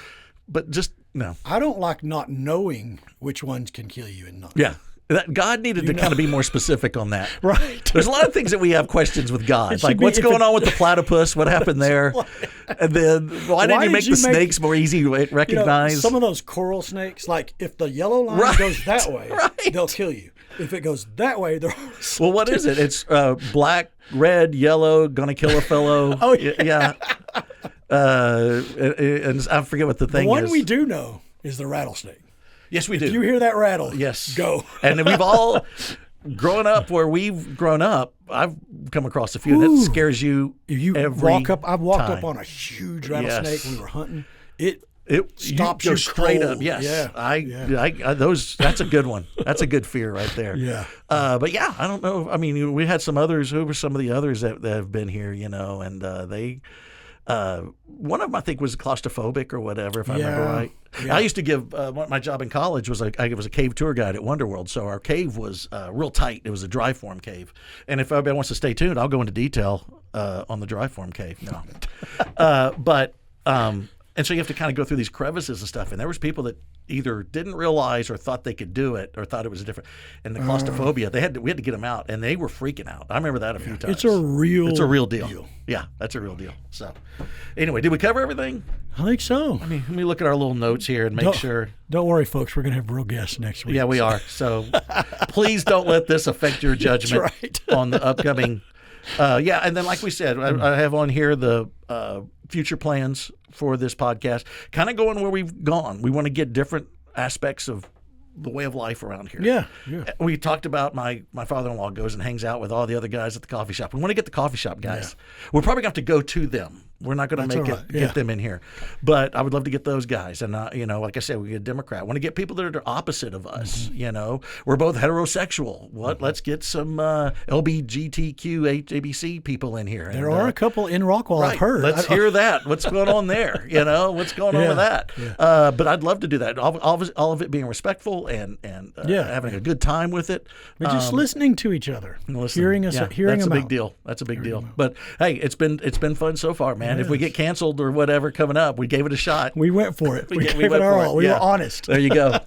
but just no. I don't like not knowing which ones can kill you and not. Yeah. That God needed to kind of be more specific on that. Right. There's a lot of things that we have questions with God. Like, what's going on with the platypus? What happened there? And then, why didn't you make the snakes more easy to recognize? Some of those coral snakes, like if the yellow line goes that way, they'll kill you. If it goes that way, they're well, what is it? It's black, red, yellow, gonna kill a fellow. Oh, yeah. And I forget what the thing is. The one we do know is the rattlesnake. Yes, we do. If you hear that rattle, yes, go. And we've all grown up where we've grown up. I've come across a few that scares you. Every walk up. I've walked time. up on a huge rattlesnake when we were hunting. It stops you straight up. Yes, yeah. That's a good one. That's a good fear right there. Yeah. But yeah, I don't know. I mean, we had some others. Who were some of the others that have been here? And they. One of them, I think, was claustrophobic or whatever, if I remember Yeah. right. Yeah. I used to give my job in college was I was a cave tour guide at Wonderworld, so our cave was real tight. It was a dry form cave, and if everybody wants to stay tuned, I'll go into detail on the dry form cave. No, and so you have to kind of go through these crevices and stuff, and there was people that either didn't realize or thought they could do it or thought it was different. And the claustrophobia, we had to get them out, and they were freaking out. I remember that a few times. It's a real deal. Yeah, that's a real deal. So anyway, did we cover everything? I think so. Let me look at our little notes here and make sure. Don't worry, folks. We're going to have real guests next week. Yeah, we are. So please don't let this affect your judgment right. on the upcoming. And then like we said, I have on here the future plans for this podcast, kind of going where we've gone. We want to get different aspects of the way of life around here. Yeah. We talked about my father-in-law goes and hangs out with all the other guys at the coffee shop. We want to get the coffee shop guys. Yeah. We're probably going to have to go to them. We're not going to get them in here, but I would love to get those guys. And like I said, we get a Democrat. I want to get people that are opposite of us. Mm-hmm. We're both heterosexual. Let's get some LGBTQ ABC people in here. There are a couple in Rockwall. Right. I've heard. Let's hear that. What's going on there? What's going on with that? Yeah. But I'd love to do that. All of it being respectful and having a good time with it. But just listening to each other, hearing us, hearing that's them a big deal. That's a big deal. But hey, it's been fun so far, man. Yes. If we get canceled or whatever coming up, we gave it a shot. We went for it. we gave it our all. We were honest. There you go.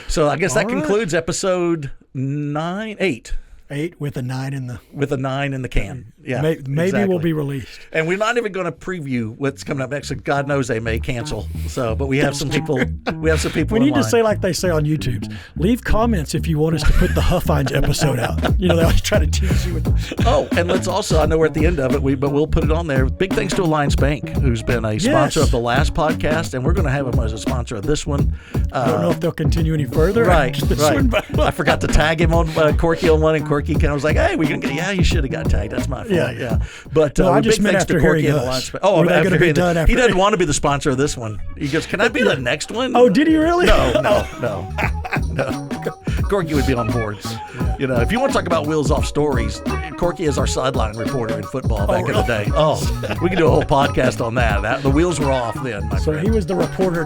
So I guess that concludes episode 8. 8 with a 9 in the can. Yeah, maybe exactly. We'll be released. And we're not even going to preview what's coming up next. God knows they may cancel. So, but we have some people. We need to say like they say on YouTube. Leave comments if you want us to put the Huffines episode out. They always try to tease you with. And let's also. I know we're at the end of it. But we'll put it on there. Big thanks to Alliance Bank, who's been a sponsor of the last podcast, and we're going to have them as a sponsor of this one. I don't know if they'll continue any further. Right. I forgot to tag him on Corky on one, and Corky kind of was like, "Hey, we can get." Yeah, you should have got tagged. That's my fault. Yeah. But I just meant after hearing us. Oh, after hearing that. He doesn't want to be the sponsor of this one. He goes, "Can I be the next one?" Oh, did he really? No. Corky would be on boards. If you want to talk about wheels off stories, Corky is our sideline reporter in football back in the day. Oh, we could do a whole podcast on that. The wheels were off then, my friend. So he was the reporter